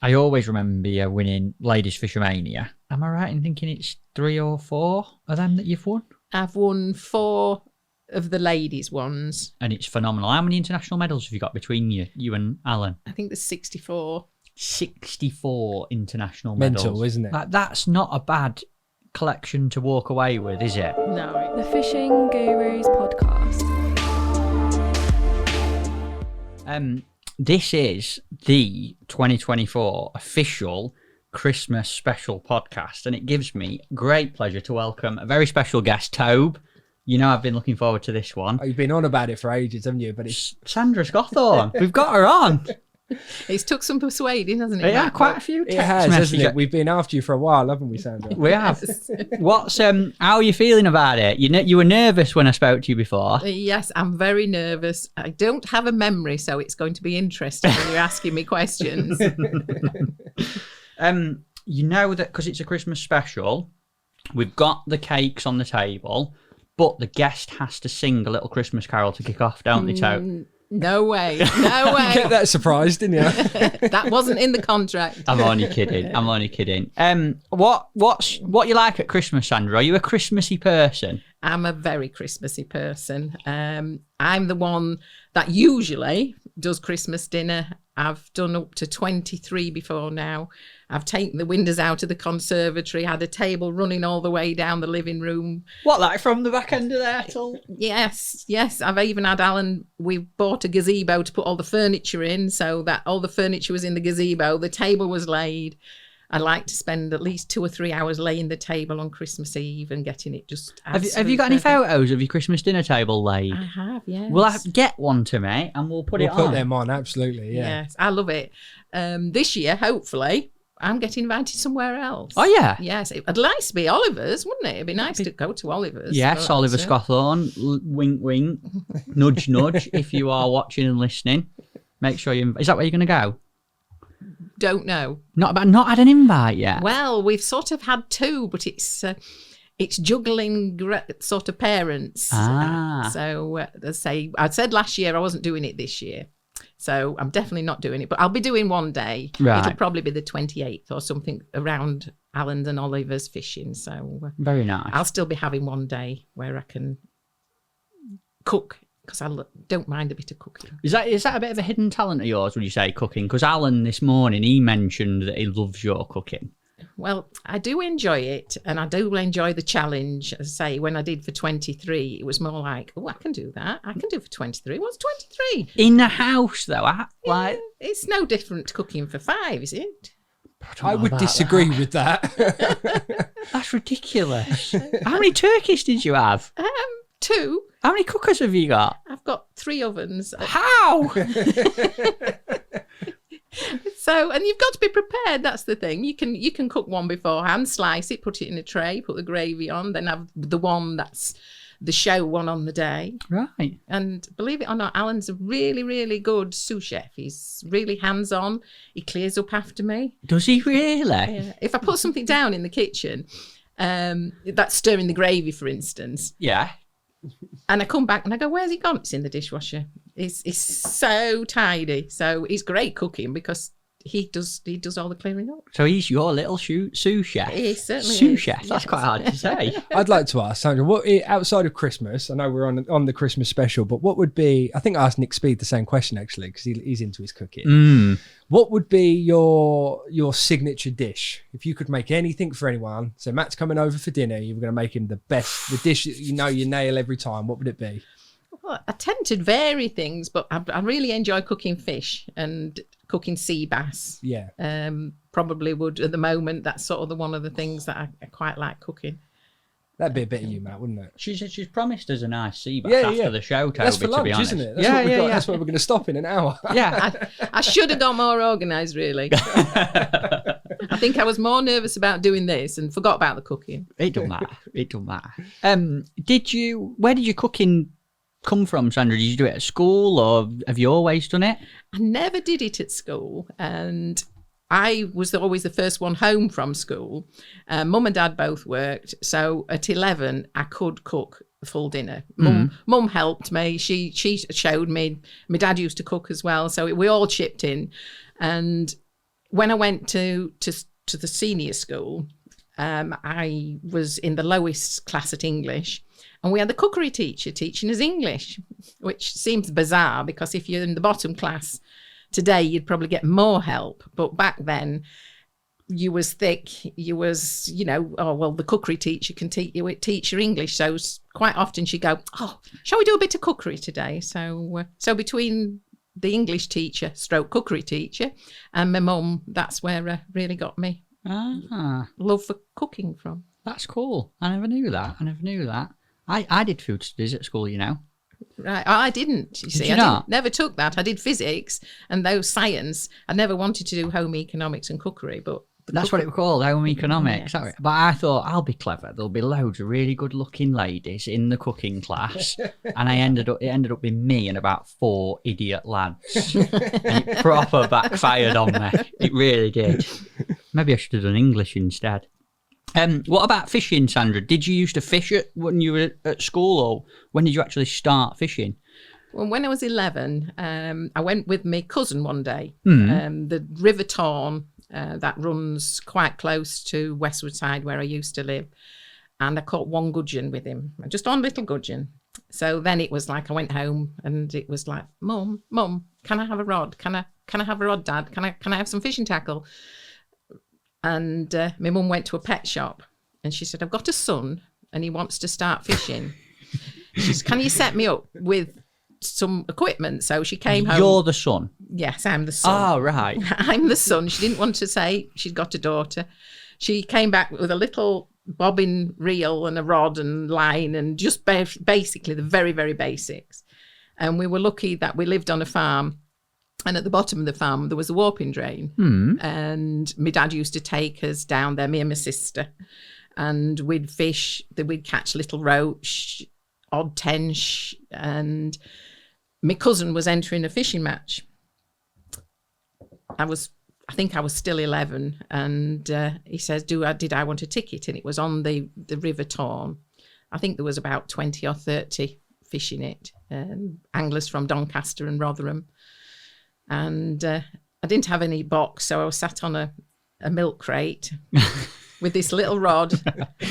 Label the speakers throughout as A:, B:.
A: I always remember you winning Ladies Fishermania. Am I right in thinking it's 3 or 4 of them that you've won?
B: I've won 4 of the ladies' ones.
A: And it's phenomenal. How many international medals have you got between you and Alan?
B: I think there's 64.
A: 64 international medals.
C: Mental, isn't it?
A: That's not a bad collection to walk away with, is it?
B: No.
D: The Fishing Gurus podcast.
A: This is the 2024 official Christmas special podcast, and it gives me great pleasure to welcome a very special guest, Tobe. You know I've been looking forward to this one.
C: Oh, you've been on about it for ages, haven't you? But it's
A: Sandra Scotthorne. We've got her on.
B: It's took some persuading, hasn't it?
A: Yeah, quite a few text
C: it has, hasn't
A: messages.
C: it? We've been after you for a while, haven't we, Sandra?
A: We have. What's how are you feeling about it? You were nervous when I spoke to you before.
B: Yes, I'm very nervous. I don't have a memory, so it's going to be interesting when you're asking me questions.
A: You know that because it's a Christmas special, we've got the cakes on the table, but the guest has to sing a little Christmas carol to kick off, don't they, Tobe?
B: No way. No
C: You
B: way.
C: get that surprised, didn't you?
B: That wasn't in the contract.
A: I'm only kidding. What you like at Christmas, Sandra? Are you a Christmassy person?
B: I'm a very Christmassy person. I'm the one that usually does Christmas dinner. I've done up to 23 before now. I've taken the windows out of the conservatory, had a table running all the way down the living room.
A: What, like from the back end of there till?
B: Yes. I've even had Alan, we bought a gazebo to put all the furniture in, so that all the furniture was in the gazebo. The table was laid. I like to spend at least 2 or 3 hours laying the table on Christmas Eve and getting it just
A: Have you got any photos of your Christmas dinner table laid?
B: I have, yes.
A: We'll get one to me and we'll put
C: them on, absolutely, yeah.
B: Yes, I love it. This year, hopefully, I'm getting invited somewhere else.
A: Oh, yeah?
B: Yes, it'd nice to be Oliver's, wouldn't it? It'd be nice to go to Oliver's.
A: Yes, Oliver Scotthorne. Wink, wink. Nudge, nudge. If you are watching and listening, make sure you... Is that where you're going to go?
B: Don't know.
A: Not had an invite yet?
B: Well, we've sort of had 2, but it's juggling sort of parents. So, I said last year I wasn't doing it this year. So I'm definitely not doing it, but I'll be doing one day.
A: Right.
B: It'll probably be the 28th or something around Alan's and Oliver's fishing. So
A: very nice.
B: I'll still be having one day where I can cook because I don't mind a bit of cooking.
A: Is that a bit of a hidden talent of yours, would you say, cooking? Because Alan this morning, he mentioned that he loves your cooking.
B: Well, I do enjoy it, and I do enjoy the challenge. As I say, when I did for 23, it was more like, oh, I can do that. I can do for 23. What's 23?
A: In the house, though,
B: it's no different to cooking for 5, is it?
C: I would disagree with that.
A: That's ridiculous. How many turkeys did you have?
B: 2.
A: How many cookers have you got?
B: I've got 3 ovens.
A: How?
B: So, and you've got to be prepared. That's the thing. You can cook one beforehand, slice it, put it in a tray, put the gravy on, then have the one that's the show one on the day.
A: Right.
B: And believe it or not, Alan's a really, really good sous chef. He's really hands-on. He clears up after me.
A: Does he really?
B: Yeah. If I put something down in the kitchen, that's stirring the gravy, for instance.
A: Yeah.
B: And I come back and I go, where's he gone? It's in the dishwasher. It's so tidy. So he's great cooking because he does all the clearing up.
A: So he's your little sous chef.
B: He certainly
A: sous
B: is.
A: chef. That's quite hard to say.
C: I'd like to ask Sandra, what outside of Christmas? I know we're on the Christmas special, but what would be? I think I asked Nick Speed the same question actually because he's into his cooking. What would be your signature dish if you could make anything for anyone? So Matt's coming over for dinner. You were going to make him the dish that you nail every time. What would it be?
B: Well, I tend to vary things, but I really enjoy cooking fish and cooking sea bass.
C: Yeah.
B: Probably would at the moment. That's sort of one of the things that I quite like cooking.
C: That'd be a bit of you, Matt, wouldn't it?
A: She's promised us a nice sea bass after the show, Toby,
C: that's for lunch,
A: to be honest.
C: isn't it? That's where we're going to stop in an hour.
A: Yeah.
B: I should have got more organised, really. I think I was more nervous about doing this and forgot about the cooking.
A: It don't matter. Where did your cooking come from, Sandra? Did you do it at school or have you always done it?
B: I never did it at school, and I was always the first one home from school. Mum and Dad both worked, so at 11 I could cook a full dinner. Mum helped me. She showed me. My dad used to cook as well, so we all chipped in. And when I went to the senior school, I was in the lowest class at English, and we had the cookery teacher teaching us English, which seems bizarre because if you're in the bottom class today, you'd probably get more help. But back then, you was thick, you was, the cookery teacher can teach your English. So quite often she'd go, oh, shall we do a bit of cookery today? So between the English teacher, stroke cookery teacher, and my mum, that's where I really got me love for cooking from.
A: That's cool. I never knew that. I did food studies at school,
B: Right, I didn't. You see, never took that. I did physics and those science. I never wanted to do home economics and cookery, but
A: that's what it was called, home economics. Yes. But I thought I'll be clever. There'll be loads of really good-looking ladies in the cooking class, and it ended up being me and about 4 idiot lads. And it proper backfired on me. It really did. Maybe I should have done English instead. What about fishing, Sandra? Did you used to fish when you were at school, or when did you actually start fishing?
B: Well, when I was 11, I went with my cousin one day. The River Torn, that runs quite close to Westwood Side where I used to live. And I caught one gudgeon with him, just one little gudgeon. So then it was like I went home and it was like, Mum, can I have a rod? Can I have a rod, Dad? Can I have some fishing tackle? And my mum went to a pet shop and she said, I've got a son and he wants to start fishing. She said, can you set me up with some equipment? So she came home.
A: You're the son?
B: Yes, I'm the son.
A: Oh, right.
B: I'm the son. She didn't want to say she'd got a daughter. She came back with a little bobbin reel and a rod and line and just basically the very, very basics. And we were lucky that we lived on a farm. And at the bottom of the farm, there was a warping drain. And my dad used to take us down there, me and my sister. And we'd fish, we'd catch little roach, odd tench. And my cousin was entering a fishing match. I think I was still 11. And he says, did I want a ticket? And it was on the River Torn. I think there was about 20 or 30 fishing it. Anglers from Doncaster and Rotherham. And I didn't have any box, so I was sat on a milk crate with this little rod,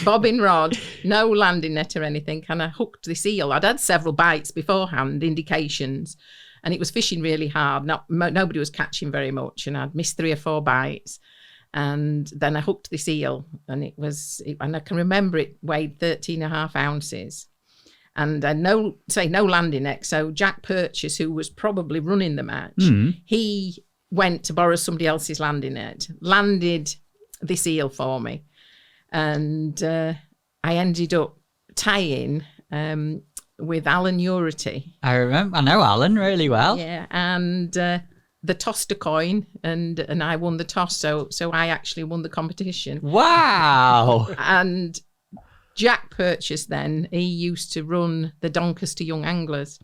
B: bobbin rod, no landing net or anything, and I hooked this eel. I'd had several bites beforehand, indications, and it was fishing really hard. Nobody was catching very much, and I'd missed 3 or 4 bites. And then I hooked this eel, and and I can remember it weighed 13.5 ounces. And no landing net. So Jack Purchase, who was probably running the match, he went to borrow somebody else's landing net, landed this eel for me. And I ended up tying with Alan Urity.
A: I know Alan really well.
B: Yeah, and the tossed a coin, and I won the toss. So I actually won the competition.
A: Wow.
B: And Jack Purchase then, he used to run the Doncaster Young Anglers,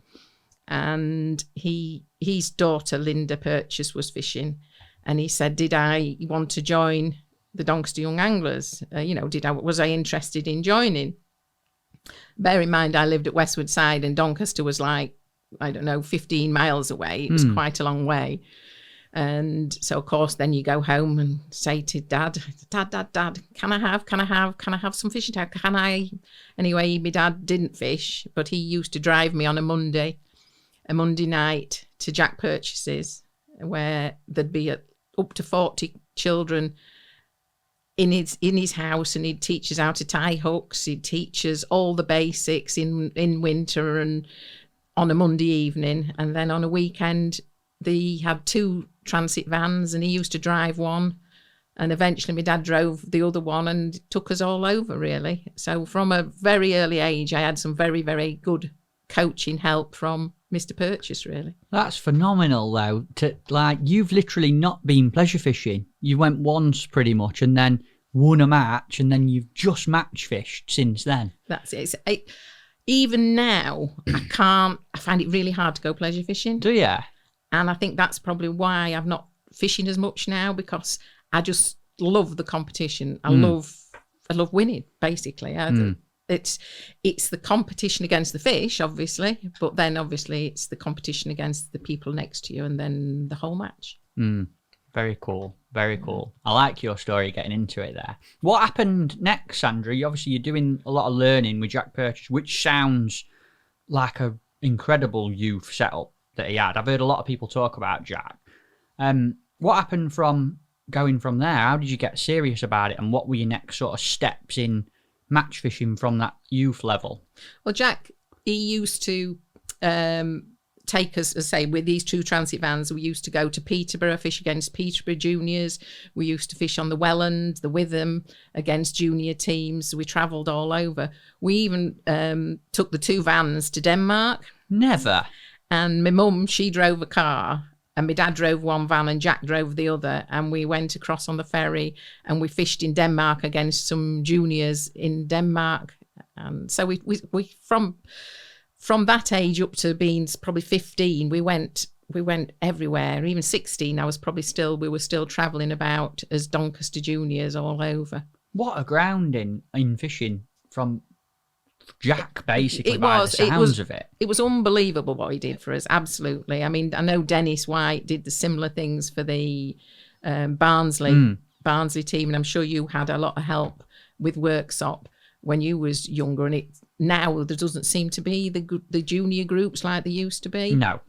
B: and his daughter Linda Purchase was fishing, and he said, did I want to join the Doncaster Young Anglers? Was I interested in joining? Bear in mind, I lived at Westwood Side and Doncaster was 15 miles away. It was quite a long way. And so, of course, then you go home and say to Dad, can I have some fishing tackle? Can I? Anyway, my dad didn't fish, but he used to drive me on a Monday night to Jack Purchase's, where there'd be up to 40 children in his house, and he'd teach us how to tie hooks. He'd teach us all the basics in winter and on a Monday evening, and then on a weekend, he had 2 transit vans and he used to drive one, and eventually my dad drove the other one and took us all over, really. So from a very early age I had some very, very good coaching help from Mr. Purchase, really. That's
A: phenomenal though, you've literally not been pleasure fishing. You went once pretty much and then won a match, and then you've just match fished since then.
B: That's it. Even now I find it really hard to go pleasure fishing.
A: Do you?
B: And I think that's probably why I'm not fishing as much now, because I just love the competition. I love winning, basically. It's the competition against the fish, obviously, but then obviously it's the competition against the people next to you, and then the whole match.
A: Very cool. Very cool. I like your story getting into it there. What happened next, Sandra? You're doing a lot of learning with Jack Purchase, which sounds like a incredible youth setup that he had. I've heard a lot of people talk about Jack. What happened from going from there? How did you get serious about it, and what were your next sort of steps in match fishing from that youth level?
B: Well, Jack, he used to take us, as I say, with these two transit vans. We used to go to Peterborough, fish against Peterborough juniors. We used to fish on the Welland, the Witham, against junior teams. We travelled all over. We even took the two vans to Denmark.
A: Never.
B: And my mum, she drove a car, and my dad drove one van and Jack drove the other. And we went across on the ferry and we fished in Denmark against some juniors in Denmark. And so we from that age up to being probably 15, we went everywhere. Even 16, we were still travelling about as Doncaster juniors all over.
A: What a grounding in fishing from Jack, basically, by the sounds of it.
B: It was unbelievable what he did for us, absolutely. I mean, I know Dennis White did the similar things for the Barnsley team, and I'm sure you had a lot of help with Worksop when you was younger, and now there doesn't seem to be the junior groups like there used to be.
A: No.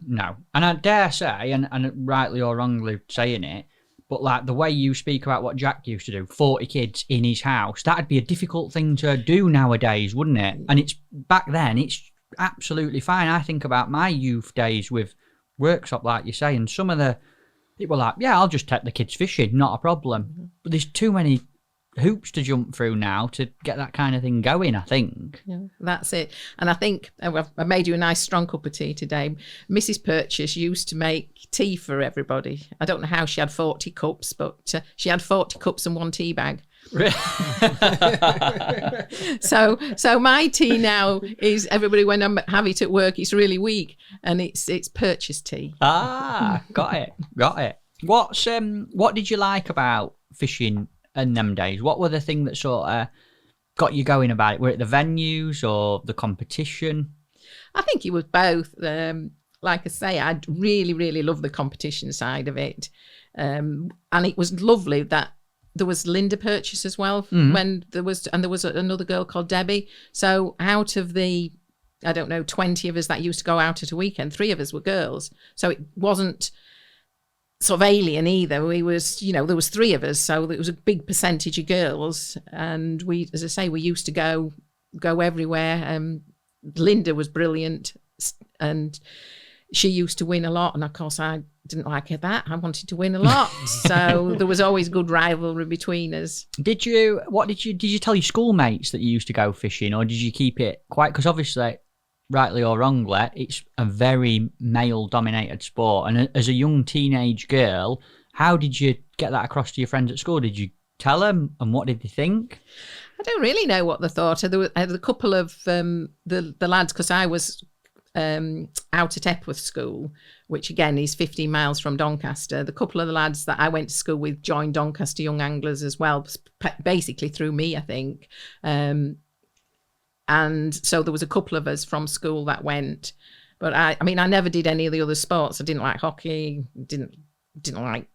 A: And I dare say, and rightly or wrongly saying it, but like the way you speak about what Jack used to do, 40 kids in his house, that'd be a difficult thing to do nowadays, wouldn't it? And it's back then, it's absolutely fine. I think about my youth days with Workshop, like you say, and some of the people were like, yeah, I'll just take the kids fishing, not a problem. Mm-hmm. But there's too many hoops to jump through now to get that kind of thing going, I think.
B: Yeah, that's it. And I think I made you a nice strong cup of tea today. Mrs. Purchase used to make tea for everybody. I don't know how she had 40 cups, but she had 40 cups and one tea bag. So my tea now is, everybody, when I have it at work, it's really weak, and it's Purchase tea.
A: Got it. What did you like about fishing in them days? What were the things that sort of got you going about it? Were it the venues or the competition?
B: I think it was both. Like I say, I really, really love the competition side of it. And it was lovely that there was Linda Purchase as well, when there was another girl called Debbie. So out of the, 20 of us that used to go out at a weekend, 3 of us were girls. So it wasn't sort of alien either. We was, there was 3 of us, so it was a big percentage of girls, and we, as I say, we used to go everywhere. Linda was brilliant, and she used to win a lot, and of course I didn't like that. I wanted to win a lot, so there was always good rivalry between us. Did you
A: tell your schoolmates that you used to go fishing, or did you keep it quiet? Because obviously, rightly or wrongly, it's a very male-dominated sport. And as a young teenage girl, how did you get that across to your friends at school? Did you tell them, and what did they think? I
B: don't really know what they thought. I had a couple of the lads, because I was out at Epworth School, which again is 15 miles from Doncaster. The couple of the lads that I went to school with joined Doncaster Young Anglers as well, basically through me, I think. And so there was a couple of us from school that went. But I never did any of the other sports. I didn't like hockey, didn't like,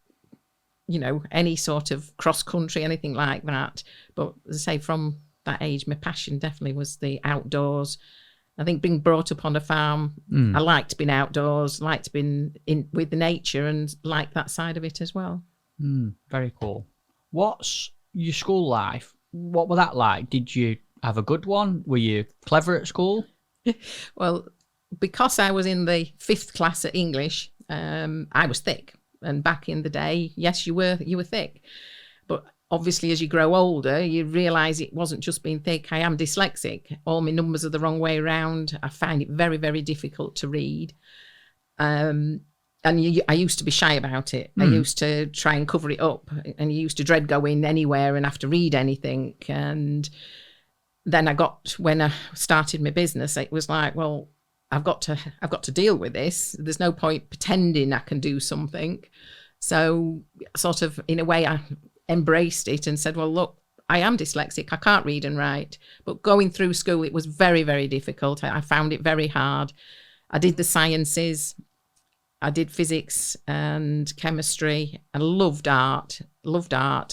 B: any sort of cross country, anything like that. But as I say, from that age, my passion definitely was the outdoors. I think being brought up on a farm, I liked being outdoors, liked being in with the nature, and liked that side of it as well.
A: Very cool. What's your school life? What was that like? Did you have a good one? Were you clever at school?
B: Well, because I was in the 5th class at English, I was thick. And back in the day, yes, you were thick. But obviously, as you grow older, you realise it wasn't just being thick. I am dyslexic. All my numbers are the wrong way around. I find it very, very difficult to read. And I used to be shy about it. I used to try and cover it up. And you used to dread going anywhere and have to read anything. And then when I started my business, it was like, well, I've got to deal with this. There's no point pretending I can do something. So sort of in a way, I embraced it and said, well, look, I am dyslexic. I can't read and write. But going through school, it was very, very difficult. I found it very hard. I did the sciences. I did physics and chemistry and loved art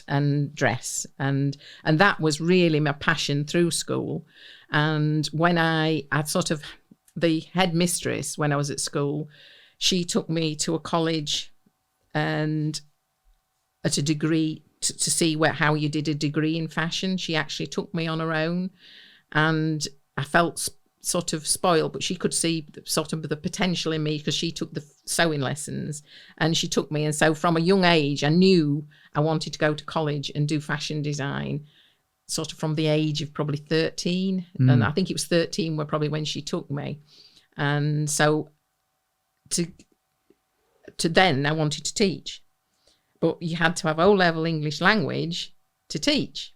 B: and dress. And that was really my passion through school. And when I sort of, the headmistress when I was at school, she took me to a college and at a degree to see how you did a degree in fashion. She actually took me on her own, and I felt sort of spoiled, but she could see sort of the potential in me because she took the sewing lessons and she took me. And so from a young age, I knew I wanted to go to college and do fashion design, sort of from the age of probably 13. And I think it was 13 were probably when she took me. And so to then I wanted to teach, but you had to have O-level English language to teach.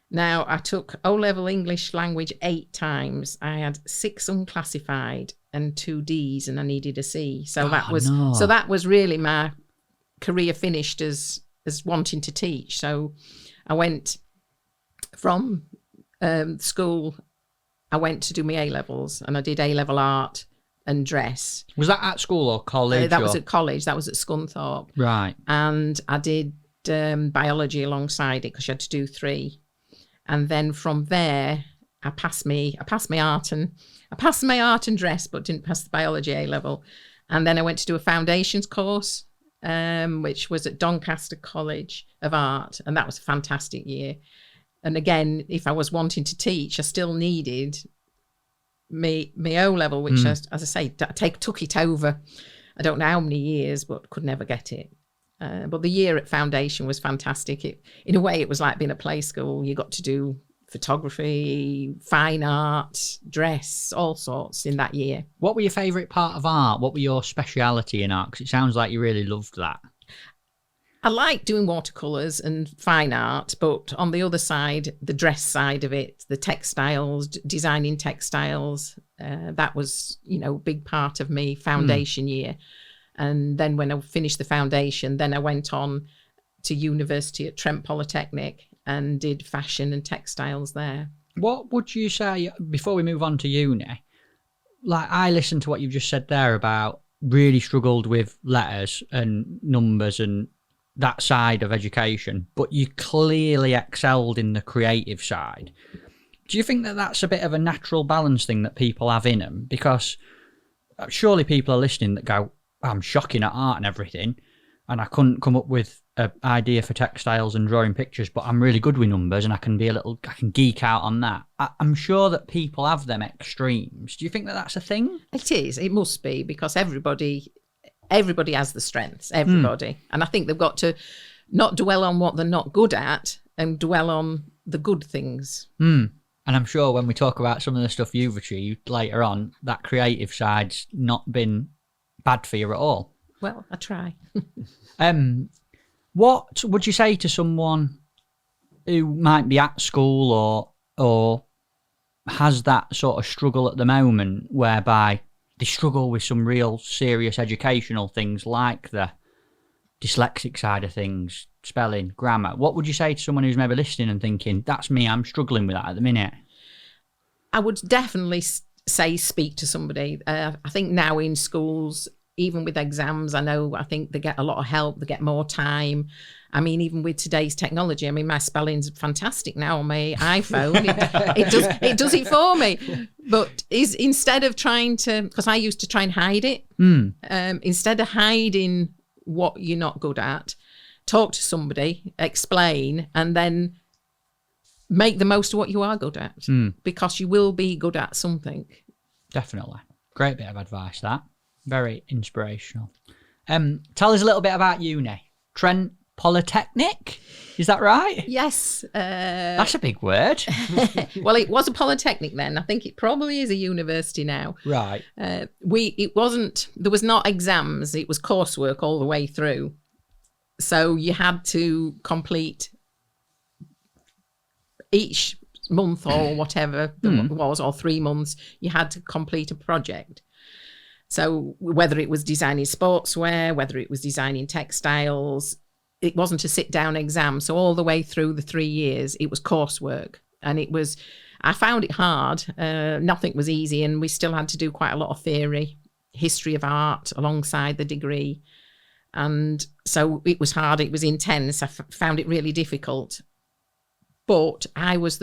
B: Now, I took O-level English language 8 times. I had 6 unclassified and 2 Ds, and I needed a C. So that was really my career finished as wanting to teach. So I went from school. I went to do my A-levels, and I did A-level art and dress.
A: Was that at school or college?
B: That was at college. That was at Scunthorpe.
A: Right.
B: And I did biology alongside it because you had to do 3. And then from there, I passed my art and dress, but didn't pass the biology A-level. And then I went to do a foundations course, which was at Doncaster College of Art, and that was a fantastic year. And again, if I was wanting to teach, I still needed my O-level, which, as I say, took it over. I don't know how many years, but could never get it. But the year at foundation was fantastic. In a way, it was like being at play school. You got to do photography, fine art, dress, all sorts in that year.
A: What were your favourite part of art? What were your speciality in art? Because it sounds like you really loved that.
B: I like doing watercolours and fine art, but on the other side, the dress side of it, the textiles, designing textiles, that was, a big part of me foundation year. And then when I finished the foundation, then I went on to university at Trent Polytechnic and did fashion and textiles there.
A: What would you say, before we move on to uni, like I listened to what you've just said there about really struggled with letters and numbers and that side of education, but you clearly excelled in the creative side. Do you think that that's a bit of a natural balance thing that people have in them? Because surely people are listening that go, I'm shocking at art and everything, and I couldn't come up with an idea for textiles and drawing pictures, but I'm really good with numbers and I can geek out on that. I'm sure that people have them extremes. Do you think that that's a thing?
B: It is. It must be, because everybody has the strengths, everybody. And I think they've got to not dwell on what they're not good at and dwell on the good things.
A: And I'm sure when we talk about some of the stuff you've achieved later on, that creative side's not been bad for you at all.
B: Well, I try.
A: What would you say to someone who might be at school or has that sort of struggle at the moment, whereby they struggle with some real serious educational things like the dyslexic side of things, spelling, grammar? What would you say to someone who's maybe listening and thinking, that's me, I'm struggling with that at the minute?
B: I would definitely say speak to somebody. I think now in schools, even with exams, I think they get a lot of help, they get more time. I mean, even with today's technology, my spelling's fantastic now on my iPhone. It does it for me. But instead of trying to, because I used to try and hide it, instead of hiding what you're not good at, talk to somebody, explain, and then make the most of what you are good at, because you will be good at something.
A: Definitely. Great bit of advice, that. Very inspirational. Tell us a little bit about uni. Trent Polytechnic, is that right?
B: Yes.
A: That's a big word.
B: Well, it was a polytechnic then. I think it probably is a university now.
A: Right.
B: There was not exams, it was coursework all the way through. So you had to complete each month or whatever it was, or 3 months, you had to complete a project. So whether it was designing sportswear, whether it was designing textiles, it wasn't a sit-down exam. So all the way through the 3 years, it was coursework. And I found it hard. Nothing was easy, and we still had to do quite a lot of theory history of art alongside the degree. And so it was hard, it was intense. I found it really difficult. But I was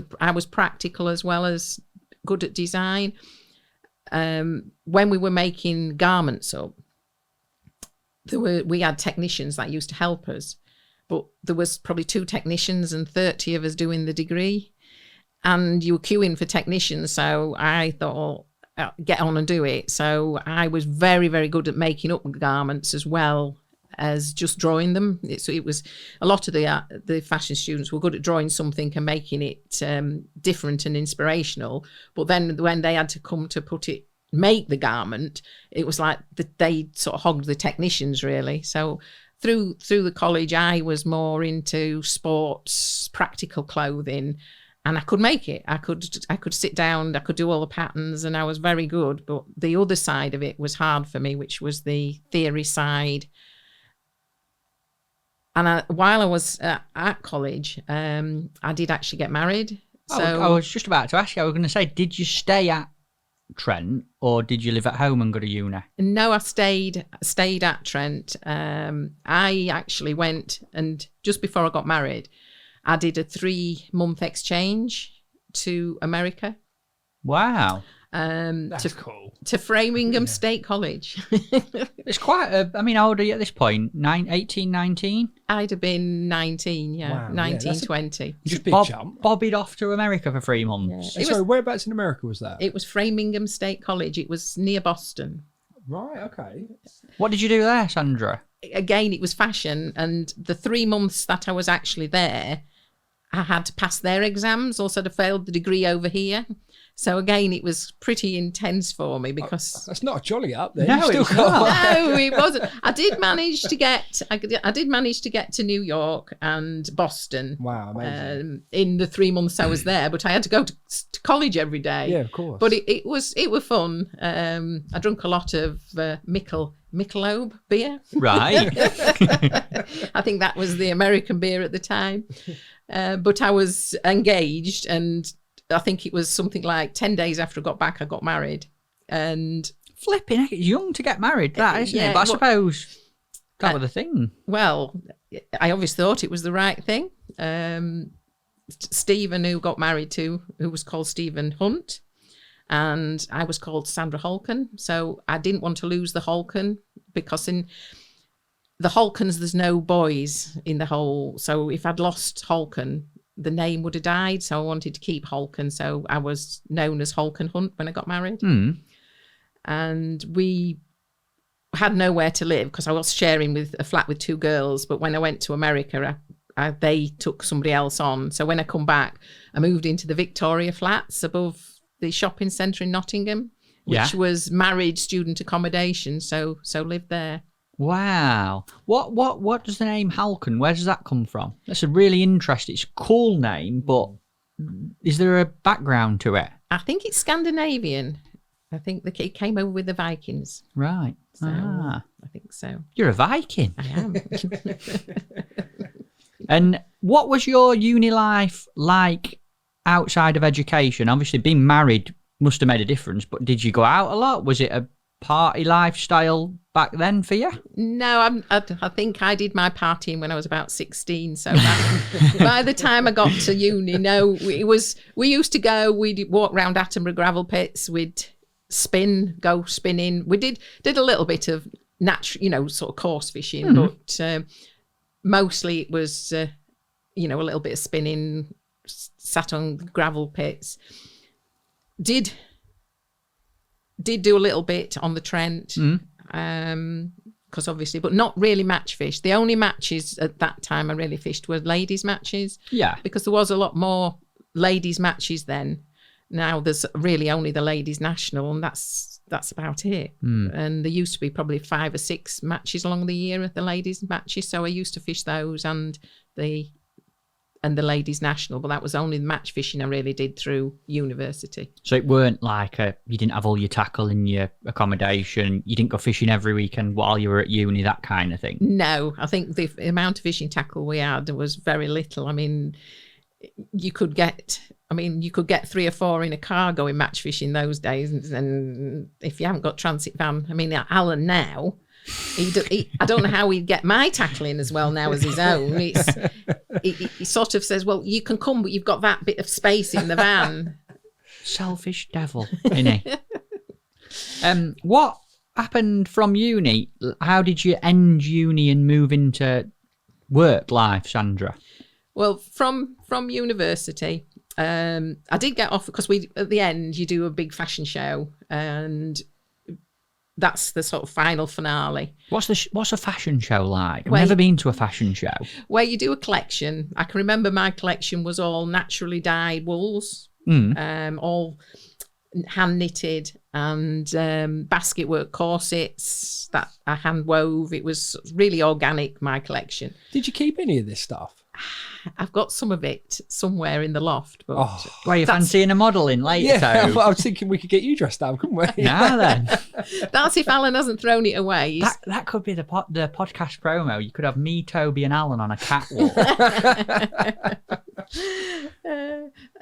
B: practical as well as good at design. When we were making garments up, we had technicians that used to help us, but there was probably 2 technicians and 30 of us doing the degree, and you were queuing for technicians. So I thought, get on and do it. So I was very, very good at making up garments as well as just drawing them. It was a lot of the fashion students were good at drawing something and making it different and inspirational. But then when they had to come to make the garment, it was like they sort of hogged the technicians really. So through the college, I was more into sports, practical clothing, and I could make it. I could sit down, I could do all the patterns, and I was very good. But the other side of it was hard for me, which was the theory side. And while I was at college, I did actually get married. So
A: I was just about to ask you, I was going to say, did you stay at Trent or did you live at home and go to uni?
B: No, I stayed at Trent. I actually went, and just before I got married, I did a 3-month exchange to America.
A: Wow.
C: That's cool.
B: To Framingham State College.
A: It's quite how old are you at this point? 18, 19?
B: I'd have been 19,
C: Wow,
B: 19, 20.
C: Just big jump.
A: Bobbied off to America for 3 months.
C: Yeah. Sorry, whereabouts in America was that?
B: It was Framingham State College. It was near Boston.
C: Right, okay.
A: What did you do there, Sandra?
B: Again, it was fashion, and the 3 months that I was actually there, I had to pass their exams, also to failed the degree over here. So again, it was pretty intense for me because
C: that's not a jolly up there.
A: No,
C: You
A: it's not.
B: no, it wasn't. I did manage to get to New York and Boston.
C: Wow, amazing.
B: In the 3 months I was there, but I had to go to college every day.
C: Yeah, of course.
B: But it was fun. I drank a lot of Michelob beer.
A: Right.
B: I think that was the American beer at the time. But I was engaged, and I think it was something like 10 days after I got back, I got married. And
A: Flipping heck, it's young to get married, that, isn't
B: Yeah,
A: it? But I
B: well,
A: suppose that was the thing.
B: well, I obviously thought it was the right thing. Stephen, who got married to, who was called Stephen Hunt, and I was called Sandra Halkon. So I didn't want to lose the Halkon, because in the Halkons, there's no boys in the whole. So if I'd lost Halkon, the name would have died. So I wanted to keep Halkon. So I was known as Halkon Hunt when I got married. And we had nowhere to live because I was sharing with a flat with 2 girls. But when I went to America, they took somebody else on. So when I come back, I moved into the Victoria Flats above the shopping centre in Nottingham, which was married student accommodation. So lived there.
A: Wow. What does the name Halkon, where does that come from? That's a really interesting, it's a cool name, but is there a background to it?
B: I think it's Scandinavian. I think it came over with the Vikings.
A: Right.
B: So I think so.
A: You're a Viking.
B: I am.
A: And what was your uni life like outside of education? Obviously, being married must have made a difference, but did you go out a lot? Was it a party lifestyle back then for you?
B: No, I think I did my partying when I was about 16. So by the time I got to uni, no, we used to go, we'd walk around Attenborough gravel pits, we'd go spinning. We did a little bit of natural, sort of coarse fishing, but mostly it was, a little bit of spinning, sat on gravel pits. Did do a little bit on the Trent, because obviously, but not really match fish. The only matches at that time I really fished were ladies' matches. Yeah. Because there was a lot more ladies' matches then. Now there's really only the ladies' national, and that's about it. And there used to be probably 5 or 6 matches along the year at the ladies' matches. So I used to fish those and the ladies' national, but that was only the match fishing I really did through university. So
A: it weren't like you didn't have all your tackle in your accommodation, you didn't go fishing every weekend while you were at uni, that kind of thing?
B: No, I think the amount of fishing tackle we had was very little. I mean, you could get, I mean, you could get 3 or 4 in a car going match fishing those days. And if you haven't got transit van, I mean, Alan now, I don't know how he'd get my tackle in as well now as his own. He sort of says, well, you can come, but you've got that bit of space in the van.
A: Selfish devil, isn't he? What happened from uni? How did you end uni and move into work life, Sandra?
B: Well, from university, I did get off because at the end you do a big fashion show, and that's the sort of final finale.
A: What's a fashion show like? I've never been to a fashion show.
B: Where you do a collection. I can remember my collection was all naturally dyed wools, all hand knitted, and basket work corsets that I hand wove. It was really organic, my collection.
C: Did you keep any of this stuff?
B: I've got some of it somewhere in the loft. But
A: Were you fancying a modelling later?
C: Yeah, I was thinking we could get you dressed up, couldn't we?
A: Now then.
B: That's if Alan hasn't thrown it away.
A: That could be the podcast promo. You could have me, Toby and Alan on a catwalk.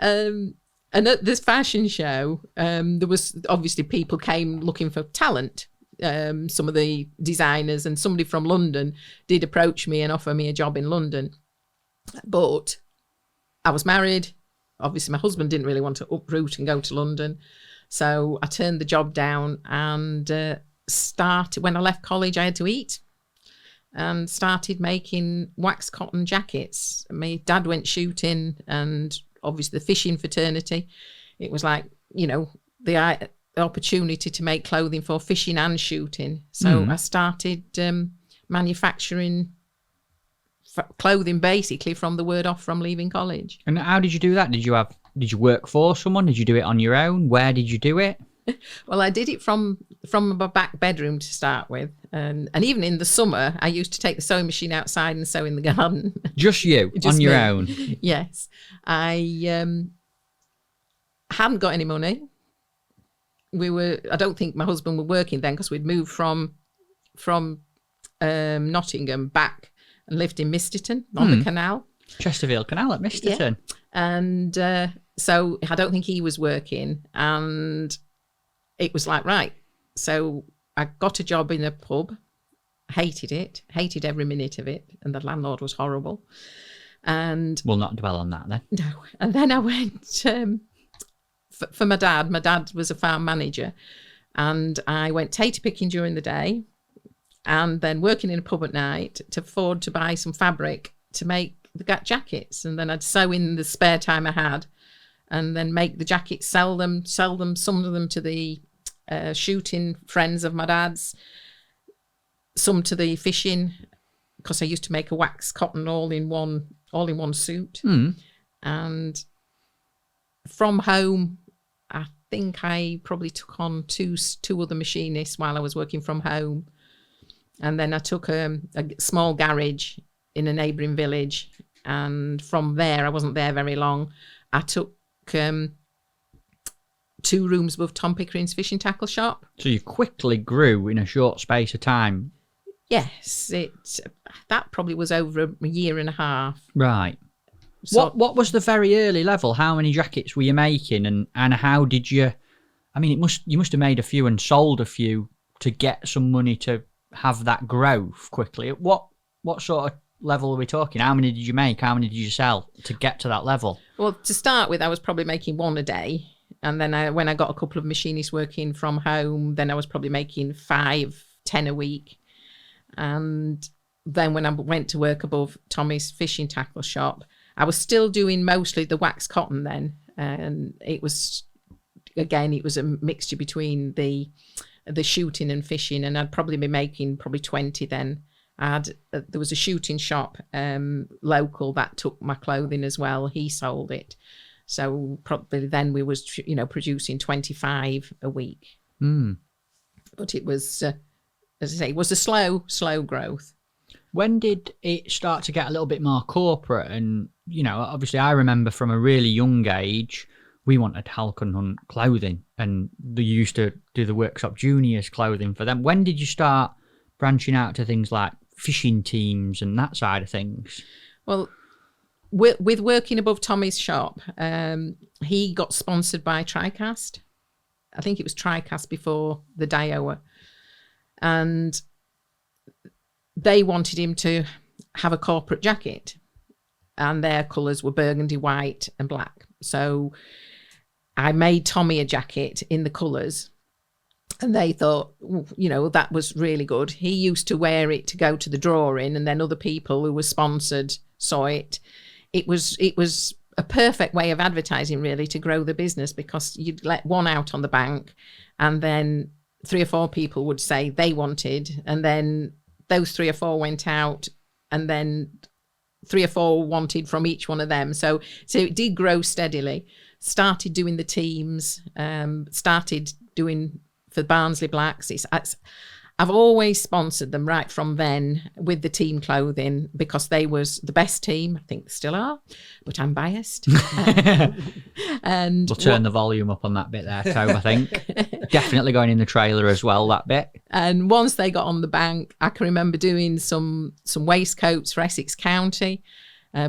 B: And at this fashion show, there was obviously people came looking for talent. Some of the designers and somebody from London did approach me and offer me a job in London. But I was married. Obviously, my husband didn't really want to uproot and go to London. So I turned the job down and when I left college, I had to eat and started making wax cotton jackets. My dad went shooting and obviously the fishing fraternity. It was like, the opportunity to make clothing for fishing and shooting. So I started manufacturing clothing basically from the word off from leaving college.
A: And how did you do that? Did you work for someone? Did you do it on your own? Where did you do it?
B: Well, I did it from my back bedroom to start with, and even in the summer I used to take the sewing machine outside and sew in the garden.
A: Just you? Just on your own?
B: Yes. I hadn't got any money. I don't think my husband were working then because we'd moved from Nottingham back and lived in Misterton on the canal. Chesterfield
A: Canal at Misterton.
B: Yeah. And so I don't think he was working. And it was like, right. So I got a job in a pub. Hated it. Hated every minute of it. And the landlord was horrible. And
A: we'll not dwell on that then.
B: No. And then I went for my dad. My dad was a farm manager. And I went tater picking during the day. And then working in a pub at night to afford to buy some fabric to make the jackets. And then I'd sew in the spare time I had and then make the jackets, sell them, some of them to the shooting friends of my dad's, some to the fishing, because I used to make a wax cotton all in one suit. And from home, I think I probably took on two other machinists while I was working from home. And then I took a small garage in a neighbouring village. And from there, I wasn't there very long. I took 2 rooms above Tom Pickering's fishing tackle shop.
A: So you quickly grew in a short space of time.
B: Yes, that probably was over a year and a half.
A: Right. So, what was the very early level? How many jackets were you making, and how did you? I mean, you must have made a few and sold a few to get some money to have that growth quickly. What sort of level are we talking? How many did you make? How many did you sell to get to that level?
B: Well, to start with, I was probably making 1 a day. And then when I got a couple of machinists working from home, then I was probably making 5, 10 a week. And then when I went to work above Tommy's fishing tackle shop, I was still doing mostly the wax cotton then. And it was a mixture between the shooting and fishing, and I'd probably be making 20 then. There was a shooting shop local that took my clothing as well. He sold it. So probably then we was, producing 25 a week. But it was, as I say, it was a slow growth.
A: When did it start to get a little bit more corporate? And, obviously I remember from a really young age, we wanted Halkon Hunt clothing, and they used to do the Workshop Juniors clothing for them. When did you start branching out to things like fishing teams and that side of things?
B: Well, with working above Tommy's shop, he got sponsored by TriCast. I think it was TriCast before the Daiwa. And they wanted him to have a corporate jacket. And their colours were burgundy, white and black. So I made Tommy a jacket in the colours. And they thought, you know, that was really good. He used to wear it to go to the drawing, and then other people who were sponsored saw it. It was a perfect way of advertising, really, to grow the business, because you'd let one out on the bank and then 3 or 4 people would say they wanted, and then those 3 or 4 went out, and then 3 or 4 wanted from each one of them. So it did grow steadily. Started doing the teams, started doing for Barnsley Blacks. I've always sponsored them right from then with the team clothing, because they was the best team. I think they still are, but I'm biased. And
A: we'll turn the volume up on that bit there, Tobe, I think. Definitely going in the trailer as well, that bit.
B: And once they got on the bank, I can remember doing some waistcoats for Essex County.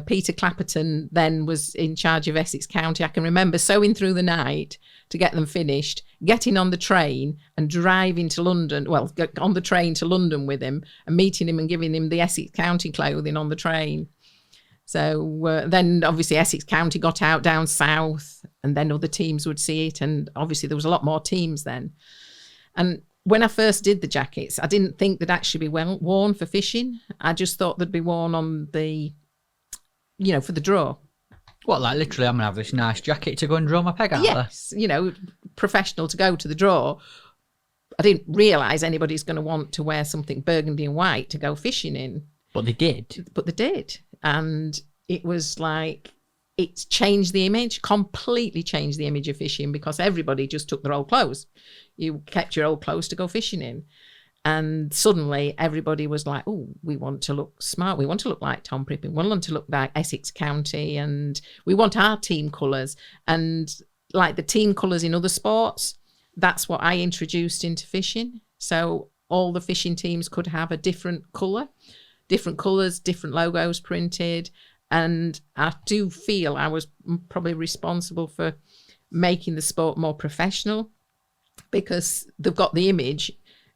B: Peter Clapperton then was in charge of Essex County. I can remember sewing through the night to get them finished, getting on the train and driving to London, on the train to London with him and meeting him and giving him the Essex County clothing on the train. So then obviously Essex County got out down south, and then other teams would see it. And obviously there was a lot more teams then. And when I first did the jackets, I didn't think they'd actually be worn for fishing. I just thought they'd be worn on the, you know, for the draw.
A: What, like literally, I'm going to have this nice jacket to go and draw my peg out
B: Yes, you know, professional to go to the draw. I didn't realise anybody's going to want to wear something burgundy and white to go fishing in.
A: But they did.
B: But they did. And it was like, it changed the image, completely changed the image of fishing, because everybody just took their old clothes. You kept your old clothes to go fishing in. And suddenly everybody was like, oh, we want to look smart. We want to look like Tom Prippen. We want to look like Essex County. And we want our team colours. And like the team colours in other sports, that's what I introduced into fishing. So all the fishing teams could have a different colour, different colours, different logos printed. And I do feel I was probably responsible for making the sport more professional, because they've got the image.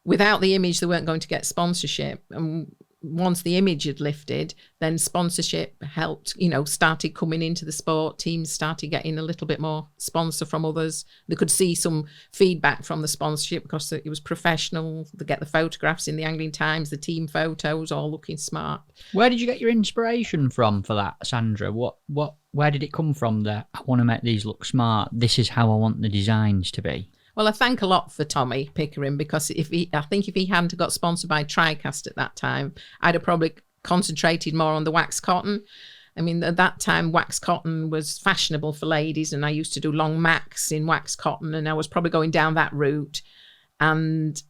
B: Without the image, they weren't going to get sponsorship. And once the image had lifted, then sponsorship helped, you know, started coming into the sport. Teams started getting a little bit more sponsor from others. They could see some feedback from the sponsorship because it was professional. They get the photographs in the Angling Times, the team photos, all looking smart.
A: Where did you get your inspiration from for that, Sandra? Where did it come from that I want to make these look smart? This is how I want the designs to be.
B: Well, I thank a lot for Tommy Pickering, because I think if he hadn't got sponsored by TriCast at that time, I'd have probably concentrated more on the wax cotton. I mean, at that time, wax cotton was fashionable for ladies, and I used to do long macks in wax cotton, and I was probably going down that route. And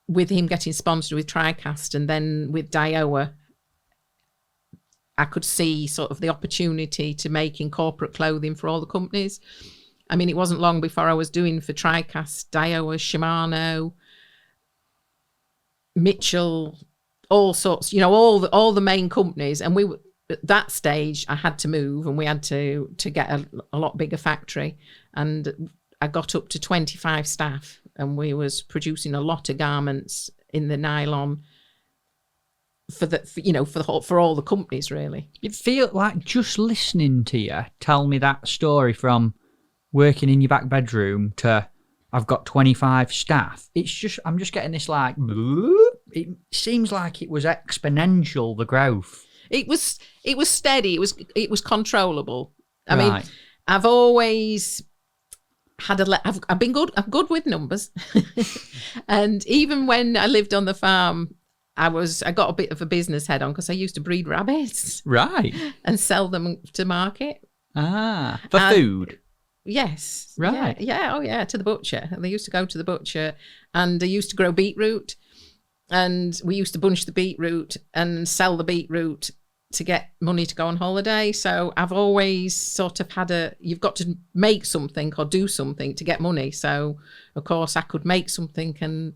B: with him getting sponsored with TriCast and then with Daiwa, I could see sort of the opportunity to making corporate clothing for all the companies. I mean, it wasn't long before I was doing for TriCast, Daiwa, Shimano, Mitchell, all sorts, you know, all the main companies. And we were, at that stage, I had to move, and we had to get a lot bigger factory. And I got up to 25 staff, and we was producing a lot of garments in the nylon for all the companies, really.
A: It feels like, just listening to you tell me that story from working in your back bedroom to I've got 25 staff. It's just, I'm just getting this like, it seems like it was exponential, the growth.
B: It was steady. It was controllable. I mean, I've always had I've been good. I'm good with numbers. And even when I lived on the farm, I got a bit of a business head on, because I used to breed rabbits.
A: Right.
B: And sell them to market.
A: For food.
B: Yes.
A: Right.
B: Yeah. Oh, yeah. To the butcher. They used to go to the butcher, and they used to grow beetroot, and we used to bunch the beetroot and sell the beetroot to get money to go on holiday. So I've always sort of had you've got to make something or do something to get money. So of course I could make something and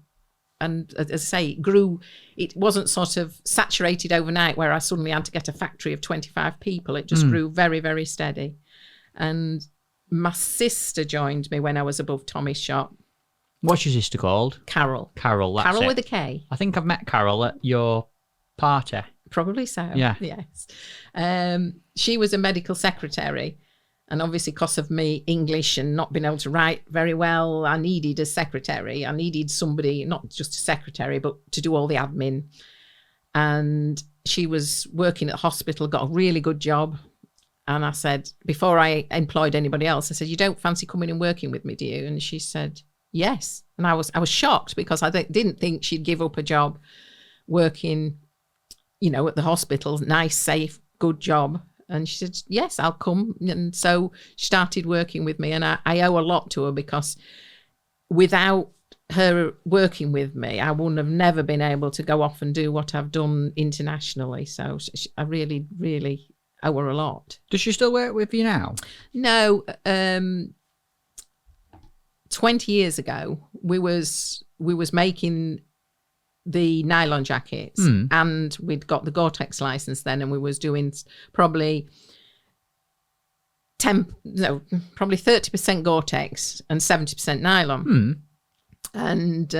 B: And as I say, it grew. It wasn't sort of saturated overnight where I suddenly had to get a factory of 25 people. It just grew very, very steady. And my sister joined me when I was above Tommy's shop.
A: What's your sister called?
B: Carol.
A: Carol, that's
B: Carol
A: it.
B: with a K.
A: I think I've met Carol at your party.
B: Probably so.
A: Yeah.
B: Yes. She was a medical secretary. And obviously, because of me English and not being able to write very well, I needed a secretary. I needed somebody, not just a secretary, but to do all the admin. And she was working at the hospital, got a really good job. And I said, before I employed anybody else, I said, you don't fancy coming and working with me, do you? And she said, yes. And I was shocked because I didn't think she'd give up a job working, at the hospital, nice, safe, good job. And she said, yes, I'll come. And so she started working with me. And I owe a lot to her because without her working with me, I wouldn't have never been able to go off and do what I've done internationally. So I really, really owe her a lot.
A: Does she still work with you now?
B: No. 20 years ago, we was making the nylon jackets and we'd got the Gore-Tex license then, and we was doing probably 30% Gore-Tex and 70% nylon. And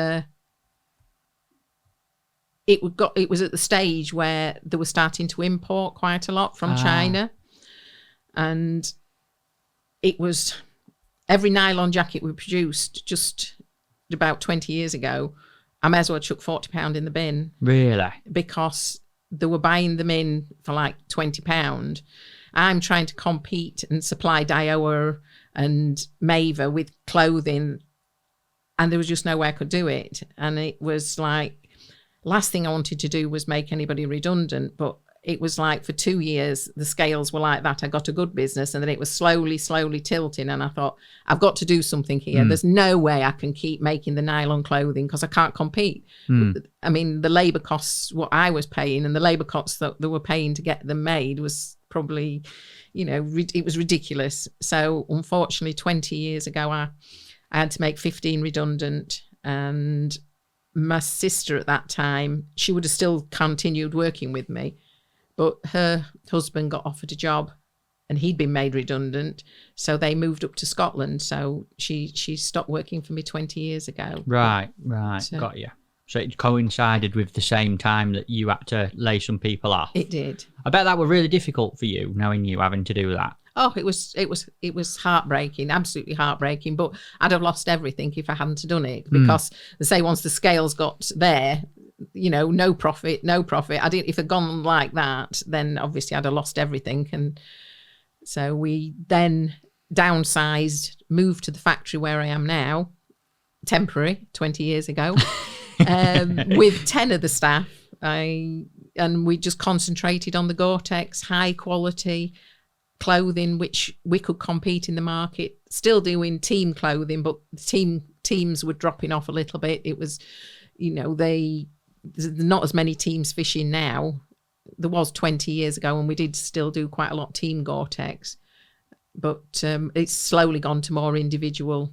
B: it was at the stage where they were starting to import quite a lot from China, and it was every nylon jacket we produced just about 20 years ago, I may as well chuck £40 in the bin.
A: Really?
B: Because they were buying them in for like £20. I'm trying to compete and supply Dioa and Maver with clothing, and there was just no way I could do it. And it was like, last thing I wanted to do was make anybody redundant, but it was like for 2 years, the scales were like that. I got a good business, and then it was slowly tilting. And I thought, I've got to do something here. There's no way I can keep making the nylon clothing because I can't compete. I mean, the labour costs, what I was paying, and the labour costs that they were paying to get them made was probably, it was ridiculous. So unfortunately, 20 years ago, I had to make 15 redundant. And my sister at that time, she would have still continued working with me. But her husband got offered a job and he'd been made redundant. So they moved up to Scotland. So she stopped working for me 20 years ago.
A: Right. So, got you. So it coincided with the same time that you had to lay some people off.
B: It did.
A: I bet that were really difficult for you, knowing you having to do that.
B: Oh, it was heartbreaking, absolutely heartbreaking. But I'd have lost everything if I hadn't done it, because they say once the scales got there, no profit. If I'd gone like that, then obviously I'd have lost everything. And so we then downsized, moved to the factory where I am now, temporary, 20 years ago, with 10 of the staff. And we just concentrated on the Gore-Tex, high quality clothing, which we could compete in the market, still doing team clothing, but teams were dropping off a little bit. It was, there's not as many teams fishing now. There was 20 years ago, and we did still do quite a lot team Gore-Tex, but it's slowly gone to more individual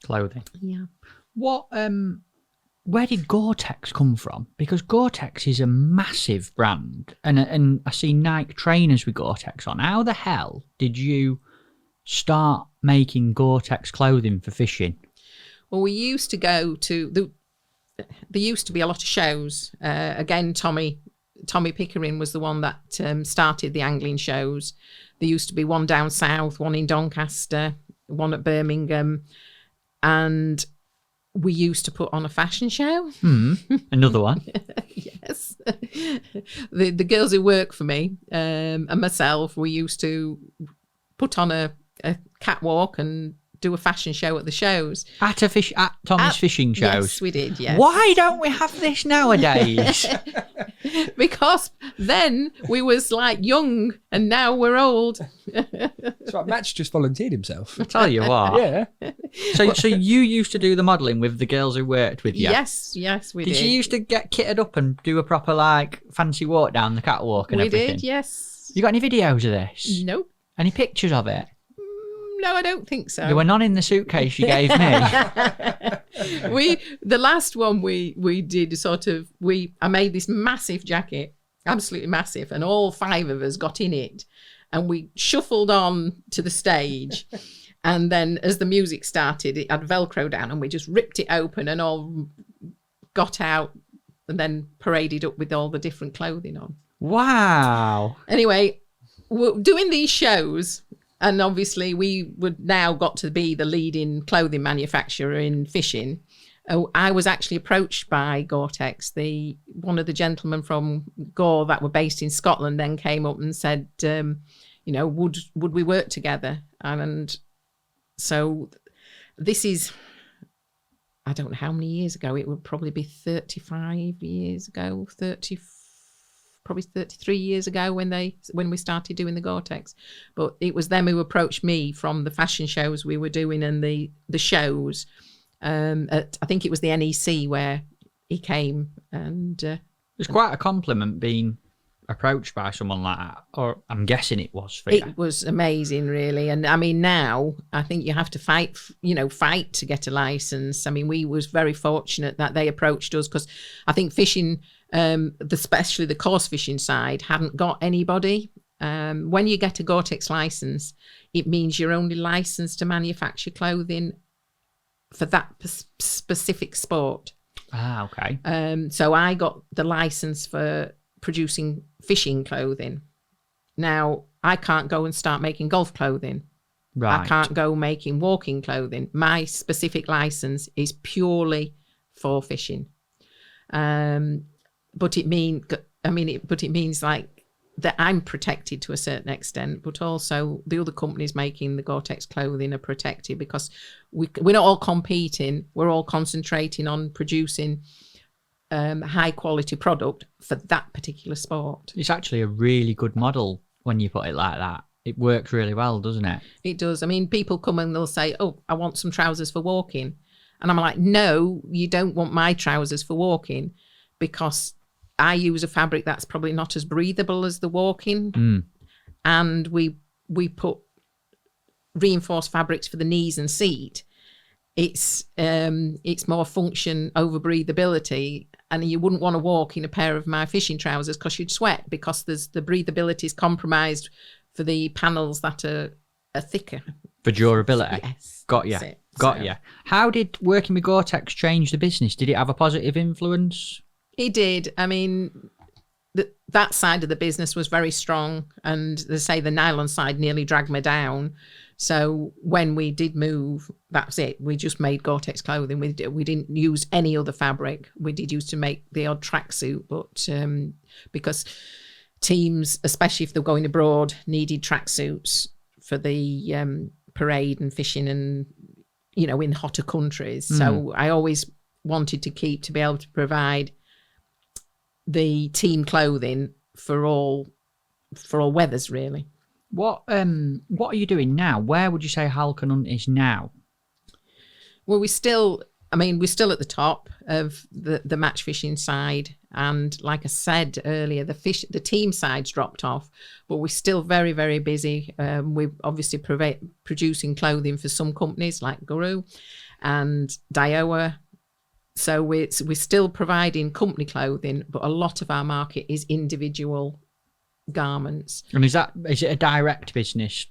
A: clothing.
B: Yeah.
A: What where did Gore-Tex come from? Because Gore-Tex is a massive brand, and I see Nike trainers with Gore-Tex on. How the hell did you start making Gore-Tex clothing for fishing?
B: Well, we used to go to there used to be a lot of shows. Again, Tommy Pickering was the one that started the angling shows. There used to be one down south, one in Doncaster, one at Birmingham, and we used to put on a fashion show.
A: Another one.
B: Yes. The girls who work for me and myself, we used to put on a catwalk and do a fashion show at the shows. At
A: Tommy's fishing shows.
B: Yes, we did, yes.
A: Why don't we have this nowadays?
B: Because then we was like young and now we're old.
C: That's right, Matt's just volunteered himself.
A: I tell you what.
C: Yeah.
A: So you used to do the modelling with the girls who worked with you?
B: Yes, we did.
A: Did you used to get kitted up and do a proper fancy walk down the catwalk and everything?
B: We did, yes.
A: You got any videos of this?
B: Nope.
A: Any pictures of it?
B: No, I don't think so.
A: There were none in the suitcase you gave me.
B: The last one we did I made this massive jacket, absolutely massive, and all 5 of us got in it, and we shuffled on to the stage. And then as the music started, it had Velcro down, and we just ripped it open and all got out and then paraded up with all the different clothing on.
A: Wow.
B: Anyway, we're doing these shows, and obviously we would now got to be the leading clothing manufacturer in fishing. I was actually approached by Gore-Tex. One of the gentlemen from Gore that were based in Scotland then came up and said, would we work together? And so this is, I don't know how many years ago. It would probably be 35 years ago, probably 33 years ago when we started doing the Gore-Tex. But it was them who approached me from the fashion shows we were doing and the shows. I think it was the NEC where he came, and
A: it's quite a compliment being approached by someone like that, or I'm guessing it was for you.
B: It was amazing, really. And I mean, now I think you have to fight to get a license. I mean, we was very fortunate that they approached us, because I think fishing, especially the coarse fishing side, hadn't got anybody. When you get a Gore-Tex license, it means you're only licensed to manufacture clothing for that specific sport.
A: Ah, okay.
B: So I got the license for producing fishing clothing. Now, I can't go and start making golf clothing.
A: Right.
B: I can't go making walking clothing. My specific license is purely for fishing. But it means like that I'm protected to a certain extent, but also the other companies making the Gore-Tex clothing are protected, because we're not all competing. We're all concentrating on producing high quality product for that particular sport.
A: It's actually a really good model when you put it like that. It works really well, doesn't it?
B: It does. I mean, people come and they'll say, "Oh, I want some trousers for walking," and I'm like, "No, you don't want my trousers for walking, because I use a fabric that's probably not as breathable as the walking, and we put reinforced fabrics for the knees and seat. It's more function over breathability, and you wouldn't want to walk in a pair of my fishing trousers because you'd sweat, because the breathability is compromised for the panels that are thicker."
A: For durability.
B: Yes.
A: Got you. Got you. How did working with Gore-Tex change the business? Did it have a positive influence?
B: It did. I mean, that side of the business was very strong, and they say the nylon side nearly dragged me down. So when we did move, that's it. We just made Gore-Tex clothing. We didn't use any other fabric. We did use to make the odd tracksuit, but because teams, especially if they're going abroad, needed tracksuits for the parade and fishing and, in hotter countries. So I always wanted to be able to provide the team clothing for all weathers, really.
A: What are you doing now? Where would you say Halkon Hunt is now?
B: Well, we're still at the top of the match fishing side, and like I said earlier, the team side's dropped off, but we're still very, very busy. We're obviously producing clothing for some companies like Guru and Daiwa. So we're still providing company clothing, but a lot of our market is individual garments.
A: And is it a direct business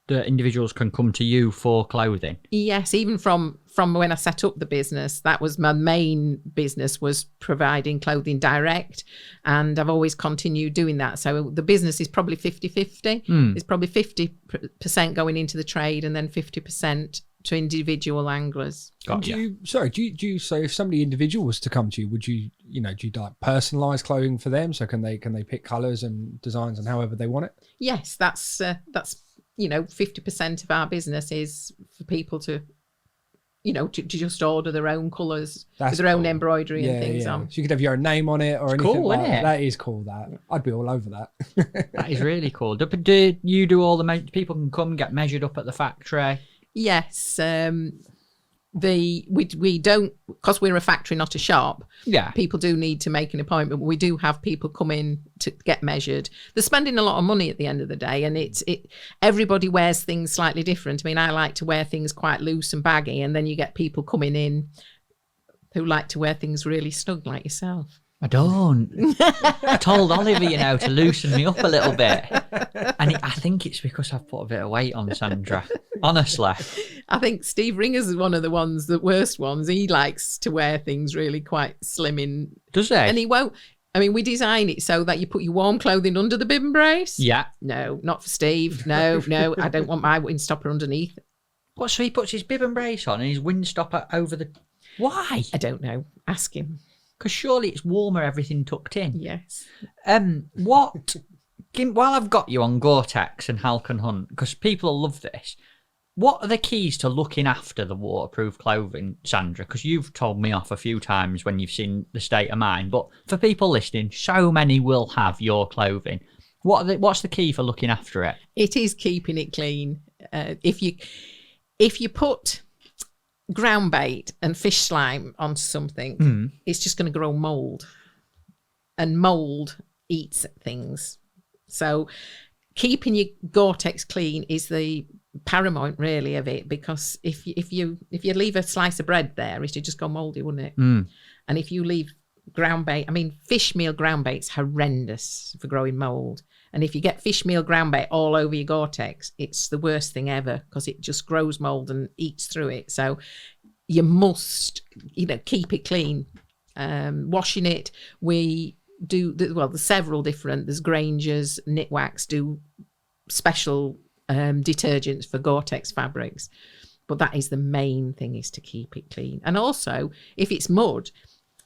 A: that individuals can come to you for clothing?
B: Yes, even from when I set up the business, that was my main business, was providing clothing direct, and I've always continued doing that. So the business is probably 50-50. It's probably 50% going into the trade and then 50% to individual anglers.
C: Do you so if somebody individual was to come to you, would you do you like personalized clothing for them? So can they pick colors and designs and however they want it?
B: Yes, that's 50% of our business is for people to just order their own colors with their own embroidery and things on.
C: So you could have your own name on it or anything
A: cool,
C: like
A: isn't
C: that.
A: it?
C: That is cool. I'd be all over that.
A: That is really cool. Do you do all the people can come get measured up at the factory?
B: Yes. we don't, because we're a factory, not a shop.
A: Yeah.
B: People do need to make an appointment. We do have people come in to get measured. They're spending a lot of money at the end of the day, and everybody wears things slightly different. I mean, I like to wear things quite loose and baggy, and then you get people coming in who like to wear things really snug, like yourself.
A: I don't. I told Oliver, to loosen me up a little bit. And I think it's because I've put a bit of weight on, Sandra. Honestly.
B: I think Steve Ringer's is one of the worst ones. He likes to wear things really quite slim in.
A: Does he?
B: And he won't. I mean, we design it so that you put your warm clothing under the bib and brace.
A: Yeah.
B: No, not for Steve. No, I don't want my windstopper underneath.
A: What, so he puts his bib and brace on and his windstopper over the... Why?
B: I don't know. Ask him.
A: Because surely it's warmer, everything tucked in.
B: Yes.
A: While I've got you on Gore-Tex and Halkon Hunt, because people will love this, what are the keys to looking after the waterproof clothing, Sandra? Because you've told me off a few times when you've seen the state of mine, but for people listening, so many will have your clothing. What's the key for looking after it?
B: It is keeping it clean. If you put ground bait and fish slime onto something, it's just going to grow mold, and mold eats things. So keeping your Gore-Tex clean is the paramount really of it, because if you leave a slice of bread there, it'd just go moldy, wouldn't it? And if you leave ground bait, I mean, fish meal ground bait's horrendous for growing mold. And if you get fish meal ground bait all over your Gore-Tex, it's the worst thing ever, because it just grows mold and eats through it. So you must, keep it clean. Washing it, we do, there's several different, there's Granger's, Knit Wax do special detergents for Gore-Tex fabrics. But that is the main thing, is to keep it clean. And also, if it's mud,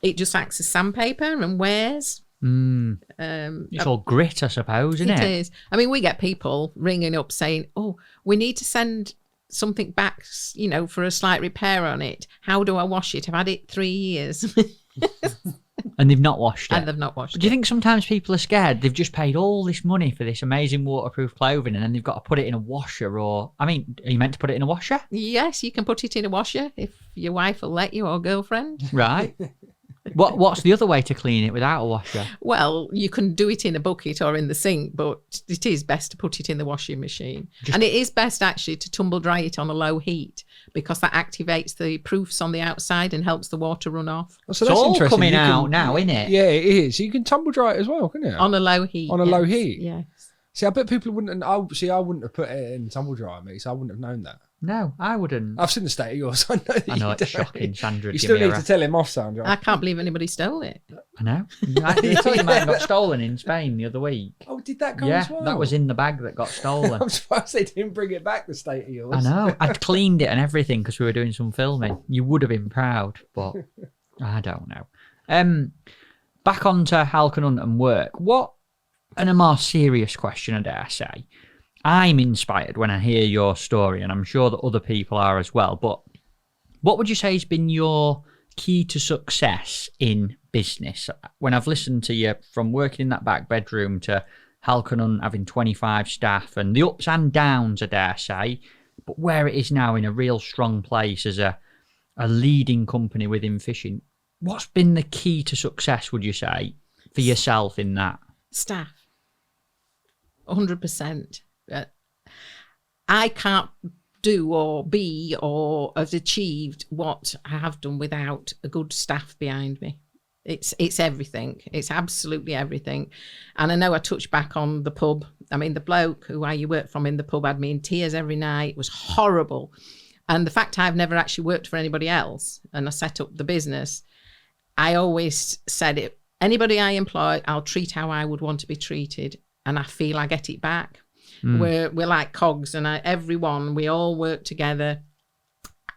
B: it just acts as sandpaper and wears.
A: It's all grit, I suppose, isn't it?
B: It is. I mean, we get people ringing up saying, "Oh, we need to send something back, for a slight repair on it. How do I wash it? I've had it 3 years."
A: And they've not washed it.
B: And they've not washed it.
A: Do you think sometimes people are scared? They've just paid all this money for this amazing waterproof clothing, and then they've got to put it in a washer, or... I mean, are you meant to put it in a washer?
B: Yes, you can put it in a washer if your wife will let you, or girlfriend.
A: Right. What's the other way to clean it without a washer?
B: Well, you can do it in a bucket or in the sink, but it is best to put it in the washing machine. And it is best actually to tumble dry it on a low heat, because that activates the proofs on the outside and helps the water run off.
C: Oh, so
A: it's
C: that's
A: all
C: interesting.
A: Coming out now, isn't it?
C: Yeah, it is. You can tumble dry it as well, can't you?
B: On a low heat.
C: On a low heat?
B: Yes.
C: See, I bet people wouldn't... I wouldn't have put it in tumble dry, me, so I wouldn't have known that.
A: No, I wouldn't.
C: I've seen the state of yours. I know that
A: I know, it's
C: don't.
A: shocking, Sandra.
C: You still need to tell him off, Sandra.
B: I can't believe anybody stole it.
A: I know. I thought you might have got stolen in Spain the other week.
C: Oh, did that go
A: Yeah,
C: as well?
A: that was in the bag that got stolen.
C: I'm surprised they didn't bring it back, the state of yours.
A: I know. I'd cleaned it and everything because we were doing some filming. You would have been proud, but I don't know. Back onto Halkon Hunt and work. What, and a more serious question, I dare say. I'm inspired when I hear your story, and I'm sure that other people are as well. But what would you say has been your key to success in business? When I've listened to you, from working in that back bedroom to Halkon Hunt having 25 staff, and the ups and downs, I dare say, but where it is now in a real strong place as a leading company within fishing, what's been the key to success, would you say, for yourself in that?
B: Staff. 100%. I can't do or be or have achieved what I have done without a good staff behind me. It's everything. It's absolutely everything. And I know I touched back on the pub. I mean, the bloke who I worked from in the pub had me in tears every night. It was horrible. And the fact I've never actually worked for anybody else and I set up the business, I always said it. Anybody I employ, I'll treat how I would want to be treated. And I feel I get it back. We're like cogs, and everyone, we all work together.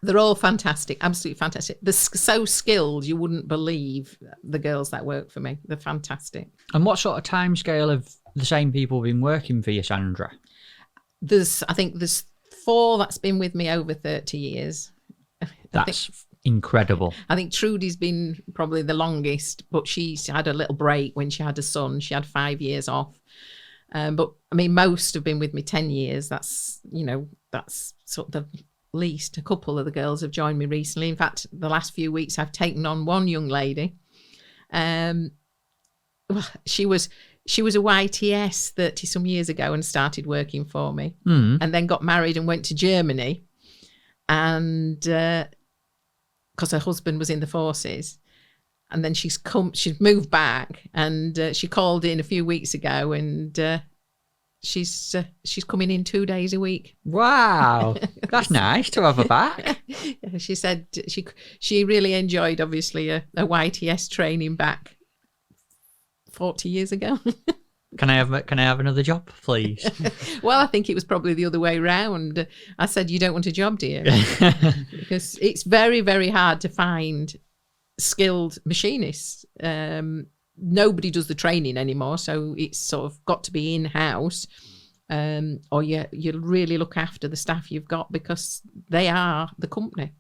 B: They're all fantastic, absolutely fantastic. They're so skilled, you wouldn't believe the girls that work for me. They're fantastic.
A: And what sort of timescale have the same people been working for you, Sandra?
B: I think there's 4 that's been with me over 30 years.
A: That's incredible.
B: I think Trudy's been probably the longest, but she's had a little break when she had a son. She had 5 years off. But I mean, most have been with me 10 years. That's sort of least a couple of the girls have joined me recently. In fact, the last few weeks I've taken on one young lady. She was a YTS 30 some years ago and started working for me, and then got married and went to Germany, and because her husband was in the forces, and then she's moved back, and she called in a few weeks ago, and she's coming in 2 days a week.
A: Wow, that's nice to have her back.
B: She said she really enjoyed, obviously, a YTS training back 40 years ago.
A: Can I have another job, please?
B: Well, I think it was probably the other way round. I said, you don't want a job, do you? Because it's very, very hard to find skilled machinists. Nobody does the training anymore, so it's sort of got to be in-house, or you really look after the staff you've got, because they are the company.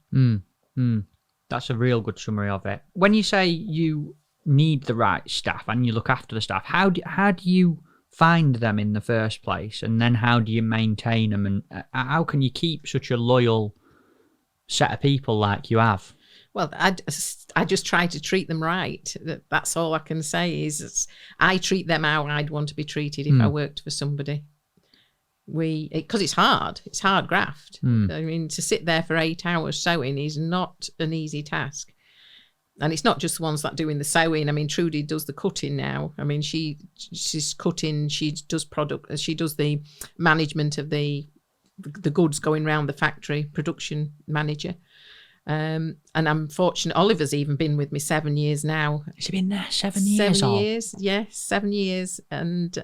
A: That's a real good summary of it. When you say you need the right staff and you look after the staff, how do you find them in the first place, and then how do you maintain them, and how can you keep such a loyal set of people like you have?
B: Well, I just try to treat them right. That's all I can say is I treat them how I'd want to be treated if I worked for somebody. Because it's hard graft. I mean, to sit there for 8 hours sewing is not an easy task. And it's not just the ones that doing the sewing. I mean, Trudy does the cutting now. I mean, she's cutting, she does the management of the goods going around the factory, production manager. And I'm fortunate, Oliver's even been with me 7 years now.
A: Has he been there 7 years?
B: 7 years, yes, 7 years. And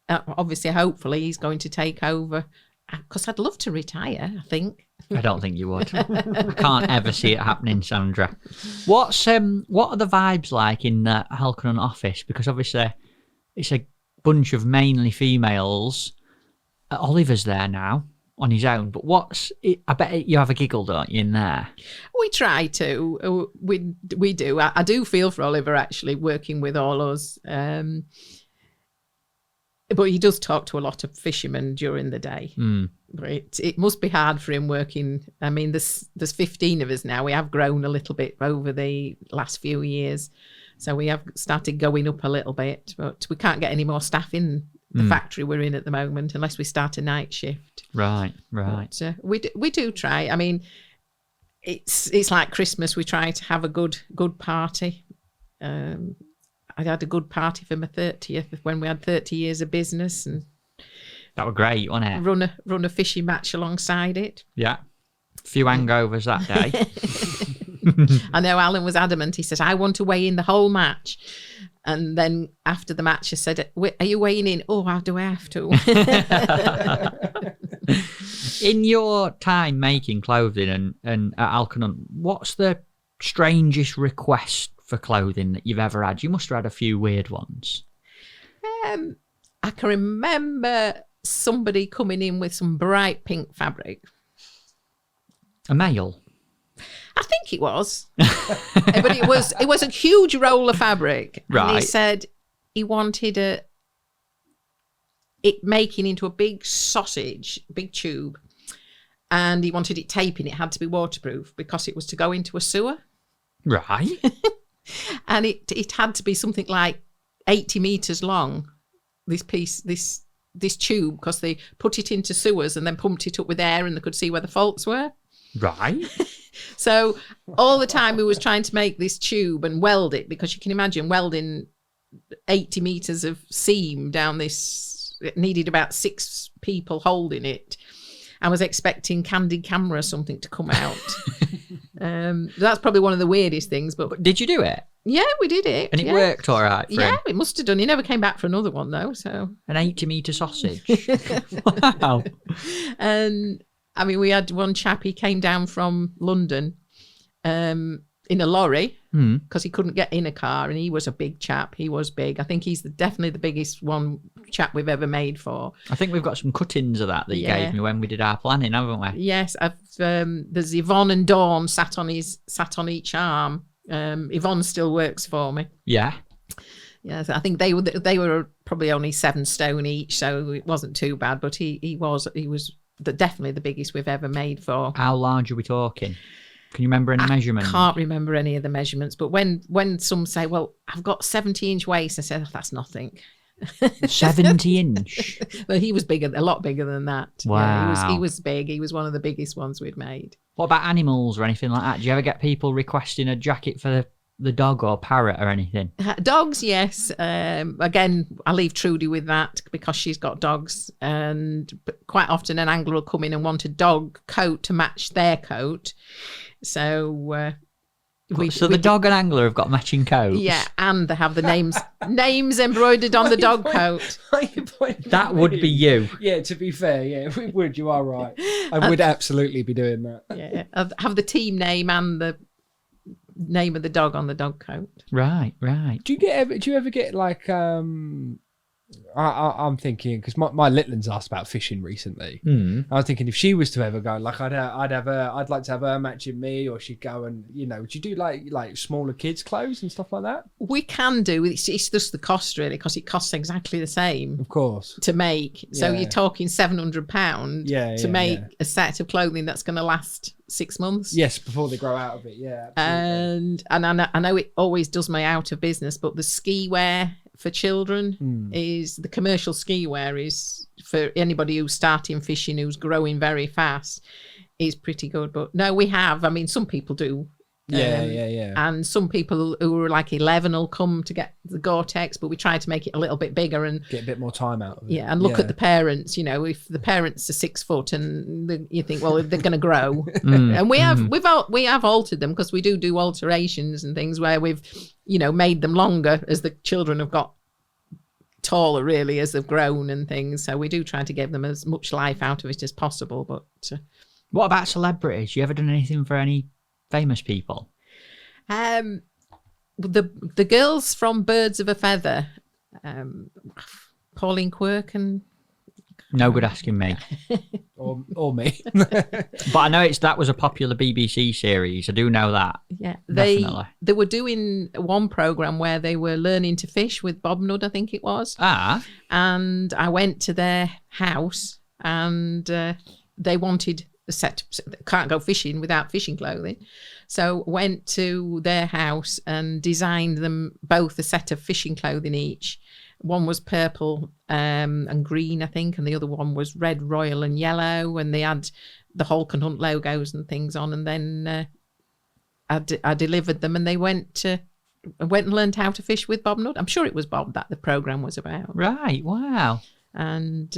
B: obviously, hopefully, he's going to take over, because I'd love to retire, I think.
A: I don't think you would. I can't ever see it happening, Sandra. What are the vibes like in the Halkon Hunt office? Because obviously it's a bunch of mainly females. Oliver's there now on his own, but I bet you have a giggle, don't you, in there?
B: We try to. We do. I do feel for Oliver, actually, working with all us. But he does talk to a lot of fishermen during the day. But it must be hard for him working. I mean, there's 15 of us now. We have grown a little bit over the last few years. So we have started going up a little bit, but we can't get any more staff in the factory we're in at the moment unless we start a night shift. Right. But, we do try. I mean, it's like Christmas. We try to have a good party. I had a good party for my 30th when we had 30 years of business, and
A: that was great, wasn't it?
B: Run a fishing match alongside it.
A: Yeah, a few hangovers that day.
B: I know Alan was adamant. He said, "I want to weigh in the whole match." And then after the match, I said, "Are you weighing in?" "Oh, how do I have to?"
A: In your time making clothing and at Halkon Hunt, what's the strangest request for clothing that you've ever had? You must have had a few weird ones.
B: I can remember somebody coming in with some bright pink fabric.
A: A male?
B: I think it was. But it was a huge roll of fabric.
A: Right.
B: And he said he wanted it making into a big sausage, big tube. And he wanted it taping. It had to be waterproof because it was to go into a sewer.
A: Right.
B: And it had to be something like 80 metres long, this piece, this tube, because they put it into sewers and then pumped it up with air and they could see where the faults were.
A: Right.
B: So all the time we was trying to make this tube and weld it, because you can imagine welding 80 metres of seam down this, it needed about 6 people holding it. I was expecting Candid Camera or something to come out. That's probably one of the weirdest things. But
A: did you do it?
B: Yeah, we did it.
A: And it worked all right for him?
B: It must have done. He never came back for another one, though. So
A: an 80-metre sausage. Wow.
B: And, I mean, we had one chap, he came down from London in a lorry because he couldn't get in a car, and he was a big chap. He was big. I think he's definitely the biggest one chap we've ever made for. I
A: think we've got some cuttings of that you gave me when we did our planning, haven't we?
B: Yes, there's Yvonne and Dawn sat on each arm. Yvonne still works for me.
A: Yeah.
B: Yes, I think they were probably only 7 stone each, so it wasn't too bad. But he was definitely the biggest we've ever made for.
A: How large are we talking? Can you remember any measurements?
B: I can't remember any of the measurements, but when some say, well, I've got 70-inch waist, I said, that's nothing.
A: 70-inch.
B: Well, he was bigger, a lot bigger than that.
A: Wow.
B: Yeah, he was big. He was one of the biggest ones we'd made.
A: What about animals or anything like that? Do you ever get people requesting a jacket for the dog or parrot or anything?
B: Dogs, yes. Again, I leave Trudy with that because she's got dogs, and quite often an angler will come in and want a dog coat to match their coat. So
A: the dog and angler have got matching coats?
B: Yeah, and they have the names embroidered on the dog coat.
A: That would be you.
C: Yeah, to be fair, yeah, we would. You are right. I would absolutely be doing that.
B: Yeah, I'd have the team name and the name of the dog on the dog coat.
A: Right.
C: Do you ever get like I'm thinking, because my little one's asked about fishing recently. I was thinking if she was to ever go, like I'd like to have her matching me, or she'd go and, you know, would you do like smaller kids clothes and stuff like that?
B: We can do. It's just the cost really, because it costs exactly the same,
C: of course,
B: to make. So you're talking £700 to make a set of clothing that's going to last 6 months.
C: Yes, before they grow out of it. Yeah, absolutely.
B: And I know it always does me out of business, but the ski wear for children is the commercial ski wear is for anybody who's starting fishing, who's growing very fast, is pretty good. But no, we have. I mean, some people do.
C: Yeah.
B: And some people who are like 11 will come to get the Gore-Tex, but we try to make it a little bit bigger and
C: get a bit more time out of it.
B: Yeah, and look at the parents. You know, if the parents are 6 foot and you think, well, they're going to grow, and we have altered them, because we do alterations and things where we've, you know, made them longer as the children have got taller, really, as they've grown and things. So we do try to give them as much life out of it as possible. But
A: what about celebrities? You ever done anything for any famous people?
B: The girls from Birds of a Feather, Pauline Quirk and
A: no good asking me.
C: or me.
A: But I know that was a popular BBC series. I do know that.
B: Yeah,
A: definitely.
B: They were doing one programme where they were learning to fish with Bob Nudd, I think it was. And I went to their house, and they wanted a set. Can't go fishing without fishing clothing, so went to their house and designed them both a set of fishing clothing each. One was purple and green, I think, and the other one was red, royal and yellow, and they had the Halkon Hunt logos and things on. And then I delivered them, and they went and learned how to fish with Bob Nudd. I'm sure it was Bob that the programme was about.
A: Right, wow.
B: And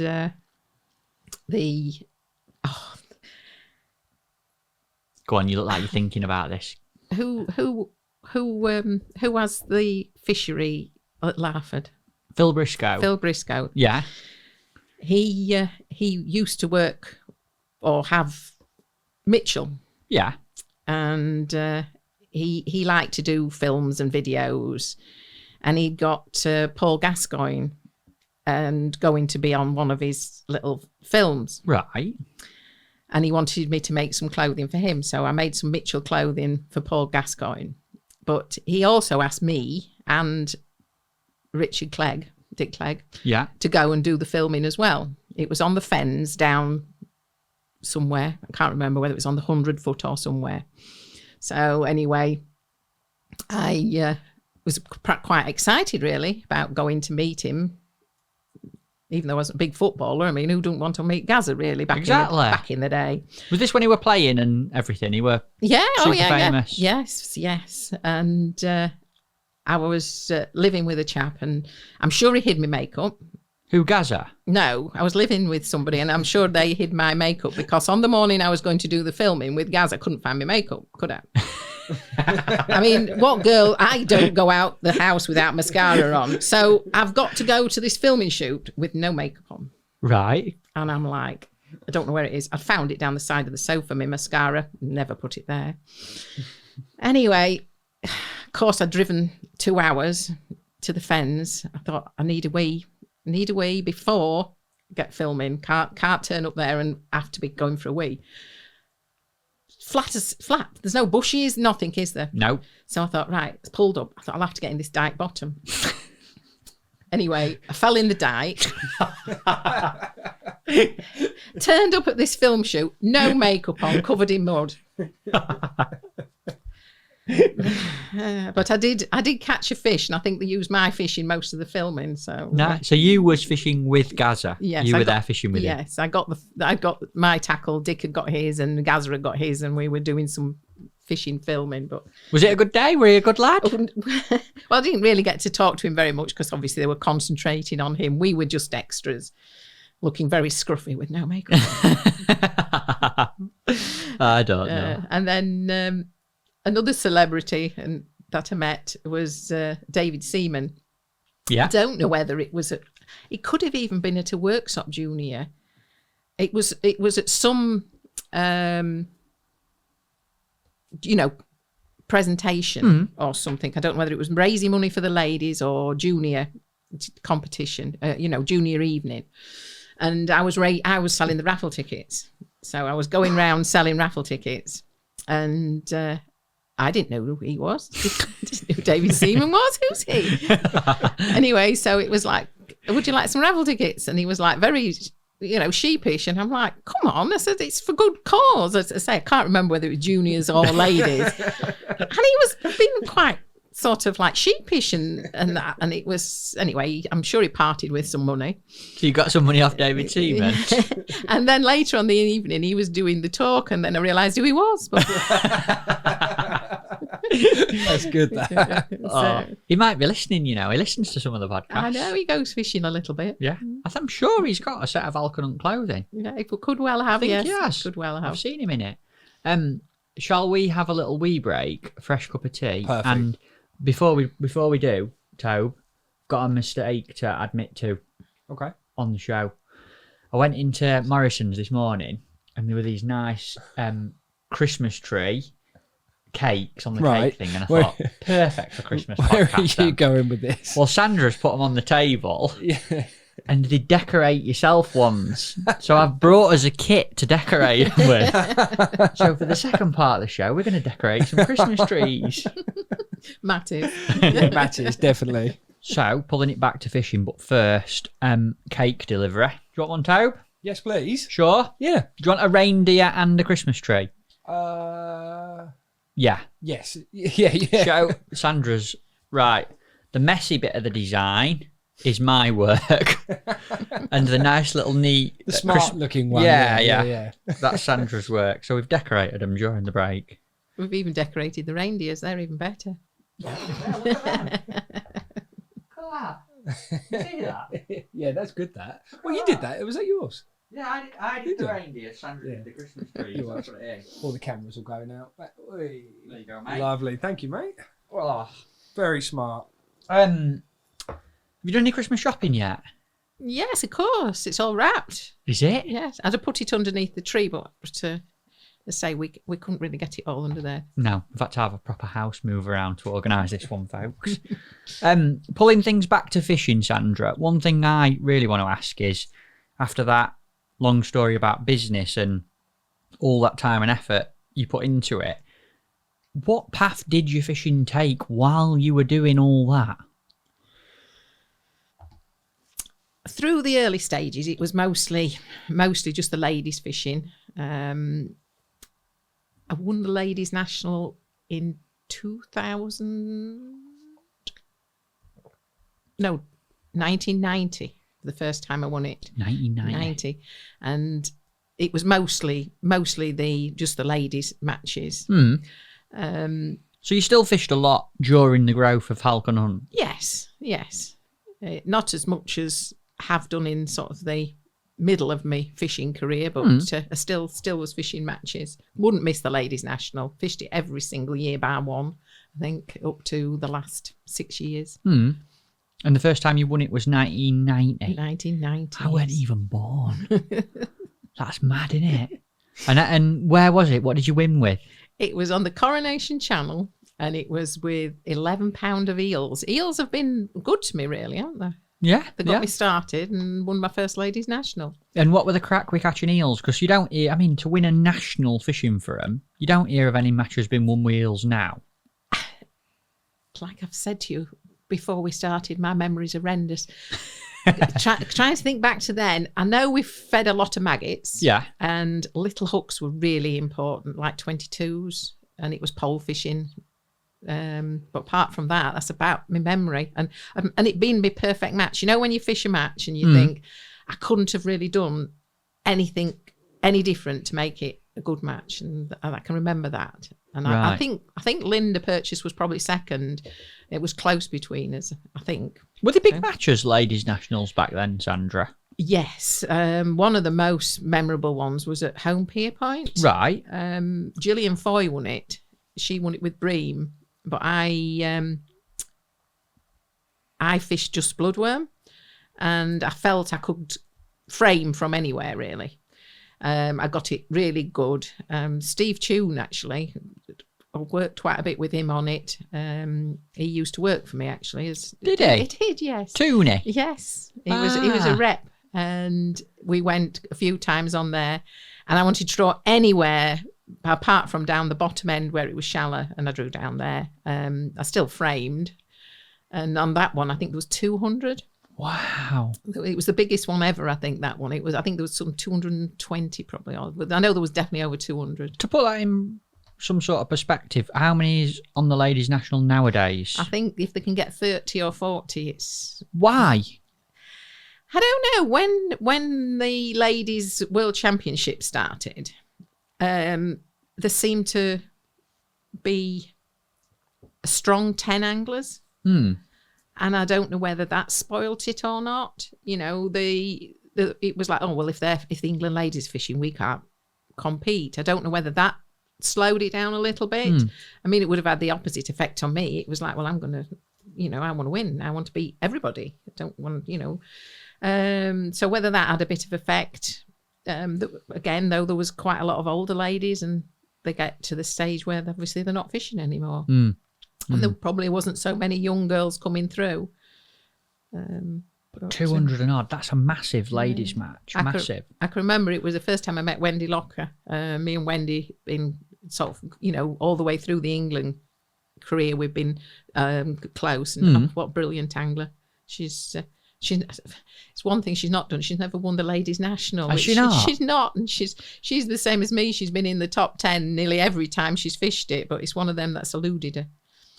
A: Go on, you look like you're thinking about this.
B: Who has the fishery at Larford?
A: Phil Briscoe.
B: Phil Briscoe.
A: Yeah.
B: He used to work or have Mitchell.
A: Yeah.
B: And he liked to do films and videos, and he got Paul Gascoigne and going to be on one of his little films.
A: Right.
B: And he wanted me to make some clothing for him, so I made some Mitchell clothing for Paul Gascoigne. But he also asked me and Dick Clegg, to go and do the filming as well. It was on the fens down somewhere. I can't remember whether it was on the 100 foot or somewhere. So anyway, I was quite excited really about going to meet him, even though I wasn't a big footballer. I mean, who didn't want to meet Gazza really back in the day? Was
A: this when you were playing and everything? You were super famous.
B: Yes. And I was living with a chap, and I'm sure he hid my makeup.
A: Who, Gazza?
B: No, I was living with somebody, and I'm sure they hid my makeup, because on the morning I was going to do the filming with Gazza, I couldn't find my makeup, could I? I mean, what girl? I don't go out the house without mascara on. So I've got to go to this filming shoot with no makeup on.
A: Right.
B: And I'm like, I don't know where it is. I found it down the side of the sofa, my mascara, never put it there. Anyway, of course, I'd driven 2 hours to the fens. I thought, I need a wee before I get filming. Can't turn up there and have to be going for a wee. Flat. There's no bushes, nothing, is there?
A: No.
B: So I thought, right, it's pulled up. I thought, I'll have to get in this dyke bottom. Anyway, I fell in the dyke. Turned up at this film shoot, no makeup on, covered in mud. But I did catch a fish, and I think they used my fish in most of the filming. So
A: No, so you was fishing with Gaza.
B: Yes,
A: you were there fishing with him.
B: Yes, I got my tackle. Dick had got his, and Gaza had got his, and we were doing some fishing filming. But
A: Was it a good day? Were you a good lad?
B: well, I didn't really get to talk to him very much because obviously they were concentrating on him. We were just extras, looking very scruffy with no makeup.
A: I don't know.
B: And then another celebrity that I met was David Seaman.
A: Yeah.
B: I don't know whether it was it could have even been at a workshop junior. It was at some presentation or something. I don't know whether it was raising money for the ladies or junior competition, junior evening. And I was selling the raffle tickets. So I was going round selling raffle tickets, and I didn't know who he was. Didn't know who David Seaman was. Who's he? Anyway, so it was like, would you like some raffle tickets? And he was like very, sheepish. And I'm like, come on. I said, it's for good cause. As I say, I can't remember whether it was juniors or ladies. And he was being quite sort of like sheepish and that. And it was, anyway, I'm sure he parted with some money.
A: So you got some money off David Seaman?
B: And then later on the evening, he was doing the talk, and then I realised who he was. But
C: That's good.
A: He might be listening, He listens to some of the podcasts.
B: I know he goes fishing a little bit.
A: Yeah. I'm sure he's got a set of Halkon Hunt clothing.
B: Yeah, he could well have.
A: I think
B: Yes,
A: he has.
B: could well have.
A: I've seen him in it. Shall we have a little wee break, fresh cup of tea?
C: Perfect.
A: And before we do, Tobe, got a mistake to admit to
C: Okay.
A: on the show. I went into Morrison's this morning, and there were these nice Christmas tree cakes on the cake thing, and I thought, perfect for Christmas
C: Where
A: podcast.
C: are you
A: then.
C: going with this?
A: Well, Sandra's put them on the table,
C: Yeah.
A: and they decorate yourself ones. So I've brought us a kit to decorate them with. So for the second part of the show, we're going to decorate some Christmas trees.
B: Mattis.
C: Yeah, matches, definitely.
A: So pulling it back to fishing, but first, cake delivery. Do you want one, Tobe?
C: Yes, please.
A: Sure.
C: Yeah.
A: Do you want a reindeer and a Christmas tree? Yeah.
C: Yes. Yeah.
A: Show Sandra's right. The messy bit of the design is my work, and the nice little neat,
C: The smart-looking one.
A: Yeah. That's Sandra's work. So we've decorated them during the break.
B: We've even decorated the reindeers. They're even better.
A: See that?
C: Yeah, that's good. That. Well, you did that. Was that yours?
A: Yeah, I
C: did the
A: reindeer. Sandra
C: did
A: the Christmas tree.
C: You That's All the cameras will go now. Oi.
A: There you go, mate.
C: Lovely. Thank you, mate.
A: Well,
C: Very smart.
A: have you done any Christmas shopping yet?
B: Yes, of course. It's all wrapped.
A: Is it?
B: Yes. I'd have put it underneath the tree, but let's say we couldn't really get it all under there.
A: No, I've had to have a proper house move around to organise this one, folks. Pulling things back to fishing, Sandra, one thing I really want to ask is, after that long story about business and all that time and effort you put into it, what path did your fishing take while you were doing all that?
B: Through the early stages, it was mostly just the ladies fishing. I won the Ladies National in 1990. The first time I won it.
A: 1990.
B: And it was mostly just the ladies matches.
A: So you still fished a lot during the growth of Halkon Hunt?
B: Yes. Not as much as I have done in sort of the middle of my fishing career, but I still was fishing matches. Wouldn't miss the Ladies National. Fished it every single year bar one, I think, up to the last 6 years.
A: And the first time you won it was 1990?
B: 1990.
A: I weren't even born. That's mad, isn't it? And where was it? What did you win with?
B: It was on the Coronation Channel, and it was with 11 pound of eels. Eels have been good to me, really, haven't they?
A: Yeah.
B: They got me started and won my first Ladies National.
A: And what were the crack with catching eels? Because you don't hear, to win a national fishing for them, you don't hear of any match has been won with eels now.
B: Like I've said to you before we started, my memory's horrendous. trying to think back to then. I know we fed a lot of maggots.
A: Yeah.
B: And little hooks were really important, like 22s, and it was pole fishing. But apart from that, that's about my memory. And it being my perfect match. You know, when you fish a match and you think, I couldn't have really done anything any different to make it a good match, and I can remember that. And
A: Right.
B: I think Linda Purchase was probably second. It was close between us, I think.
A: Were there big matches, ladies' nationals back then, Sandra?
B: Yes. One of the most memorable ones was at Home Pier Point.
A: Right.
B: Gillian Foy won it. She won it with bream, but I fished just bloodworm, and I felt I could frame from anywhere, really. I got it really good. Steve Tune, actually, I worked quite a bit with him on it. He used to work for me, actually.
A: Did he?
B: It did, yes.
A: Toonie.
B: Yes. He was a rep, and we went a few times on there, and I wanted to draw anywhere apart from down the bottom end where it was shallow, and I drew down there. I still framed, and on that one, I think there was 200.
A: Wow.
B: It was the biggest one ever, I think, that one. I think there was some 220 probably. But I know there was definitely over 200.
A: To put that in some sort of perspective, how many is on the ladies' national nowadays?
B: I think if they can get 30 or 40, it's...
A: Why?
B: I don't know. When the ladies' world championship started, there seemed to be a strong 10 anglers. And I don't know whether that spoilt it or not. You know, it was like, oh, well, if the England ladies fishing, we can't compete. I don't know whether that slowed it down a little bit. I mean, it would have had the opposite effect on me. It was like, well, I'm going to, I want to win. I want to beat everybody. I don't want, so whether that had a bit of effect, again, though, there was quite a lot of older ladies, and they get to the stage where obviously they're not fishing anymore. And there probably wasn't so many young girls coming through.
A: 200 and odd. That's a massive ladies' match. Massive.
B: I can remember it was the first time I met Wendy Locker. Me and Wendy, been sort of, all the way through the England career, we've been close. And what a brilliant angler. It's one thing she's not done. She's never won the ladies' national.
A: Has she not?
B: She's not, and she's the same as me. She's been in the top 10 nearly every time she's fished it, but it's one of them that's eluded her.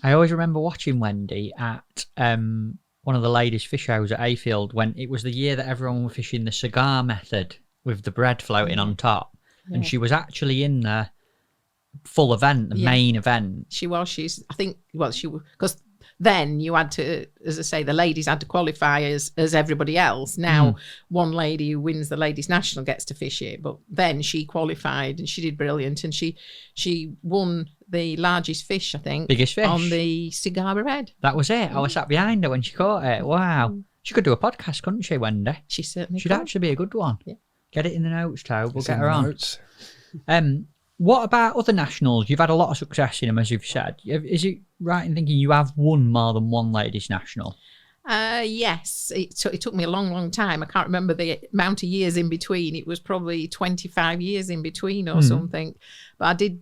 A: I always remember watching Wendy at one of the ladies' fish shows at Ayfield when it was the year that everyone were fishing the cigar method with the bread floating on top. Yeah. And she was actually in the full event, the main event.
B: She was. Because then you had to, as I say, the ladies had to qualify as everybody else. Now, one lady who wins the ladies' national gets to fish it, but then she qualified and she did brilliant, and she won the largest fish, I think.
A: Biggest fish.
B: On the cigar bread.
A: That was it. I was sat behind her when she caught it. Wow. She could do a podcast, couldn't she, Wendy?
B: She certainly
A: She'd
B: could.
A: actually be a good one.
B: Yeah.
A: Get it in the notes, Tobe. We'll
C: It's
A: get
C: in
A: her
C: the
A: on.
C: notes.
A: What about other nationals? You've had a lot of success in them, as you've said. Is it right in thinking you have won more than one ladies' national?
B: Yes. It took me a long, long time. I can't remember the amount of years in between. It was probably 25 years in between or something. But I did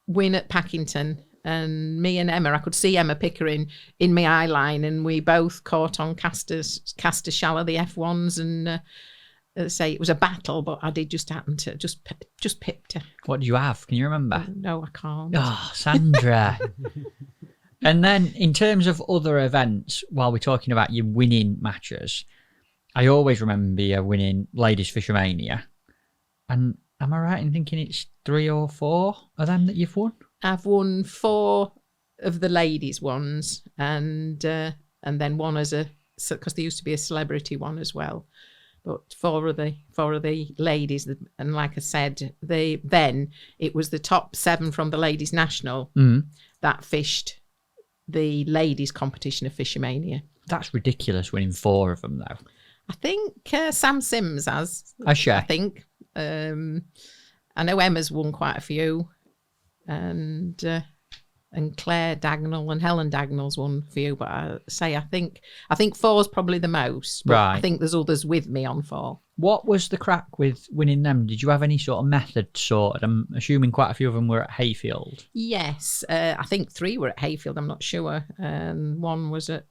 B: win at Packington, and me and Emma, I could see Emma Pickering in my eye line, and we both caught on caster shallow, the F1s, and say it was a battle, but I did just happen to just pipped her.
A: What do you have? Can you remember?
B: No, I can't.
A: Oh, Sandra. And then in terms of other events, while we're talking about your winning matches, I always remember you winning Ladies Fishermania. And am I right in thinking it's 3 or 4 of them that you've won?
B: I've won 4 of the ladies ones, and then one because there used to be a celebrity one as well. But 4 of the ladies, and like I said, then it was the top 7 from the ladies' national that fished the ladies' competition of Fishermania.
A: That's ridiculous, winning 4 of them though.
B: I think Sam Sims has.
A: I
B: think. I know Emma's won quite a few, and Claire Dagnall and Helen Dagnall's won a few. But I think 4's probably the most. But
A: right.
B: I think there's others with me on 4.
A: What was the crack with winning them? Did you have any sort of method sorted? I'm assuming quite a few of them were at Hayfield.
B: Yes, I think 3 were at Hayfield. I'm not sure, and 1 was at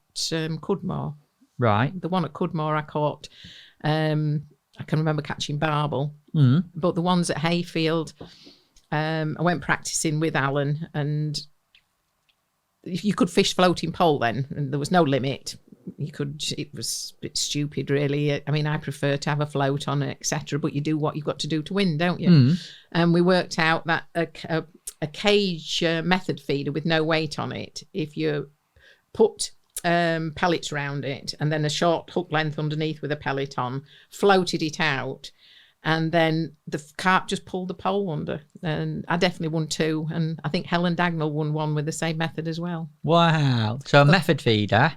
B: Cudmore.
A: Right.
B: The one at Cudmore I caught, I can remember catching barbel.
A: Mm.
B: But the ones at Hayfield, I went practicing with Alan, and you could fish floating pole then, and there was no limit. It was a bit stupid, really. I mean, I prefer to have a float on it, etc. But you do what you've got to do to win, don't you?
A: Mm.
B: And we worked out that a cage method feeder with no weight on it, if you put pellets around it and then a short hook length underneath with a pellet on, floated it out, and then the carp just pulled the pole under. And I definitely won 2, and I think Helen Dagnall won 1 with the same method as well.
A: Wow. So a method feeder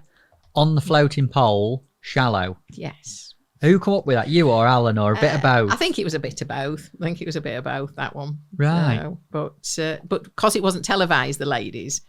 A: on the floating pole, shallow.
B: Yes.
A: Who come up with that? You or Alan, or a bit of both?
B: I think it was a bit of both. That one.
A: Right.
B: But because it wasn't televised, the ladies,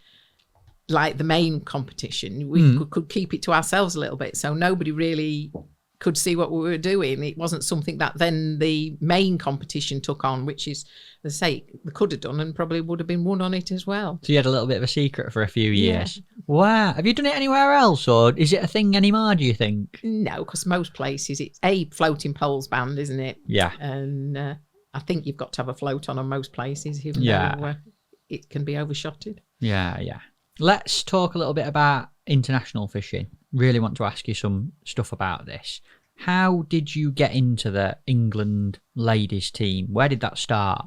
B: like the main competition, we could keep it to ourselves a little bit, so nobody really could see what we were doing. It wasn't something that then the main competition took on, which is, as I say, they could have done and probably would have been won on it as well.
A: So you had a little bit of a secret for a few years.
B: Yeah.
A: Wow. Have you done it anywhere else, or is it a thing anymore, do you think?
B: No, because most places it's a floating poles band, isn't it?
A: Yeah.
B: And I think you've got to have a float on most places, even though it can be overshotted.
A: Yeah, yeah. Let's talk a little bit about international fishing. Really want to ask you some stuff about this. How did you get into the England ladies team? Where did that start?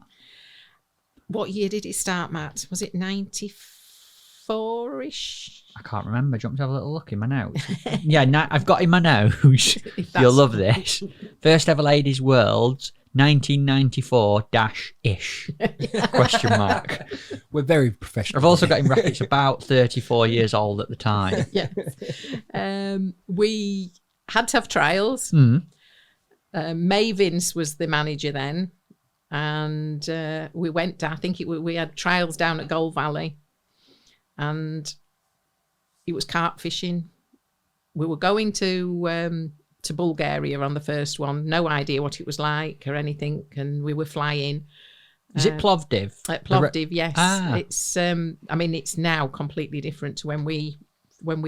B: What year did it start, Matt? Was it 94-ish?
A: I can't remember. Do you want me to have a little look in my notes? Yeah, I've got in my notes. You'll love this. First ever ladies worlds, 1994-ish. Question mark.
C: We're very professional.
A: I've also got in brackets about 34 years old at the time.
B: Yes. We had to have trials. May Vince was the manager then, and we went down. I think we had trials down at Gold Valley, and it was carp fishing. We were going to Bulgaria on the first one. No idea what it was like or anything, and we were flying.
A: Is it Plovdiv?
B: At Plovdiv, yes.
A: Ah.
B: It's it's now completely different to when we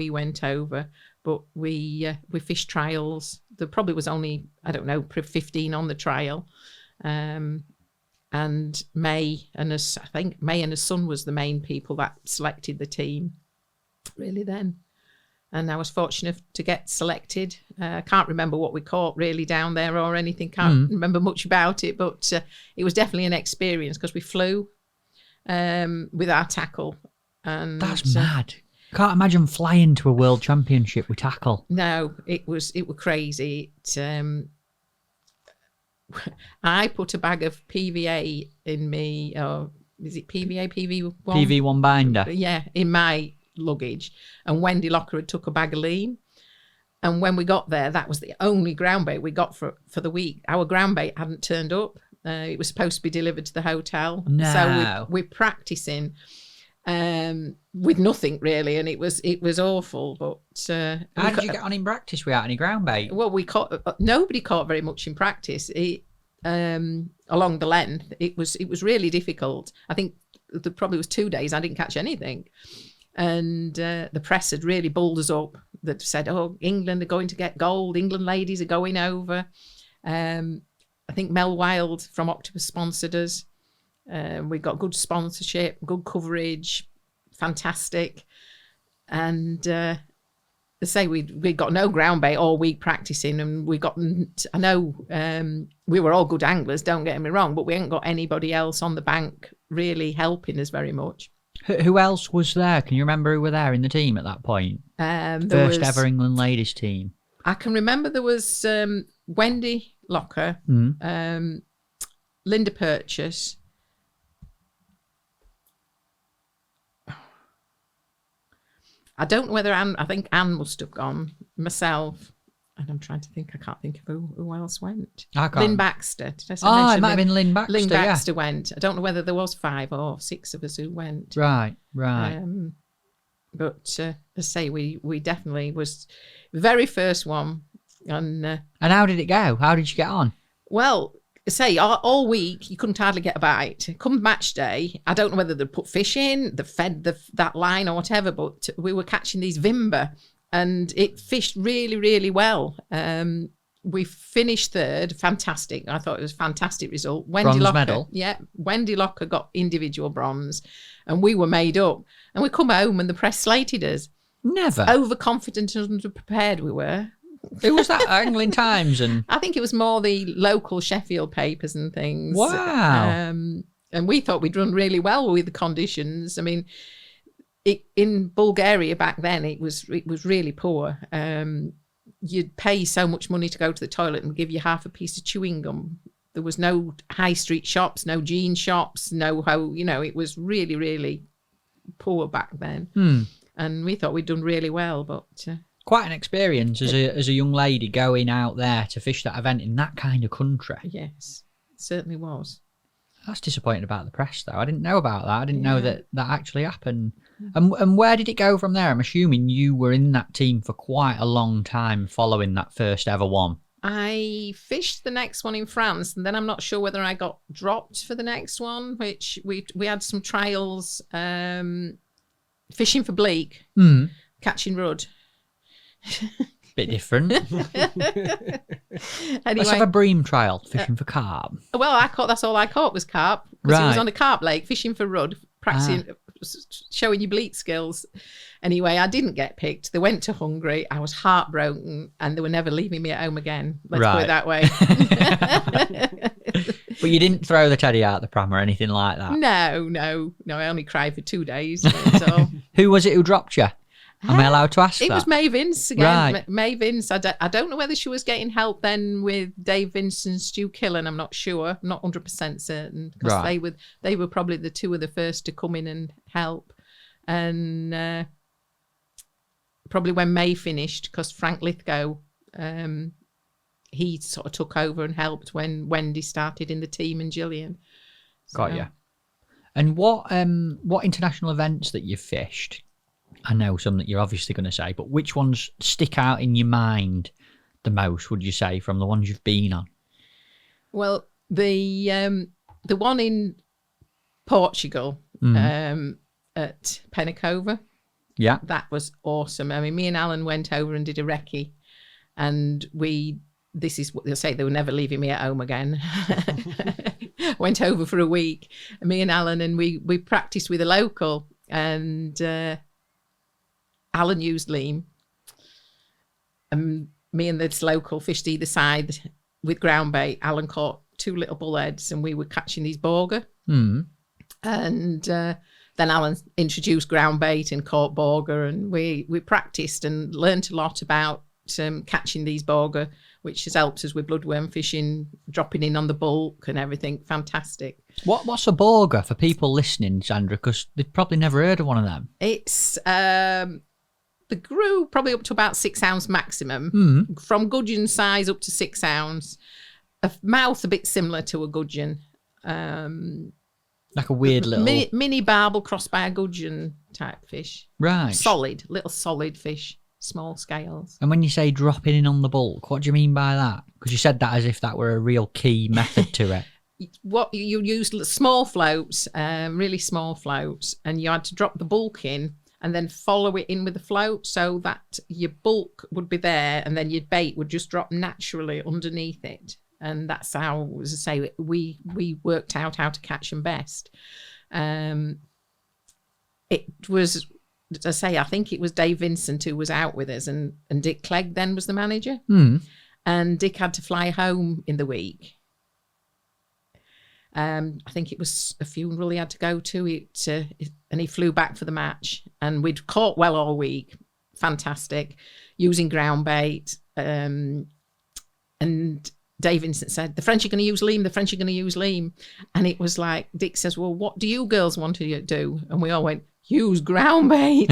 B: went over, but we fished trials. There probably was only, 15 on the trial. And May and her son was the main people that selected the team really then. And I was fortunate to get selected. I can't remember what we caught really down there or anything. Can't remember much about it, but it was definitely an experience because we flew with our tackle. And
A: that's mad. Can't imagine flying to a world championship with tackle.
B: No, it was crazy. I put a bag of PVA in me, or is it PVA, PV1?
A: PV1 binder.
B: Yeah, in my luggage, and Wendy Locker had took a bag of lean, and when we got there, that was the only ground bait we got for the week. Our ground bait hadn't turned up. It was supposed to be delivered to the hotel.
A: No.
B: So we're practicing with nothing really, and it was awful. But
A: how did you get on in practice without any ground bait?
B: Well, we caught nobody caught very much in practice. Along the length, it was really difficult. I think there probably was 2 days I didn't catch anything. And the press had really bulled us up. That said, "Oh, England are going to get gold. England ladies are going over." I think Mel Wild from Octopus sponsored us. We got good sponsorship, good coverage, fantastic. And say we got no ground bait all week practicing, and we were all good anglers. Don't get me wrong, but we ain't got anybody else on the bank really helping us very much.
A: Who else was there? Can you remember who were there in the team at that point? First ever England ladies team.
B: I can remember there was Wendy Locker, Linda Purchase. I don't know whether Anne, I think Anne must have gone, myself, and I'm trying to think, I can't think of who else went.
A: I can't.
B: Lynn Baxter. Did I say
A: It might have been Lynn Baxter.
B: Lynn Baxter went. I don't know whether there was 5 or 6 of us who went.
A: Right.
B: But as I say, we definitely was the very first one. And
A: how did it go? How did you get on?
B: Well, say all week you couldn't hardly get a bite. Come match day, I don't know whether they put fish in, they fed that line or whatever, but we were catching these Vimber and it fished really, really well. We finished third. Fantastic. I thought it was a fantastic result.
A: Bronze medal?
B: Yeah. Wendy Locker got individual bronze, and we were made up. And we come home and the press slated us.
A: Never.
B: Overconfident and underprepared we were.
A: Who was that? Angling Times and...
B: I think it was more the local Sheffield papers and things.
A: Wow.
B: And we thought we'd run really well with the conditions. I mean, in Bulgaria back then, it was really poor. You'd pay so much money to go to the toilet and give you half a piece of chewing gum. There was no high street shops, no jean shops, it was really, really poor back then. And we thought we'd done really well, but...
A: Quite an experience as a young lady going out there to fish that event in that kind of country.
B: Yes, it certainly was.
A: That's disappointing about the press, though. I didn't know about that. I didn't know that actually happened. And where did it go from there? I'm assuming you were in that team for quite a long time following that first ever one.
B: I fished the next one in France, and then I'm not sure whether I got dropped for the next one, which we had some trials fishing for bleak, catching rudd.
A: Bit different.
B: Anyway,
A: Let's have a bream trial, fishing for carp.
B: Well, that's all I caught was carp. Because it was on a carp lake, fishing for rudd, practicing, showing your bleak skills. Anyway, I didn't get picked. They went to Hungary. I was heartbroken, and they were never leaving me at home again. Let's put it that way.
A: But you didn't throw the teddy out the pram or anything like that?
B: No. I only cried for 2 days. So.
A: Who was it who dropped you? Am I allowed to ask that?
B: It was May Vince again.
A: Right.
B: May Vince. I don't know whether she was getting help then with Dave Vince and Stu Killen. I'm not sure. I'm not 100% certain. Because they were probably the two of the first to come in and help. And probably when May finished, because Frank Lithgow, he sort of took over and helped when Wendy started in the team and Gillian.
A: Got you. And what international events that you've fished? I know some that you're obviously going to say, but which ones stick out in your mind the most, would you say, from the ones you've been on?
B: Well, the one in Portugal at Penacova, that was awesome. I mean, me and Alan went over and did a recce, and this is what they'll say, they were never leaving me at home again. Went over for a week, me and Alan, and we practiced with a local, and Alan used leam, and me and this local fished either side with ground bait. Alan caught 2 little bullheads, and we were catching these boger. And then Alan introduced ground bait and caught boger, and we practiced and learnt a lot about catching these boger, which has helped us with bloodworm fishing, dropping in on the bulk and everything. Fantastic.
A: What's a boger for people listening, Sandra? Because they've probably never heard of one of them.
B: It's the grew probably up to about 6 ounce maximum, from gudgeon size up to 6 ounce. A mouth a bit similar to a gudgeon.
A: Like a weird little...
B: Mini barbel crossed by a gudgeon type fish.
A: Right.
B: Little solid fish, small scales.
A: And when you say dropping in on the bulk, what do you mean by that? Because you said that as if that were a real key method to it.
B: What you use small floats, really small floats, and you had to drop the bulk in and then follow it in with the float so that your bulk would be there, and then your bait would just drop naturally underneath it. And that's how, as I say, we worked out how to catch them best. It was, as I say, I think it was Dave Vincent who was out with us, and Dick Clegg then was the manager. And Dick had to fly home in the week. I think it was a funeral he had to go to, and he flew back for the match. And we'd caught well all week, fantastic, using ground bait. And Dave Vincent said, the French are going to use leam, the French are going to use leam. And it was like, Dick says, well, what do you girls want to do? And we all went, use ground bait.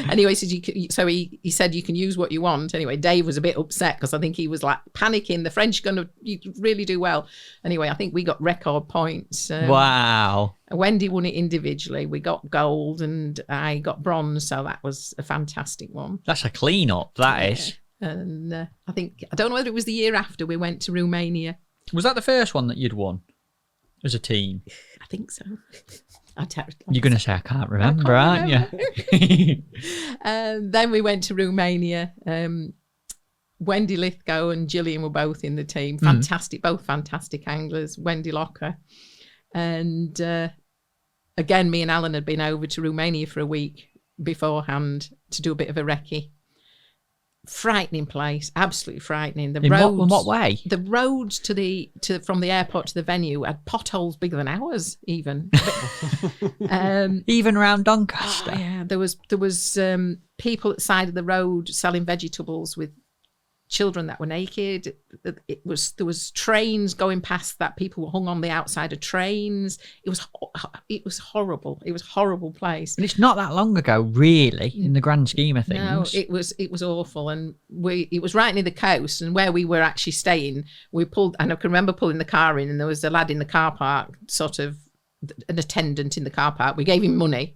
B: Anyway, so he said you can use what you want. Anyway, Dave was a bit upset because I think he was like panicking. The French are going to really do well. Anyway, I think we got record points.
A: Wow. Wendy
B: won it individually. We got gold and I got bronze. So that was a fantastic one.
A: That's a clean up, that is.
B: And I don't know whether it was the year after we went to Romania.
A: Was that the first one that you'd won as a team?
B: I think so.
A: You're going to say, I can't remember, aren't you?
B: And then we went to Romania. Wendy Lithgow and Gillian were both in the team. Fantastic, both fantastic anglers. Wendy Locker. And again, me and Alan had been over to Romania for a week beforehand to do a bit of a recce. Frightening place, absolutely frightening. The roads,
A: in what way?
B: The roads from the airport to the venue had potholes bigger than ours, even.
A: Even around Doncaster.
B: Oh, yeah, there was people at the side of the road selling vegetables with children that were naked. There was trains going past that people were hung on the outside of trains. It was horrible. It was a horrible place.
A: And it's not that long ago, really, in the grand scheme of things.
B: No, it was awful. And it was right near the coast, and where we were actually staying, and I can remember pulling the car in, and there was a lad in the car park, sort of an attendant in the car park. We gave him money.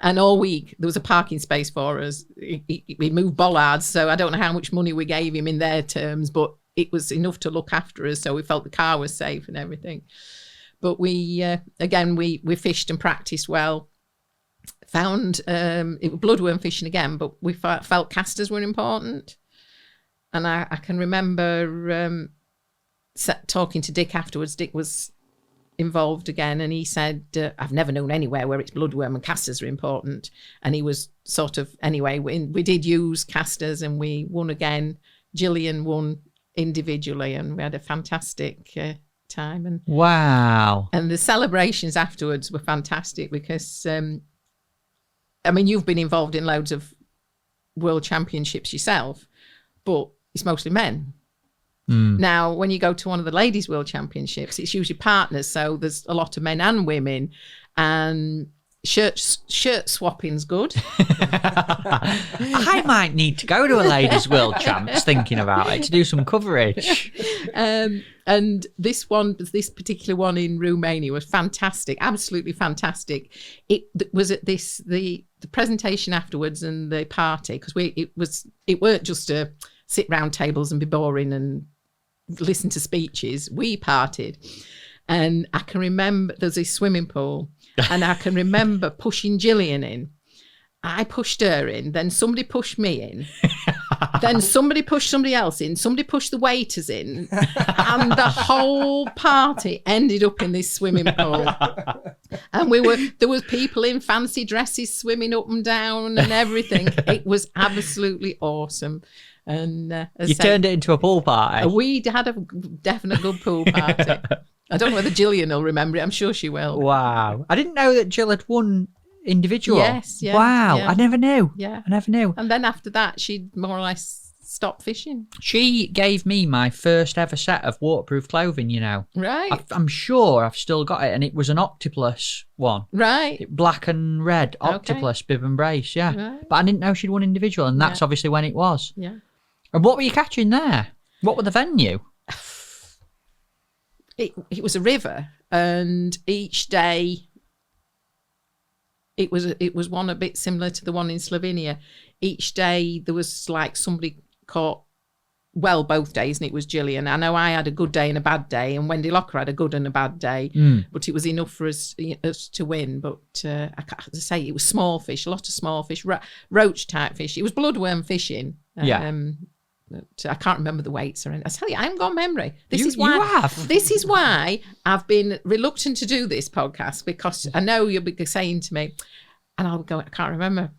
B: And all week there was a parking space for us. We moved bollards, so I don't know how much money we gave him in their terms, but it was enough to look after us, so we felt the car was safe and everything. But we fished and practiced well. Found it was bloodworm fishing again, but we felt casters were important. And I can remember talking to Dick afterwards. Dick was involved again, and he said, I've never known anywhere where it's bloodworm and casters are important. And he was sort of, anyway, we did use casters, and we won again. Gillian won individually, and we had a fantastic time. And
A: wow.
B: And the celebrations afterwards were fantastic because you've been involved in loads of world championships yourself, but it's mostly men. Now, when you go to one of the ladies' world championships, it's usually partners, so there's a lot of men and women, and shirt swapping's good.
A: I might need to go to a ladies' world champs, thinking about it, to do some coverage.
B: And this particular one in Romania was fantastic, absolutely fantastic. It was at the presentation afterwards and the party, because it weren't just to sit round tables and be boring and listen to speeches. We partied, and I can remember there's a swimming pool, and I can remember pushing Gillian in. I pushed her in, then somebody pushed me in, then somebody pushed somebody else in, somebody pushed the waiters in, and the whole party ended up in this swimming pool. And there was people in fancy dresses swimming up and down and everything. It was absolutely awesome. And
A: you turned it into a pool party.
B: We had a definite good pool party. I don't know whether Gillian will remember it. I'm sure she will.
A: Wow. I didn't know that Jill had won individual.
B: Yes. Yeah,
A: wow.
B: yeah.
A: I never knew.
B: Yeah.
A: I never knew.
B: And then after that, she more or less stopped fishing.
A: She gave me my first ever set of waterproof clothing, you know.
B: Right.
A: I'm sure I've still got it, and it was an octopus one.
B: Right.
A: Black and red octopus bib and brace, yeah.
B: Right.
A: But I didn't know she'd won individual, and that's obviously when it was.
B: Yeah.
A: And what were you catching there? What were the venue?
B: It was a river, and each day it was one a bit similar to the one in Slovenia. Each day there was like somebody caught, well, both days, and it was Gillian. I know I had a good day and a bad day, and Wendy Locker had a good and a bad day, but it was enough for us to win. But as I say, it was small fish, a lot of small fish, roach type fish. It was bloodworm fishing. But I can't remember the weights or anything. I tell you, I haven't got memory. This is why I've been reluctant to do this podcast, because I know you'll be saying to me, and I'll go, I can't remember.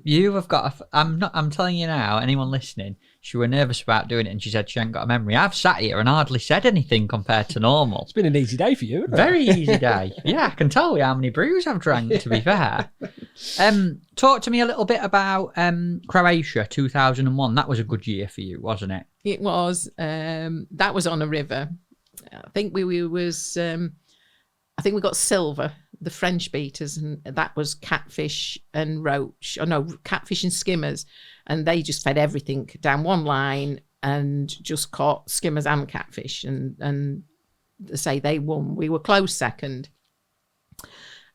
A: You have got I'm telling you now, anyone listening, she were nervous about doing it, and she said she hadn't got a memory. I've sat here and hardly said anything compared to normal.
C: It's been an easy day for you, hasn't it?
A: Very easy day. Yeah, I can tell you how many brews I've drank, to be fair. Talk to me a little bit about Croatia 2001. That was a good year for you, wasn't it?
B: It was. That was on a river. I think we got silver, the French beaters, and that was catfish and roach. Oh no, catfish and skimmers, and they just fed everything down one line and just caught skimmers and catfish. And say they won. We were close second.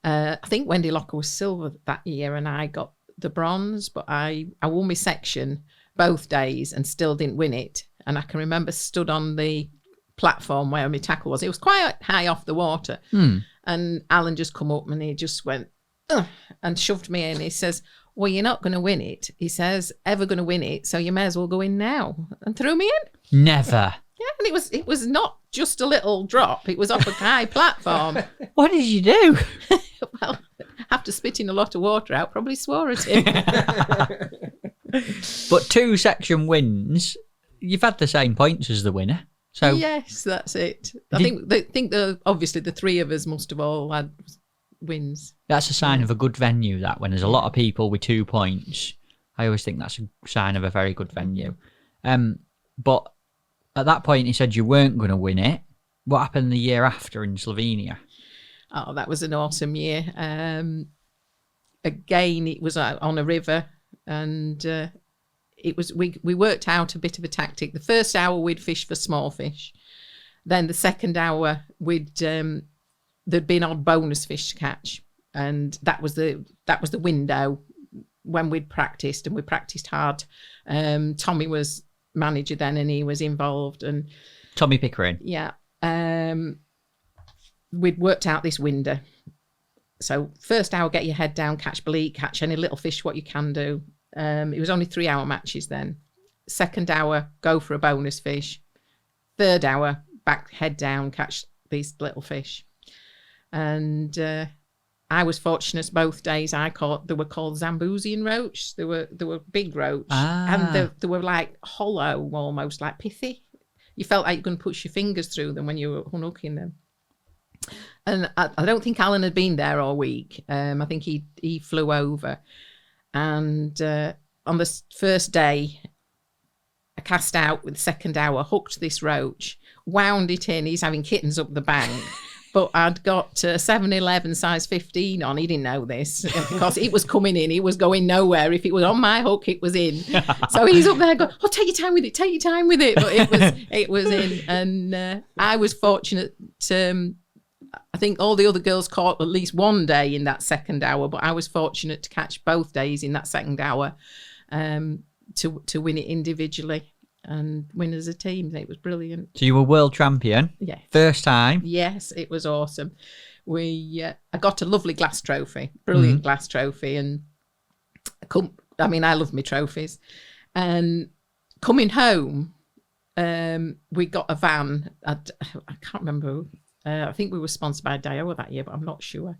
B: I think Wendy Locker was silver that year, and I got the bronze. But I won my section both days and still didn't win it. And I can remember stood on the platform where my tackle was. It was quite high off the water. And Alan just come up and he just went, ugh, and shoved me in. He says, well, you're not going to win it. He says, ever going to win it, so you may as well go in now. And threw me in.
A: Never.
B: Yeah, and it was not just a little drop. It was off a high platform.
A: What did you do?
B: Well, after spitting a lot of water out, probably swore at him.
A: But 2 section wins, you've had the same points as the winner. So
B: yes, that's it. I think obviously the 3 of us must have all had wins.
A: that's a sign of a good venue, that when there's a lot of people with 2 points. I always think that's a sign of a very good venue. But at that point, he said you weren't going to win it. What happened the year after in Slovenia?
B: Oh, that was an awesome year. Again, it was on a river, and it was we worked out a bit of a tactic. The first hour we'd fish for small fish. Then the second hour we'd there'd be an odd bonus fish to catch, and that was the window when we'd practiced, and we practiced hard. Tommy was manager then, and he was involved, and
A: Tommy Pickering.
B: yeah. We'd worked out this window. So first hour, get your head down, catch bleak, catch any little fish, what you can do. It was only 3 hour matches then. Second hour, go for a bonus fish. Third hour, back, head down, catch these little fish. And I was fortunate both days I caught, they were called Zambuzian roach. They were big roach. And they were like hollow, almost like pithy. You felt like you couldn't push your fingers through them when you were unhooking them. And I don't think Alan had been there all week. I think he flew over. And on the first day, I cast out with the second hour, hooked this roach, wound it in. He's having kittens up the bank. But I'd got 7-11 size 15 on. He didn't know this because it was coming in. It was going nowhere. If it was on my hook, it was in. So he's up there going, oh, take your time with it, take your time with it. But it was in. And I was fortunate. I think all the other girls caught at least one day in that second hour, but I was fortunate to catch both days in that second hour to win it individually and win as a team. It was brilliant.
A: So you were world champion.
B: Yeah.
A: First time.
B: Yes, it was awesome. I got a lovely glass trophy, brilliant glass trophy, and I love my trophies. And coming home, we got a van. I can't remember. I think we were sponsored by Daiwa that year, but I'm not sure.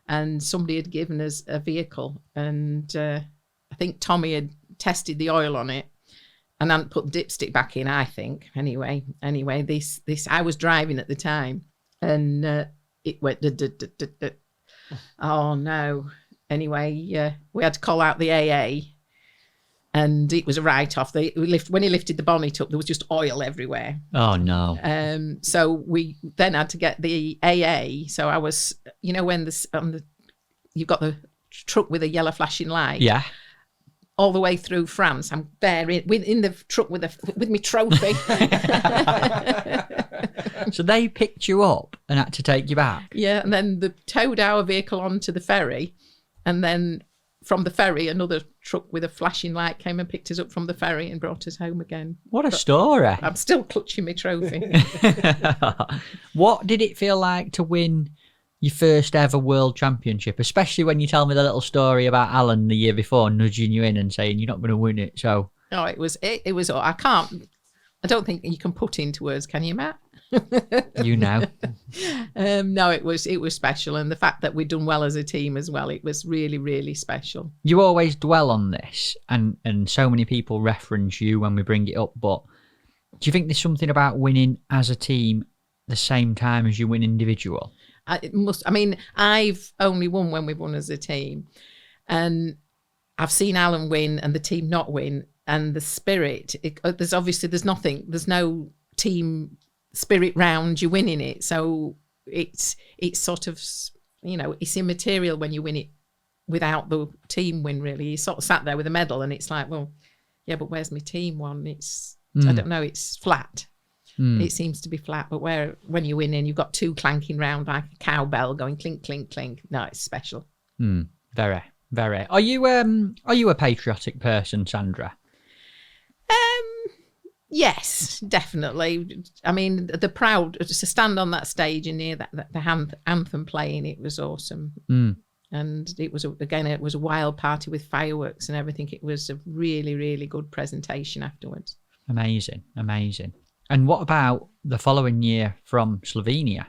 B: And somebody had given us a vehicle, and I think Tommy had tested the oil on it and hadn't put the dipstick back in, I think. Anyway, this I was driving at the time, and it went. Oh no! Anyway, we had to call out the AA, and it was a write-off. When he lifted the bonnet up, there was just oil everywhere.
A: Oh no!
B: So we then had to get the AA. So I was, when you've got the truck with a yellow flashing light.
A: Yeah.
B: All the way through France, I'm there in the truck with my trophy.
A: So they picked you up and had to take you back.
B: Yeah, and then they towed our vehicle onto the ferry, and then from the ferry, another truck with a flashing light came and picked us up from the ferry and brought us home again.
A: What a story!
B: I'm still clutching my trophy.
A: What did it feel like to win your first ever world championship, especially when you tell me the little story about Alan the year before nudging you in and saying you're not going to win it? So
B: it was I don't think you can put into words, can you, Matt?
A: No,
B: it was special, and the fact that we'd done well as a team as well, it was really, really special.
A: You always dwell on this, and so many people reference you when we bring it up, but do you think there's something about winning as a team the same time as you win individual? I've only won when we've won as a team, and I've seen Alan win and the team not win, and the spirit, there's no team spirit round you winning it, so it's sort of, it's immaterial when you win it without the team win. Really, you sort of sat there with a medal and it's like, well, yeah, but where's my team one? It's I don't know, it's flat. It seems to be flat, but when you win in, you've got two clanking round like a cowbell going clink, clink, clink. No, it's special. Very, very. Are you a patriotic person, Sandra?
B: Yes, definitely. I mean, the proud to stand on that stage and hear the anthem playing, it was awesome. And it was it was a wild party with fireworks and everything. It was a really, really good presentation afterwards.
A: Amazing. And what about the following year from Slovenia?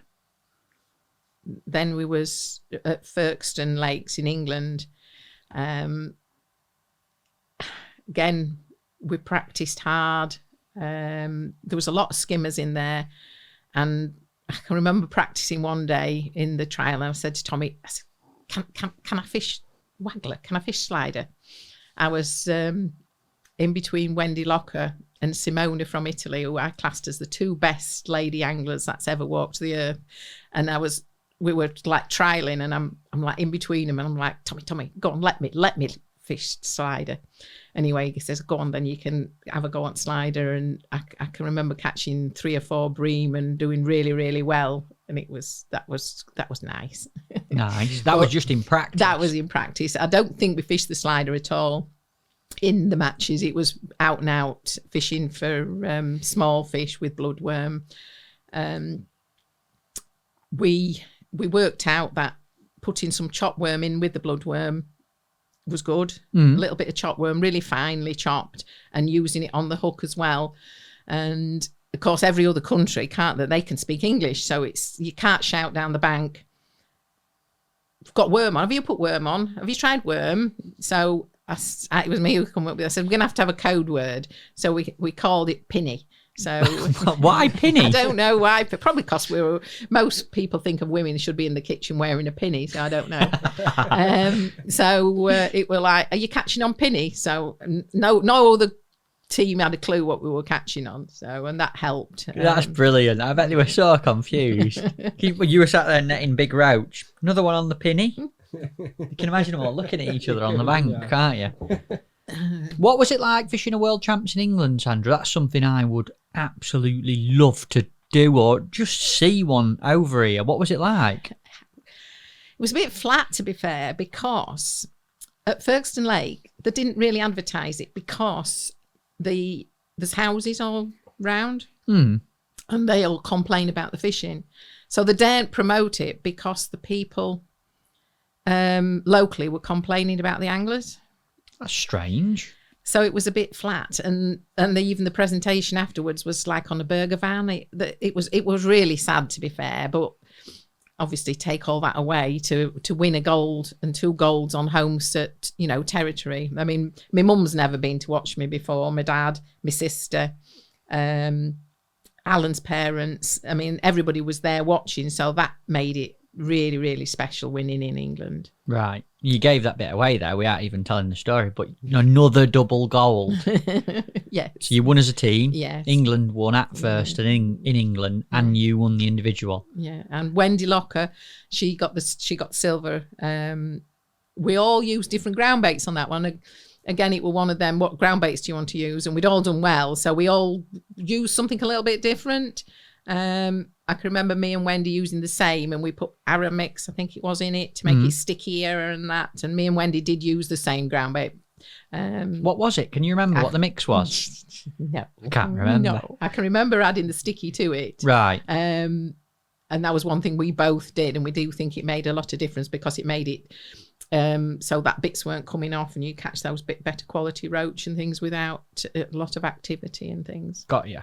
B: Then we was at Folkestone Lakes in England. Again, we practiced hard. There was a lot of skimmers in there, and I can remember practicing one day in the trial, and I said to Tommy, I said, can I fish waggler? Can I fish slider? I was in between Wendy Locker and Simona from Italy, who I classed as the two best lady anglers that's ever walked the earth. And we were like trialing, and I'm like in between them, and I'm like, Tommy, go on, let me fish slider. Anyway, he says, go on, then you can have a go on slider. And I can remember catching 3 or 4 bream and doing really, really well. And that was nice.
A: Nice. That was just in practice.
B: That was in practice. I don't think we fished the slider at all in the matches. It was out and out fishing for small fish with bloodworm. We worked out that putting some chopworm in with the bloodworm was good. A little bit of chopworm, really finely chopped, and using it on the hook as well. And of course, every other country they can speak English, so you can't shout down the bank, "I've got worm on. Have you put worm on? Have you tried worm?" So it was me who come up with it. I said, we're going to have a code word. So we called it pinny. So
A: why pinny?
B: I don't know why. But probably because most people think of women should be in the kitchen wearing a pinny. So I don't know. It were like, are you catching on pinny? So no other team had a clue what we were catching on. So, and that helped.
A: That's brilliant. I bet they were so confused. You were sat there netting big roach. Another one on the pinny. You can imagine them all looking at each other on the bank, can't you? What was it like fishing a world champs in England, Sandra? That's something I would absolutely love to do, or just see one over here. What was it like?
B: It was a bit flat, to be fair, because at Folkestone Lake they didn't really advertise it, because there's houses all round and they all complain about the fishing, so they daren't promote it because the people locally were complaining about the anglers.
A: That's strange.
B: So it was a bit flat, and even the presentation afterwards was like on a burger van. It was really sad, to be fair, but obviously take all that away to win a gold and 2 golds on home set, territory. I mean, my mum's never been to watch me before. My dad, my sister, Alan's parents. I mean, everybody was there watching, so that made it really, really special winning in England.
A: Right. You gave that bit away there. We aren't even telling the story, but another double gold.
B: Yes. So
A: you won as a team.
B: Yes.
A: England won at first and in England, and you won the individual.
B: Yeah. And Wendy Locker, she got silver. We all used different ground baits on that one. Again, it was one of them, what ground baits do you want to use? And we'd all done well, so we all used something a little bit different. I can remember me and Wendy using the same, and we put Aramix, I think it was, in it to make it stickier and that. And me and Wendy did use the same ground bait.
A: What was it? Can you remember what the mix was?
B: No.
A: I can't remember.
B: No. I can remember adding the sticky to it.
A: Right.
B: And that was one thing we both did, and we do think it made a lot of difference, because it made it so that bits weren't coming off, and you catch those bit better quality roach and things without a lot of activity and things.
A: Got you.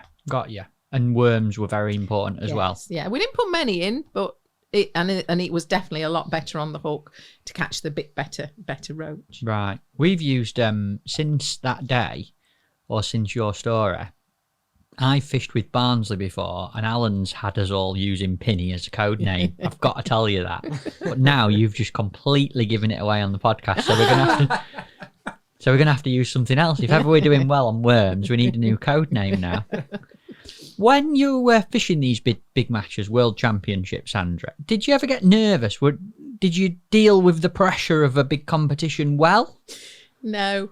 A: And worms were very important as well.
B: Yeah, we didn't put many in, but it was definitely a lot better on the hook to catch the bit better roach.
A: Right. We've used since that day, or since your story, I fished with Barnsley before, and Alan's had us all using Pinny as a code name. I've got to tell you that. But now you've just completely given it away on the podcast, so we're gonna have to use something else. If ever we're doing well on worms, we need a new code name now. When you were fishing these big matches, World Championships, Sandra, did you ever get nervous? Did you deal with the pressure of a big competition well?
B: No.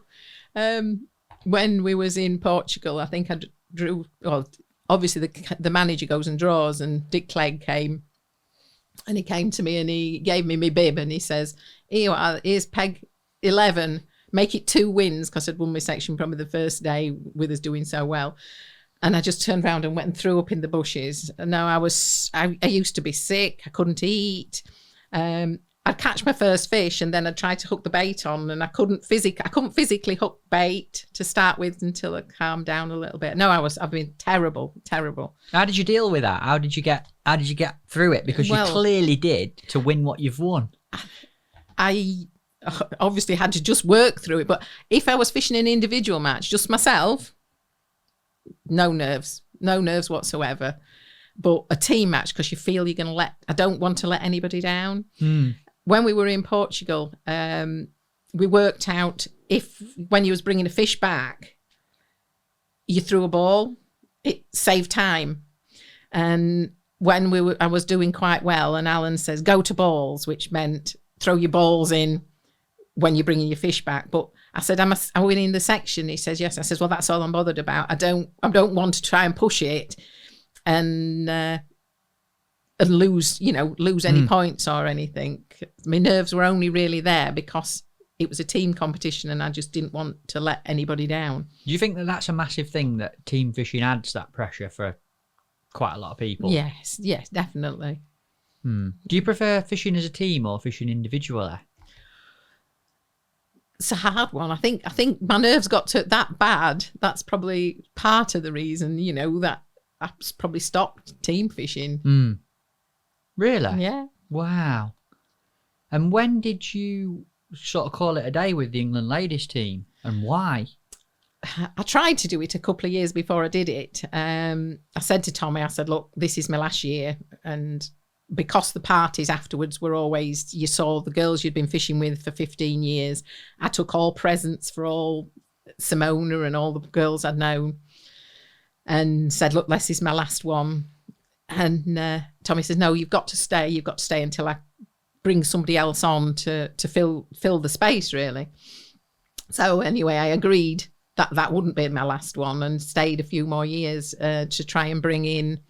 B: When we was in Portugal, I think I drew. Well, obviously the manager goes and draws, and Dick Clegg came, and he came to me and he gave me my bib, and he says, "Here's peg 11. Make it 2 wins," because I'd won my section probably the first day with us doing so well. And I just turned around and went and threw up in the bushes. And now I used to be sick. I couldn't eat. I'd catch my first fish and then I'd try to hook the bait on, and I couldn't physically hook bait to start with until I calmed down a little bit. No, I've been terrible.
A: How did you deal with that? How did you get through it? Because you clearly did to win what you've won.
B: I obviously had to just work through it. But if I was fishing an individual match, just myself, no nerves whatsoever. But a team match, because you feel you're going to I don't want to let anybody down. When we were in Portugal, we worked out when you was bringing a fish back, you threw a ball, it saved time. And when I was doing quite well, and Alan says, go to balls, which meant throw your balls in when you're bringing your fish back. But I said, am I winning the section? He says, yes. I says, well, that's all I'm bothered about. I don't want to try and push it and lose any points or anything. My nerves were only really there because it was a team competition and I just didn't want to let anybody down.
A: Do you think that that's a massive thing, that team fishing adds that pressure for quite a lot of people?
B: Yes, definitely.
A: Do you prefer fishing as a team or fishing individually?
B: It's a hard one. I think my nerves got to that bad. That's probably part of the reason, that I probably stopped team fishing.
A: Really?
B: Yeah.
A: Wow. And when did you sort of call it a day with the England ladies team, and why?
B: I tried to do it a couple of years before I did it. I said to Tommy, I said, look, this is my last year. And because the parties afterwards were always, you saw the girls you'd been fishing with for 15 years. I took all presents for all Simona and all the girls I'd known and said, look, this is my last one. And Tommy says, no, you've got to stay. You've got to stay until I bring somebody else on to fill the space, really. So anyway, I agreed that wouldn't be my last one and stayed a few more years to try and bring in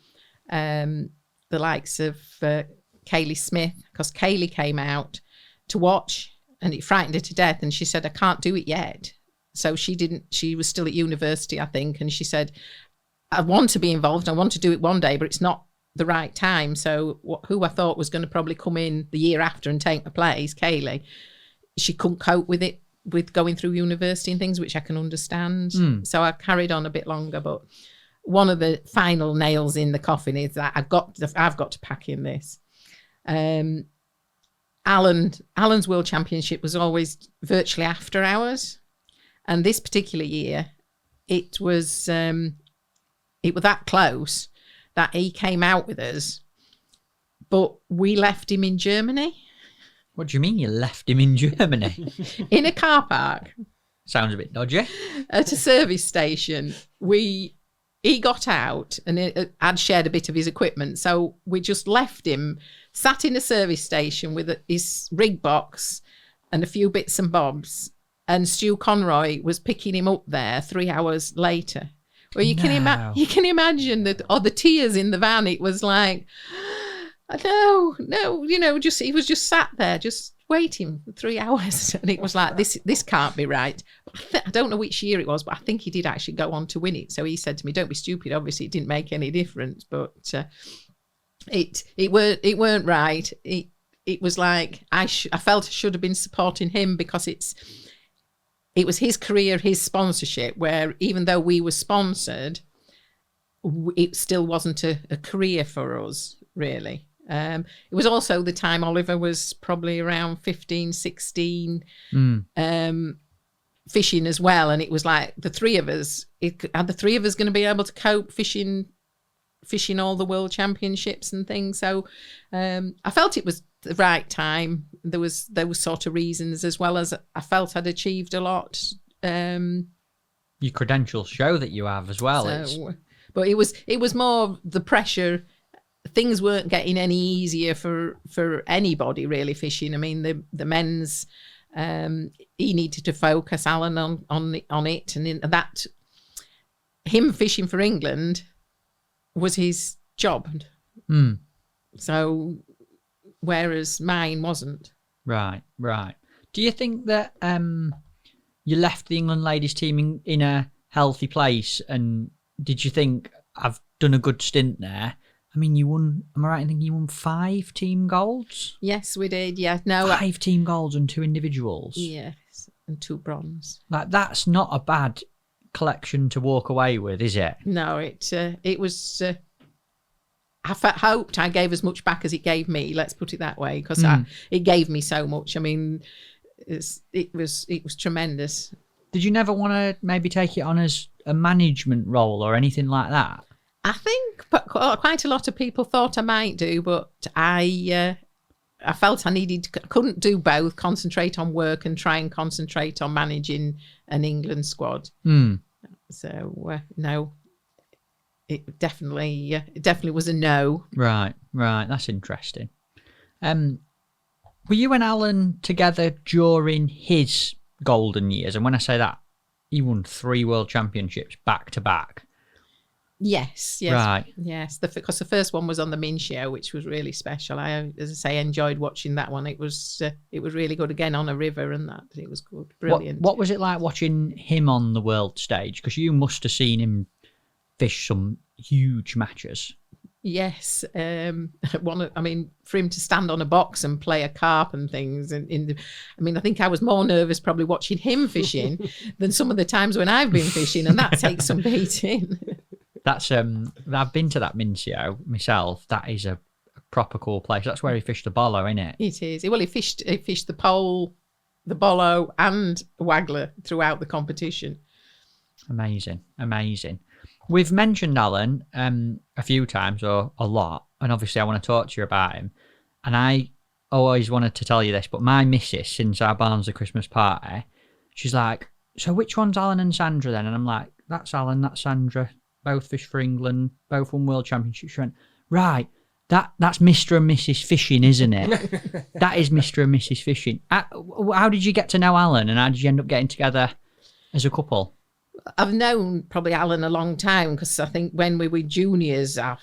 B: the likes of Kaylee Smith, because Kaylee came out to watch and it frightened her to death. And she said, I can't do it yet. So she was still at university, I think. And she said, I want to be involved. I want to do it one day, but it's not the right time. So who I thought was going to probably come in the year after and take my place, Kaylee, she couldn't cope with it, with going through university and things, which I can understand. So I carried on a bit longer. But one of the final nails in the coffin is that I've got to pack in this. Alan's World Championship was always virtually after hours, and this particular year, it was that close that he came out with us, but we left him in Germany.
A: What do you mean you left him in Germany?
B: In a car park.
A: Sounds a bit dodgy.
B: At a service station. He got out and I'd shared a bit of his equipment. So we just left him, sat in a service station with his rig box and a few bits and bobs. And Stu Conroy was picking him up there 3 hours later. Well, you can imagine that, or the tears in the van. It was like, no, he was just sat there, just waiting for 3 hours, and it was like, this can't be right. I don't know which year it was, but I think he did actually go on to win it. So he said to me, "Don't be stupid." Obviously, it didn't make any difference, but it weren't right. It was like I felt I should have been supporting him because it was his career, his sponsorship, where even though we were sponsored, it still wasn't a career for us, really. It was also the time Oliver was probably around 15, 16, fishing as well. And it was like the three of us going to be able to cope fishing all the world championships and things. So I felt it was the right time. There was sort of reasons, as well as I felt I'd achieved a lot.
A: Your credentials show that you have as well.
B: But it was more the pressure. Things weren't getting any easier for anybody really fishing. I mean, the men's, he needed to focus, Alan, on it, and in that, him fishing for England was his job. So, whereas mine wasn't. Right.
A: Do you think that you left the England ladies team in a healthy place, and did you think, I've done a good stint there? I mean, you won, am I right in thinking you won 5 team golds?
B: Yes, we did. Yeah, no.
A: 5 team golds and 2 individuals?
B: Yes, and 2 bronze.
A: Like, that's not a bad collection to walk away with, is it?
B: No, it was... I hoped I gave as much back as it gave me, let's put it that way, because it gave me so much. I mean, it was tremendous.
A: Did you never want to maybe take it on as a management role or anything like that?
B: I think quite a lot of people thought I might do, but I felt I couldn't do both, concentrate on work and try and concentrate on managing an England squad. So, no, it definitely was a no.
A: Right, that's interesting. Were you and Alan together during his golden years? And when I say that, he won 3 world championships back to back.
B: Yes.
A: Right.
B: Yes, because the first one was on the Min Show, which was really special. I, as I say, enjoyed watching that one. It was really good, again on a river, and that it was good, brilliant.
A: What was it like watching him on the world stage? Because you must have seen him fish some huge matches.
B: Yes, I mean, for him to stand on a box and play a carp and things, I think I was more nervous probably watching him fishing than some of the times when I've been fishing, and that takes some beating.
A: That's I've been to that Mincio myself. That is a proper cool place. That's where he fished the bollo, isn't it?
B: It is. Well, he fished the pole, the bollo, and waggler throughout the competition.
A: Amazing. We've mentioned Alan a few times, or a lot, and obviously I want to talk to you about him. And I always wanted to tell you this, but my missus, since our Barnsley Christmas party, she's like, so which one's Alan and Sandra then? And I'm like, that's Alan, that's Sandra. Both fish for England, both won world championships. She went, right, that's Mr. and Mrs. Fishing, isn't it? That is Mr. and Mrs. Fishing. How did you get to know Alan, and how did you end up getting together as a couple?
B: I've known probably Alan a long time, because I think when we were juniors, our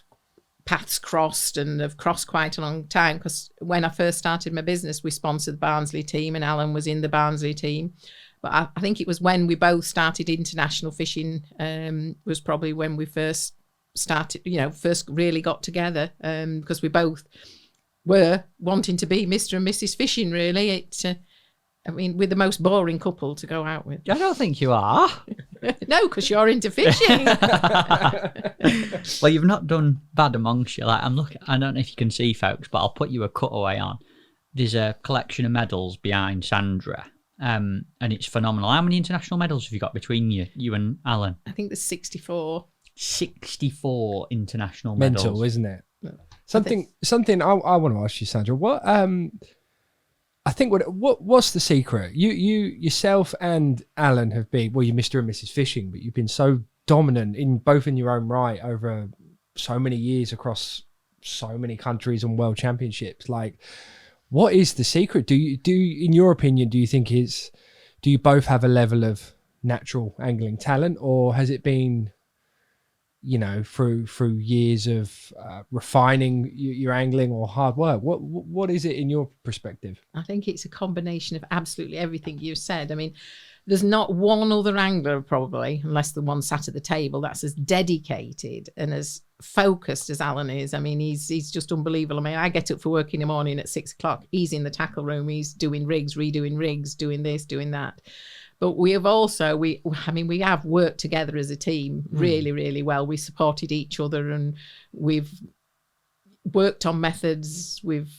B: paths crossed, and have crossed quite a long time, because when I first started my business, we sponsored the Barnsley team, and Alan was in the Barnsley team. But I think it was when we both started international fishing, was probably when we first started, first really got together, because we both were wanting to be Mr. and Mrs. Fishing, really. We're the most boring couple to go out with.
A: I don't think you are.
B: No, because you're into fishing.
A: Well, you've not done bad amongst you. Like, I'm looking. I don't know if you can see, folks, but I'll put you a cutaway on. There's a collection of medals behind Sandra. And it's phenomenal. How many international medals have you got between you and Alan?
B: I think there's 64.
A: 64 international medals.
C: Mental, isn't it? Something I want to ask you, Sandra. What's the secret? You yourself and Alan have been, well, you're Mr. and Mrs. Fishing, but you've been so dominant in your own right over so many years across so many countries and world championships. Like, what is the secret? Do you, in your opinion, do you both have a level of natural angling talent, or has it been, through years of refining your angling or hard work? What is it in your perspective?
B: I think it's a combination of absolutely everything you've said. I mean, there's not one other angler probably, unless the one sat at the table, that's as dedicated and as focused as Alan is. I mean, he's just unbelievable. I mean, I get up for work in the morning at 6 o'clock. He's in the tackle room. He's doing rigs, redoing rigs, doing this, doing that. But we have also, we have worked together as a team really, really well. We supported each other, and we've worked on methods. We've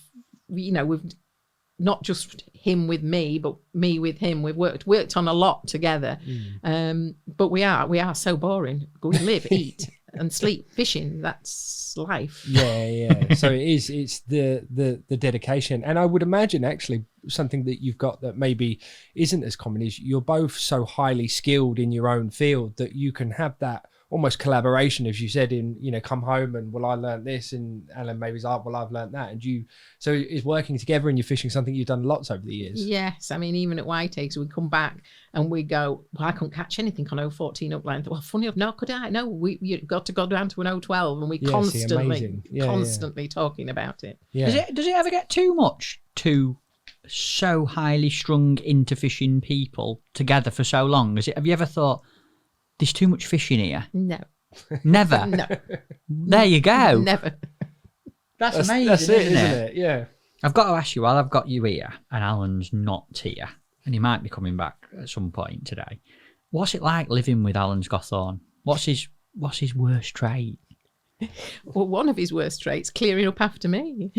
B: not just him with me, but me with him. We've worked on a lot together. But we are so boring. We live, eat, and sleep fishing. That's life.
C: Yeah. So it's the dedication. And I would imagine actually something that you've got that maybe isn't as common is you're both so highly skilled in your own field that you can have that almost collaboration, as you said, in, come home and, well, I learned this, and Alan maybe's like, well, I've learned that. And so it's working together, and you're fishing something you've done lots over the years.
B: Yes. I mean, even at White Eggs, we come back and we go, well, I couldn't catch anything on 014 upline. Well, funny enough, no, could I? No, you've got to go down to an 012, and we constantly talking about it.
C: Yeah.
A: Does it ever get too much to so highly strung into fishing people together for so long? Have you ever thought, there's too much fishing here?
B: No.
A: Never?
B: No,
A: There you go.
B: never.
A: That's amazing,
C: That's it,
A: isn't it?
C: Yeah.
A: I've got to ask you, while I've got you here, and Alan's not here, and he might be coming back at some point today, what's it like living with Alan Scotthorne? What's his worst trait?
B: Well, one of his worst traits, clearing up after me.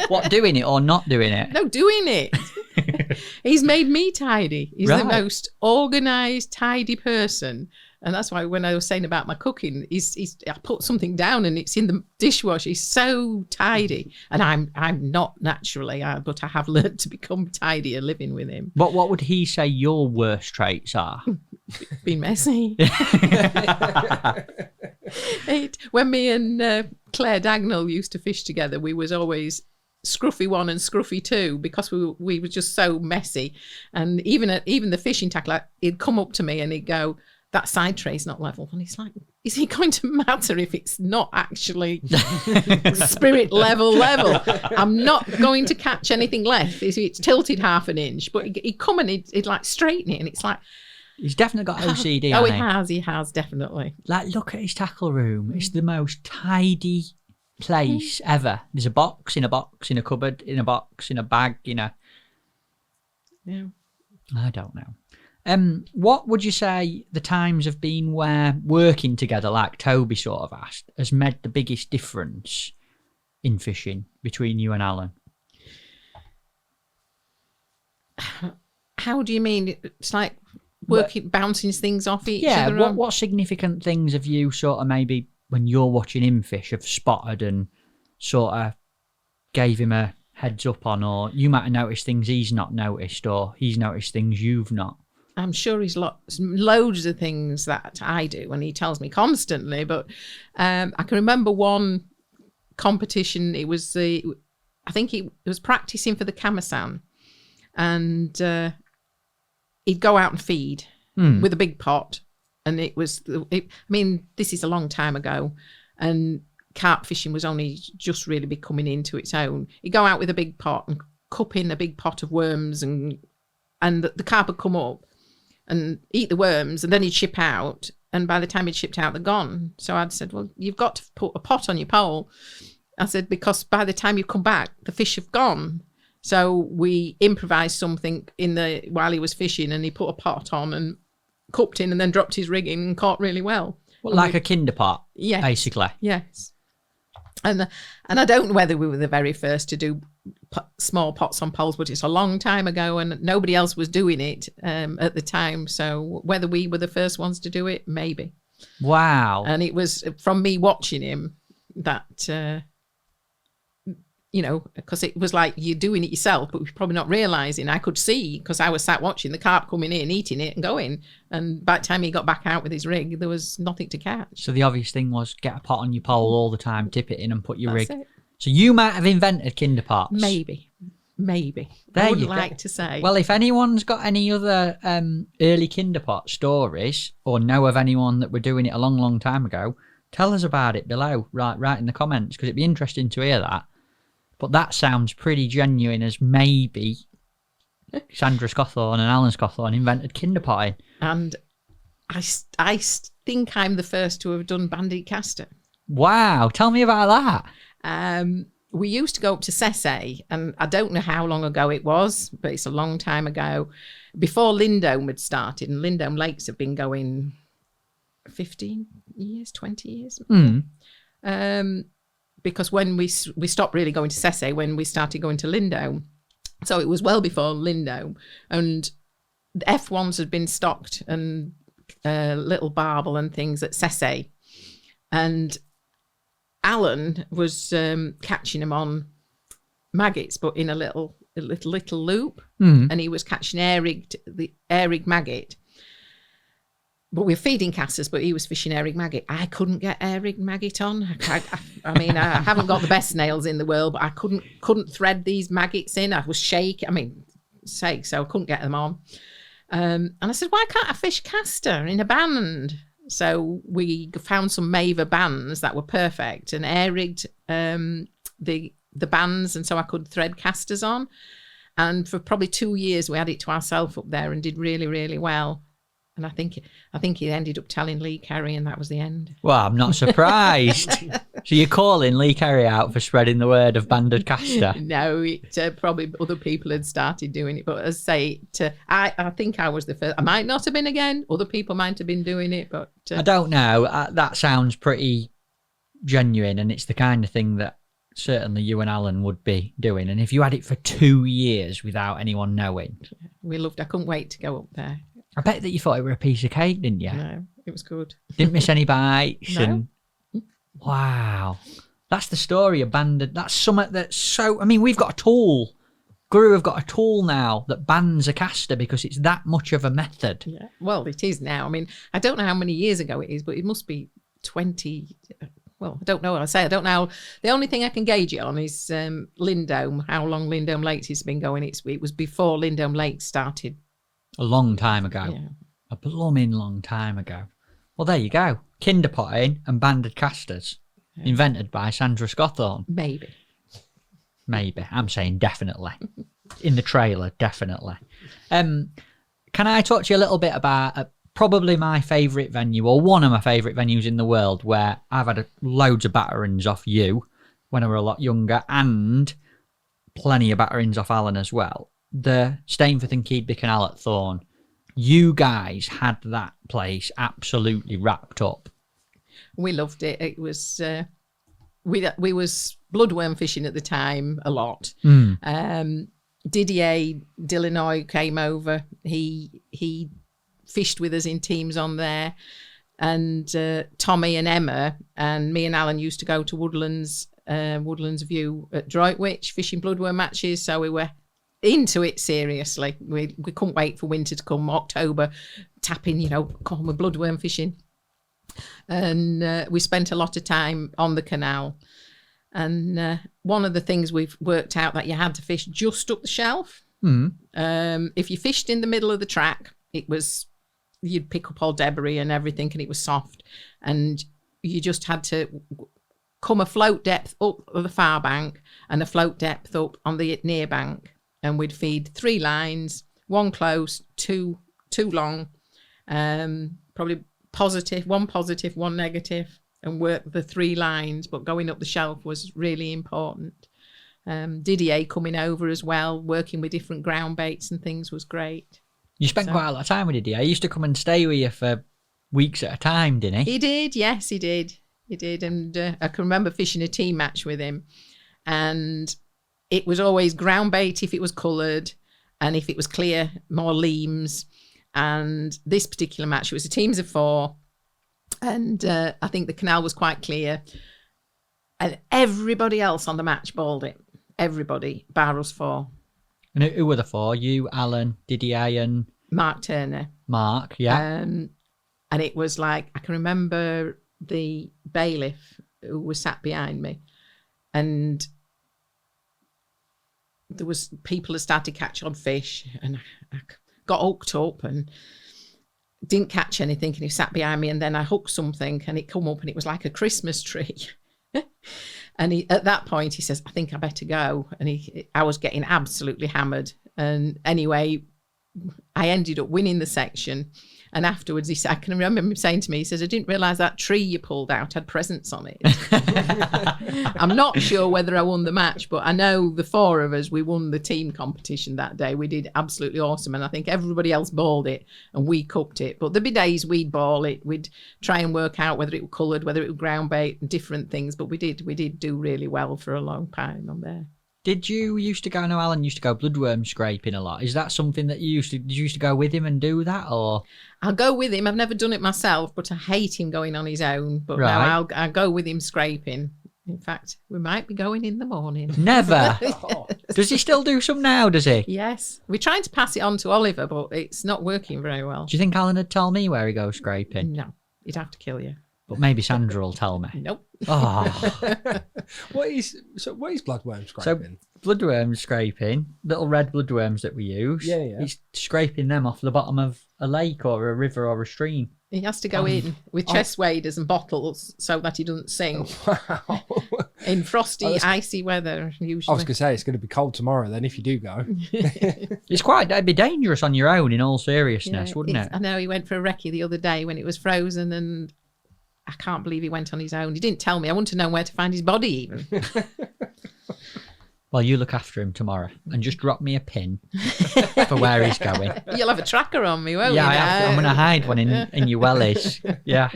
A: What, doing it or not doing it?
B: No, doing it. He's made me tidy. He's the
A: Right.
B: most organised, tidy person. And that's why when I was saying about my cooking, I put something down and it's in the dishwasher. He's so tidy. And I'm not naturally, but I have learned to become tidier living with him.
A: But what would he say your worst traits are?
B: Being messy. When me and Claire Dagnall used to fish together, we was always scruffy 1 and scruffy 2 because we were just so messy. And even the fishing tackle, he'd come up to me and he'd go, that side tray's not level. And he's like, is it going to matter if it's not actually spirit level? I'm not going to catch anything left if it's tilted half an inch. But he'd come and he'd like straighten it, and it's like,
A: He's definitely got OCD,
B: oh,
A: hasn't
B: he has definitely.
A: Like, look at his tackle room. It's the most tidy place ever. There's a box in a box, in a cupboard, in a box, in a bag,
B: Yeah.
A: I don't know. What would you say the times have been where working together, like Toby sort of asked, has made the biggest difference in fishing between you and Alan?
B: How do you mean? It's like bouncing things off each
A: Yeah,
B: other.
A: what significant things have you sort of maybe, when you're watching him fish, have spotted and sort of gave him a heads up on, or you might have noticed things he's not noticed, or he's noticed things you've not?
B: I'm sure he's loads of things that I do, and he tells me constantly. But I can remember one competition. It was I think he was practicing for the Kamasan, and he'd go out and feed with a big pot, and I mean, this is a long time ago, and carp fishing was only just really becoming into its own. He'd go out with a big pot and cup in a big pot of worms, and the carp would come up and eat the worms, and then he'd ship out, and by the time he'd shipped out, they're gone. So I'd said, well, you've got to put a pot on your pole. I said, because by the time you come back, the fish have gone. So we improvised something while he was fishing, and he put a pot on and cupped in and then dropped his rig in and caught really well.
A: Well, like a kinder pot,
B: yes,
A: basically.
B: Yes. And I don't know whether we were the very first to do small pots on poles, but it's a long time ago and nobody else was doing it at the time. So whether we were the first ones to do it, maybe.
A: Wow.
B: And it was from me watching him that, because it was like you're doing it yourself, but we're probably not realising. I could see, because I was sat watching the carp coming in, eating it and going. And by the time he got back out with his rig, there was nothing to catch.
A: So the obvious thing was get a pot on your pole all the time, tip it in and put your
B: That's
A: rig.
B: it.
A: So you might have invented kinder pots.
B: Maybe.
A: There
B: I
A: you
B: wouldn't
A: go.
B: like to say.
A: Well, if anyone's got any other early kinder pot stories, or know of anyone that were doing it a long, long time ago, tell us about it below, right in the comments, because it'd be interesting to hear that. But that sounds pretty genuine, as maybe Sandra Scotthorne and Alan Scotthorne invented kinder potting.
B: And I think I'm the first to have done bandit caster.
A: Wow, tell me about that.
B: We used to go up to Sesse, and I don't know how long ago it was, but it's a long time ago, before Lindome had started. And Lindome Lakes have been going 15 years, 20 years. Because when we stopped really going to Sesse, when we started going to Lindome. So it was well before Lindome. And the F1s had been stocked, and little barbel and things at Sesse. And Alan was catching them on maggots, but in a little loop, and he was catching the air-rigged maggot. But we were feeding casters, but he was fishing air-rigged maggot. I couldn't get air-rigged maggot on. I mean, I haven't got the best nails in the world, but I couldn't thread these maggots in. I was shaking. So I couldn't get them on. And I said, why can't I fish caster in a band? So we found some Maver bands that were perfect, and air-rigged the bands, and so I could thread casters on. And for probably 2 years, we had it to ourselves up there and did really, really well. And I think he ended up telling Lee Carey, and that was the end.
A: Well, I'm not surprised. So you're calling Lee Carey out for spreading the word of banded castor?
B: No, probably other people had started doing it. But as I say, I think I was the first. I might not have been again. Other people might have been doing it, but
A: I don't know. That sounds pretty genuine, and it's the kind of thing that certainly you and Alan would be doing. And if you had it for 2 years without anyone knowing,
B: we loved. I couldn't wait to go up there.
A: I bet that you thought it were a piece of cake, didn't you?
B: No, it was good.
A: Didn't miss any bites.
B: No.
A: And wow, that's the story of banded. That's something that's so. I mean, we've got a tool. Guru have got a tool now that bans a caster because it's that much of a method.
B: Yeah, well, it is now. I mean, I don't know how many years ago it is, but it must be 20. Well, I don't know. I don't know. The only thing I can gauge it on is Lindome. How long Lindome Lakes has been going? It was before Lindome Lakes started.
A: A long time ago.
B: Yeah.
A: A blooming long time ago. Well, there you go. Kinder potting and banded casters.
B: Yeah.
A: Invented by Sandra Scotthorne.
B: Maybe.
A: I'm saying definitely. In the trailer, definitely. Can I talk to you a little bit about probably my favourite venue, or one of my favourite venues in the world, where I've had loads of batterings off you when I were a lot younger, and plenty of batterings off Alan as well. The Stainforth and Keedby Canal at Thorn. You guys had that place absolutely wrapped up.
B: We loved it. It was we was bloodworm fishing at the time a lot. Didier Dillinois came over. He fished with us in teams on there, and Tommy and Emma and me and Alan used to go to Woodlands View at Droitwich fishing bloodworm matches. So we were into it seriously. We couldn't wait for winter to come. October, tapping, come on with bloodworm fishing, and we spent a lot of time on the canal. And one of the things we've worked out that you had to fish just up the shelf. If you fished in the middle of the track, you'd pick up all debris and everything, and it was soft, and you just had to come a float depth up the far bank and a float depth up on the near bank. And we'd feed 3 lines, 1 close, 2 long, probably positive, 1 positive, 1 negative, and work the 3 lines. But going up the shelf was really important. Didier coming over as well, working with different ground baits and things was great.
A: You spent quite a lot of time with Didier. He used to come and stay with you for weeks at a time, didn't he?
B: He did, yes, he did. He did, and I can remember fishing a team match with him, and it was always ground bait if it was coloured, and if it was clear, more leams. And this particular match, it was a teams of 4, and I think the canal was quite clear, and everybody else on the match balled it. Everybody, bar us 4.
A: And who were the 4? You, Alan, Didier, and
B: Mark Turner.
A: Mark, yeah.
B: And it was like, I can remember the bailiff who was sat behind me, and there was people that started catch on fish, and I got hooked up and didn't catch anything, and he sat behind me, and then I hooked something and it come up and it was like a Christmas tree. And at that point he says, I think I better go. And I was getting absolutely hammered. And anyway, I ended up winning the section. And afterwards, I can remember him saying to me, he says, I didn't realise that tree you pulled out had presents on it. I'm not sure whether I won the match, but I know the 4 of us, we won the team competition that day. We did absolutely awesome. And I think everybody else balled it and we cooked it. But there'd be days we'd ball it. We'd try and work out whether it was coloured, whether it was ground bait and different things. But we did do really well for a long time on there.
A: Did you used to go, no, Alan used to go bloodworm scraping a lot. Is that something that you used to go with him and do that, or?
B: I'll go with him. I've never done it myself, but I hate him going on his own. But
A: right.
B: now I'll go with him scraping. In fact, we might be going in the morning.
A: Never. Does he still do some now, does he?
B: Yes. We're trying to pass it on to Oliver, but it's not working very well.
A: Do you think Alan would tell me where he goes scraping?
B: No, he'd have to kill you.
A: But maybe Sandra will tell me.
B: Nope.
A: Oh.
C: What is bloodworm scraping?
A: So bloodworm scraping, little red bloodworms that we use.
C: Yeah.
A: He's scraping them off the bottom of a lake or a river or a stream.
B: He has to go in with chest waders and bottles so that he doesn't sink.
C: Wow.
B: In frosty, icy weather, usually.
C: I was going to say, it's going to be cold tomorrow then if you do go.
A: It'd be dangerous on your own in all seriousness, wouldn't it?
B: I know, he went for a recce the other day when it was frozen, and I can't believe he went on his own. He didn't tell me. I want to know where to find his body even.
A: Well, you look after him tomorrow and just drop me a pin for where he's going.
B: You'll have a tracker on me, won't you?
A: Yeah, I'm going to hide one in your wellies. Yeah.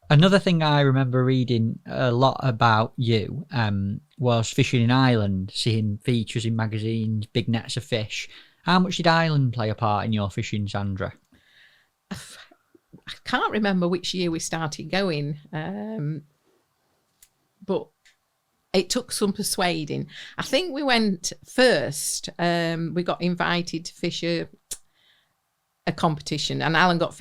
A: Another thing I remember reading a lot about you was fishing in Ireland, seeing features in magazines, big nets of fish. How much did Ireland play a part in your fishing, Sandra?
B: I can't remember which year we started going, but it took some persuading. I think we went first. We got invited to fish a competition, and Alan got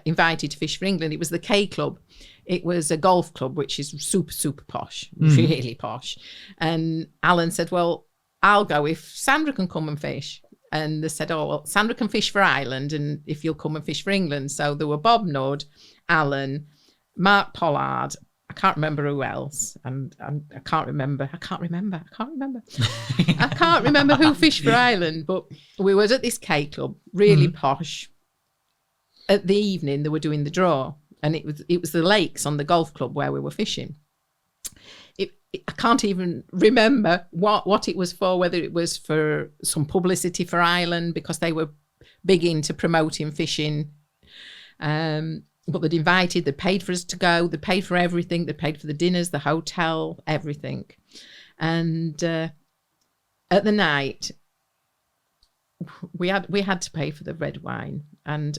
B: invited to fish for England. It was the K Club. It was a golf club, which is super, super posh, really posh. And Alan said, well, I'll go if Sandra can come and fish. And they said, oh, well, Sandra can fish for Ireland, and if you'll come and fish for England. So there were Bob Nudd, Alan, Mark Pollard, I can't remember who else, and I can't remember who fished for Ireland, but we was at this K Club, really posh. At the evening, they were doing the draw, and it was the lakes on the golf club where we were fishing. I can't even remember what it was for, whether it was for some publicity for Ireland, because they were big into promoting fishing. But they'd invited, they paid for us to go, they paid for everything, they paid for the dinners, the hotel, everything. And at the night, we had to pay for the red wine. And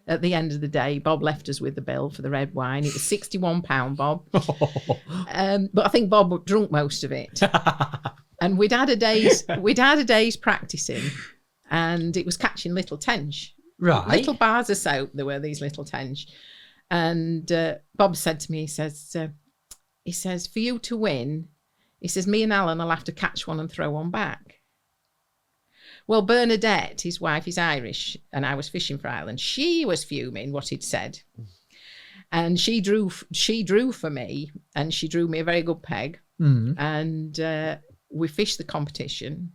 B: at the end of the day, Bob left us with the bill for the red wine. It was £61, Bob. But I think Bob drunk most of it. And we'd had a day's practicing, and it was catching little tench.
A: Right.
B: Little bars of soap, there were these little tench. And Bob said to me, he says, for you to win, he says, me and Alan will have to catch one and throw one back. Well, Bernadette, his wife, is Irish, and I was fishing for Ireland. She was fuming what he'd said. And she drew for me, and she drew me a very good peg. And we fished the competition.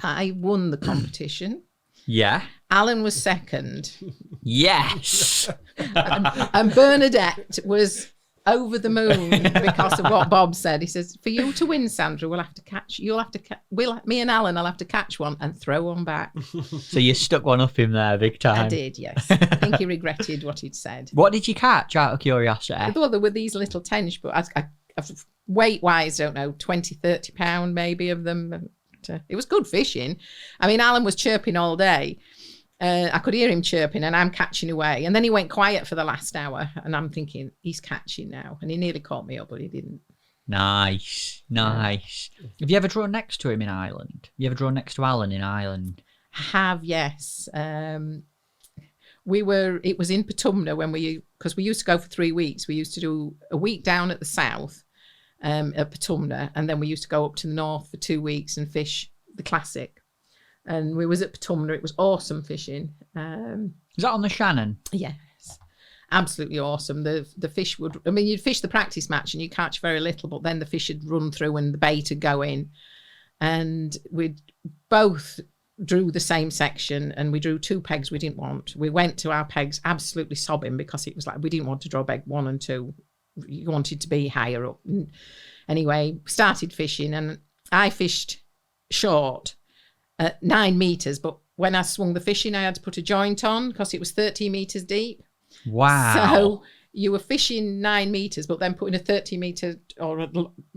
B: I won the competition.
A: Yeah.
B: Alan was second.
A: Yes.
B: and Bernadette was over the moon because of what Bob said. He says, for you to win, Sandra, me and Alan will have to catch one and throw one back.
A: So you stuck one up him there big time.
B: I did, yes. I think he regretted what he'd said.
A: What did you catch, out of curiosity?
B: Well, there were these little tench, but I weight-wise, don't know, 20, 30 pound maybe of them. It was good fishing. I mean, Alan was chirping all day. I could hear him chirping, and I'm catching away. And then he went quiet for the last hour, and I'm thinking, he's catching now. And he nearly caught me up, but he didn't. Nice.
A: Have you ever drawn next to him in Ireland? You ever drawn next to Alan in Ireland?
B: I have, yes. It was in Patumna because we used to go for 3 weeks. We used to do a week down at the south at Patumna, and then we used to go up to the north for 2 weeks and fish the classic. And we was at Patumna. It was awesome fishing.
A: Is that on the Shannon?
B: Yes, absolutely awesome. The fish you'd fish the practice match and you catch very little, but then the fish would run through and the bait would go in. And we both drew the same section, and we drew 2 pegs we didn't want. We went to our pegs absolutely sobbing because it was like we didn't want to draw peg 1 and 2. You wanted to be higher up. Anyway, started fishing, and I fished short at 9 meters, but when I swung the fish in, I had to put a joint on because it was 30 meters deep.
A: Wow.
B: So you were fishing 9 meters, but then putting a 30 meter or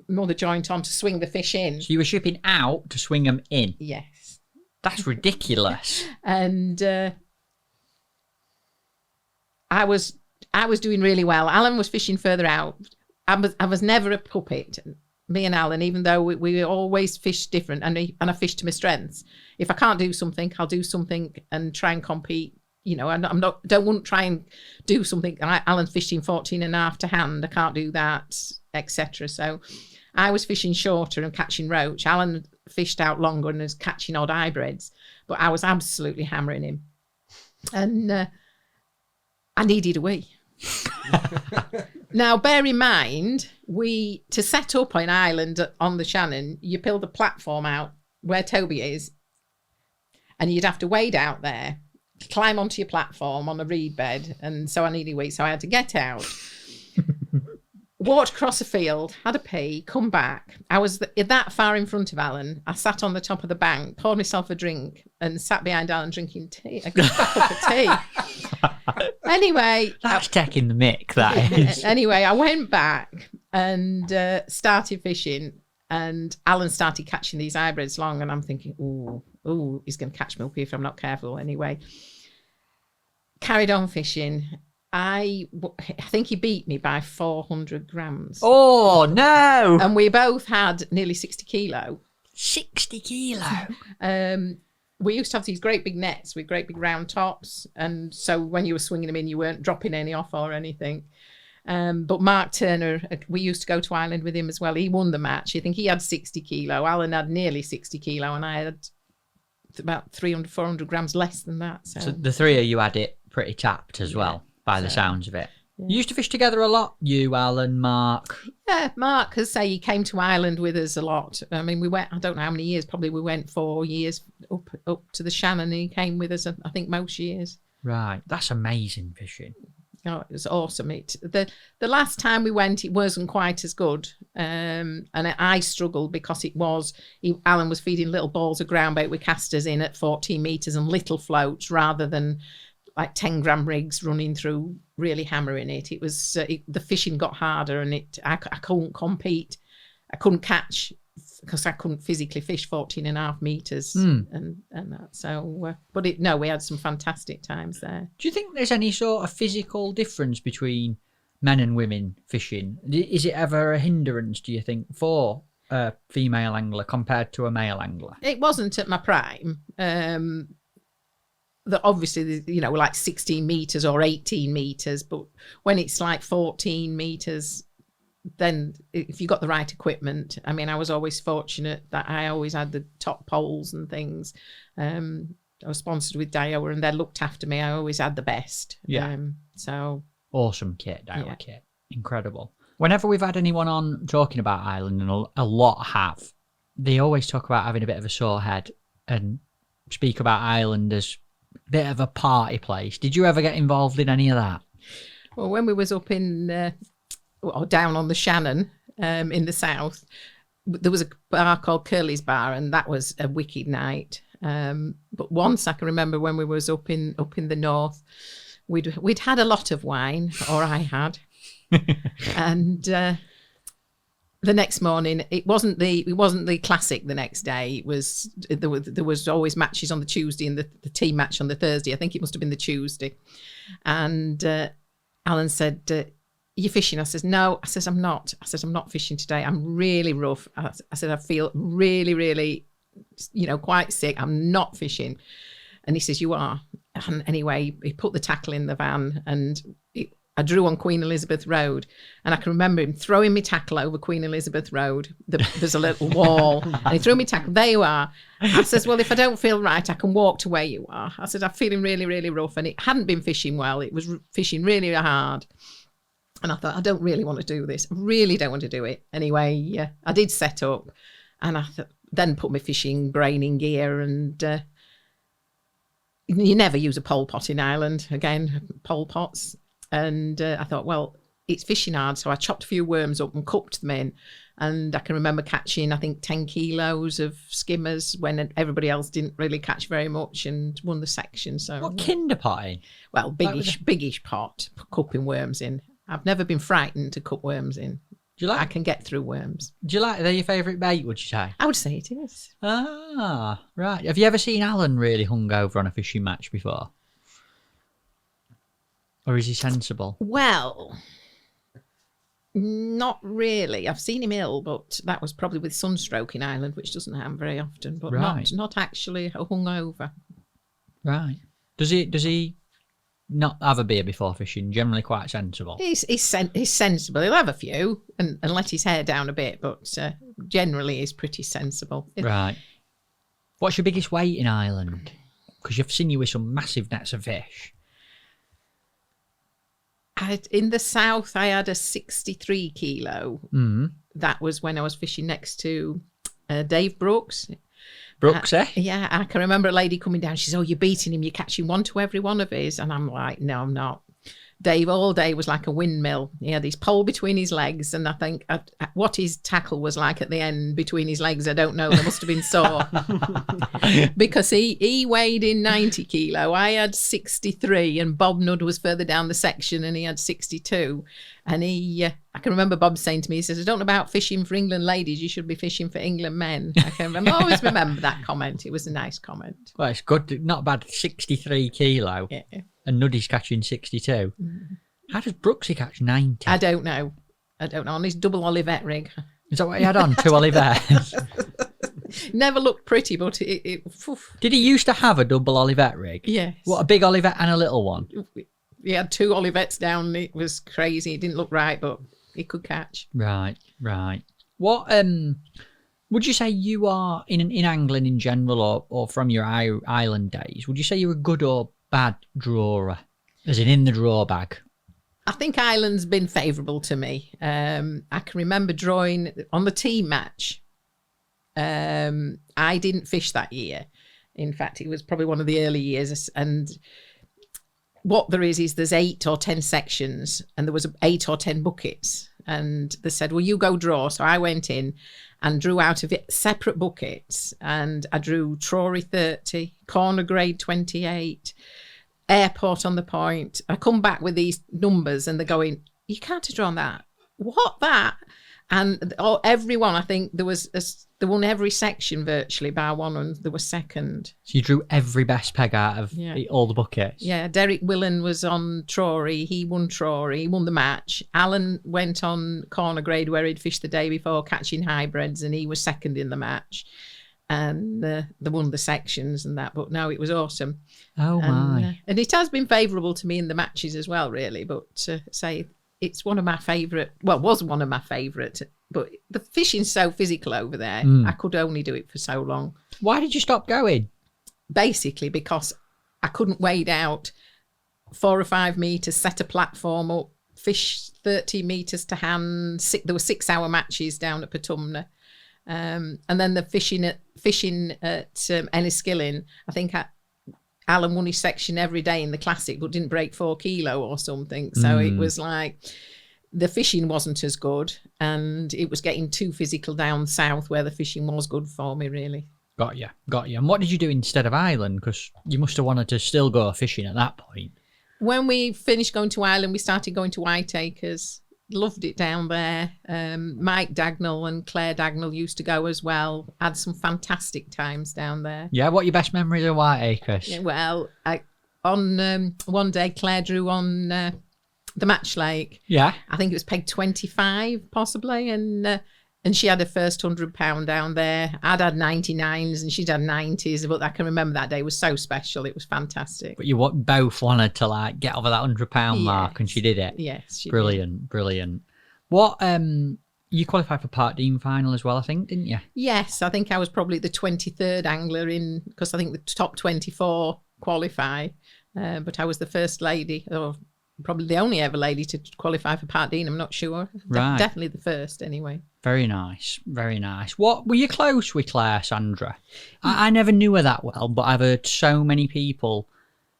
B: another joint on to swing the fish in.
A: So you were shipping out to swing them in?
B: Yes.
A: That's ridiculous.
B: And I was doing really well. Alan was fishing further out. I was never a puppet. Me and Alan, even though we always fish different, and I fish to my strengths. If I can't do something, I'll do something and try and compete. You know, don't want to try and do something. Alan's fishing 14 and a half to hand. I can't do that, etc. So I was fishing shorter and catching roach. Alan fished out longer and was catching odd hybrids, but I was absolutely hammering him. And I needed a wee. Now, bear in mind, to set up an island on the Shannon, you build a platform out where Toby is, and you'd have to wade out there, climb onto your platform on a reed bed, and so I needed a wee, so I had to get out. Walked across a field, had a pee, come back. I was that far in front of Alan. I sat on the top of the bank, poured myself a drink, and sat behind Alan drinking tea. A good cup of tea. Anyway,
A: That's taking the mick, that is.
B: Anyway, I went back and started fishing, and Alan started catching these hybrids long, and I'm thinking, ooh, he's going to catch me up here if I'm not careful. Anyway, carried on fishing. I think he beat me by 400 grams.
A: Oh, no.
B: And we both had nearly 60 kilo.
A: 60 kilo.
B: We used to have these great big nets with great big round tops. And so when you were swinging them in, you weren't dropping any off or anything. But Mark Turner, we used to go to Ireland with him as well. He won the match. I think he had 60 kilo. Alan had nearly 60 kilo. And I had about 300, 400 grams less than that. So
A: the three of you had it pretty tapped as well. By the sounds of it. Yeah. You used to fish together a lot, you, Alan, Mark.
B: Yeah, Mark, as say, he came to Ireland with us a lot. I mean, we went, I don't know how many years, probably we went 4 years up to the Shannon, and he came with us, I think, most years.
A: Right, that's amazing fishing.
B: Oh, it was awesome. The last time we went, it wasn't quite as good. And I struggled because Alan was feeding little balls of ground bait with casters in at 14 metres and little floats rather than like 10 gram rigs running through, really hammering it. It was the fishing got harder, and I couldn't compete. I couldn't catch because I couldn't physically fish 14 and a half meters and that. So, but we had some fantastic times there.
A: Do you think there's any sort of physical difference between men and women fishing? Is it ever a hindrance, do you think, for a female angler compared to a male angler?
B: It wasn't at my prime. That obviously, like 16 meters or 18 meters, but when it's like 14 meters, then if you got the right equipment, I mean, I was always fortunate that I always had the top poles and things. I was sponsored with Daiwa, and they looked after me. I always had the best.
A: Yeah.
B: So
A: awesome kit, Daiwa kit, incredible. Whenever we've had anyone on talking about Ireland, and a lot have, they always talk about having a bit of a sore head and speak about Ireland as bit of a party place. Did you ever get involved in any of that?
B: Well, when we was up in or down on the Shannon in the south, there was a bar called Curly's Bar, and that was a wicked night. But once I can remember when we was up in the north, we'd had a lot of wine, or I had, and the next morning it wasn't the classic. The next day it was there was always matches on the Tuesday and the team match on the Thursday. I think it must have been the Tuesday, and Alan said, "You fishing?" I says, "No." I says, "I'm not." I says, "I'm not fishing today. I'm really rough." I said, "I feel really, really, quite sick. I'm not fishing." And he says, "You are." And anyway, he put the tackle in the van, and I drew on Queen Elizabeth Road, and I can remember him throwing me tackle over Queen Elizabeth Road. There's a little wall, and he threw me tackle. There you are. I says, "Well, if I don't feel right, I can walk to where you are." I said, "I'm feeling really, really rough," and it hadn't been fishing well. It was fishing really hard. And I thought, I don't really want to do this. I really don't want to do it. Anyway, I did set up, and I then put my fishing brain in gear, and you never use a pole pot in Ireland. Again, pole pots. And I thought, well, it's fishing hard. So I chopped a few worms up and cooked them in. And I can remember catching, I think, 10 kilos of skimmers when everybody else didn't really catch very much, and won the section. So
A: what kinder potting?
B: Well, biggish pot, cupping worms in. I've never been frightened to cut worms in.
A: Do you like?
B: I can get through worms.
A: Do you like? They're your favourite bait, would you say?
B: I would say it is.
A: Ah, right. Have you ever seen Alan really hungover on a fishing match before? Or is he sensible?
B: Well, not really. I've seen him ill, but that was probably with sunstroke in Ireland, which doesn't happen very often. But not actually hungover.
A: Right. Does he not have a beer before fishing? Generally quite sensible.
B: He's sensible. He'll have a few and let his hair down a bit, but generally he's pretty sensible.
A: Right. What's your biggest weight in Ireland? Because I've seen you with some massive nets of fish.
B: In the south, I had a 63 kilo. That was when I was fishing next to Dave Brooks.
A: Brooks, eh?
B: Yeah, I can remember a lady coming down. She says, "Oh, you're beating him. You're catching one to every one of his." And I'm like, "No, I'm not." Dave all day was like a windmill. He had his pole between his legs, and I think what his tackle was like at the end between his legs, I don't know. They must have been sore because he weighed in 90 kilo. I had 63, and Bob Nudd was further down the section, and he had 62. And I can remember Bob saying to me, he says, "I don't know about fishing for England ladies. You should be fishing for England men." I can remember, always remember that comment. It was a nice comment.
A: Well, it's good. Not bad. 63 kilo.
B: Yeah.
A: And Nuddy's catching 62. How does Brooksy catch 90?
B: I don't know. On his double Olivet rig.
A: Is that what he had on? 2 Olivets?
B: Never looked pretty, but
A: Did he used to have a double Olivet rig?
B: Yes.
A: What, a big Olivet and a little one?
B: He had 2 Olivets down. It was crazy. It didn't look right, but he could catch.
A: Right. What would you say you are in angling in general, or from your island days? Would you say you're a good or bad drawer, as in the draw bag?
B: I think Ireland's been favourable to me. I can remember drawing on the team match. I didn't fish that year. In fact, it was probably one of the early years. And what there is there's 8 or 10 sections, and there was 8 or 10 buckets. And they said, "Well, you go draw." So I went in and drew out of it separate buckets. And I drew Trory 30, Corner Grade 28, Airport on the Point. I come back with these numbers, and they're going, "You can't have drawn that. What, that?" And everyone, I think they won every section virtually by one, and they were second.
A: So you drew every best peg out of all the buckets?
B: Yeah, Derek Willen was on Trory. He won Trory. He won the match. Alan went on Corner Grade, where he'd fished the day before catching hybrids, and he was second in the match. And they won the sections and that. But no, it was awesome.
A: Oh, my.
B: And it has been favourable to me in the matches as well, really. But say... It's one of my favourite, was one of my favourite, but the fishing's so physical over there. I could only do it for so long.
A: Why did you stop going?
B: Basically, because I couldn't wade out 4 or 5 metres, set a platform up, fish 30 metres to hand. There were 6-hour matches down at Patumna. And then the fishing at Enniskillen, I think Alan won his section every day in the classic, but didn't break 4 kilo or something. So it was like the fishing wasn't as good, and it was getting too physical down south, where the fishing was good for me, really.
A: Got you. And what did you do instead of Ireland? Because you must have wanted to still go fishing at that point.
B: When we finished going to Ireland, we started going to Whiteacres. Loved it down there. Mike Dagnall and Claire Dagnall used to go as well. Had some fantastic times down there.
A: Yeah, what are your best memories of Whiteacres?
B: Yeah, well, on one day, Claire drew on the Match Lake.
A: Yeah.
B: I think it was peg 25 possibly, and she had her first £100 down there. I'd had 99s and she'd had 90s, but I can remember that day was so special. It was fantastic.
A: But you both wanted to like get over that £100 mark, and she did it.
B: Yes, she
A: brilliant. What you qualified for Part Dean final as well, I think, didn't you?
B: Yes, I think I was probably the 23rd angler in, because I think the top 24 qualify. But I was the first lady, or probably the only ever lady to qualify for Part Dean. I'm not sure.
A: Right.
B: Definitely the first, anyway.
A: Very nice. What were you close with Claire, Sandra? I never knew her that well, but I've heard so many people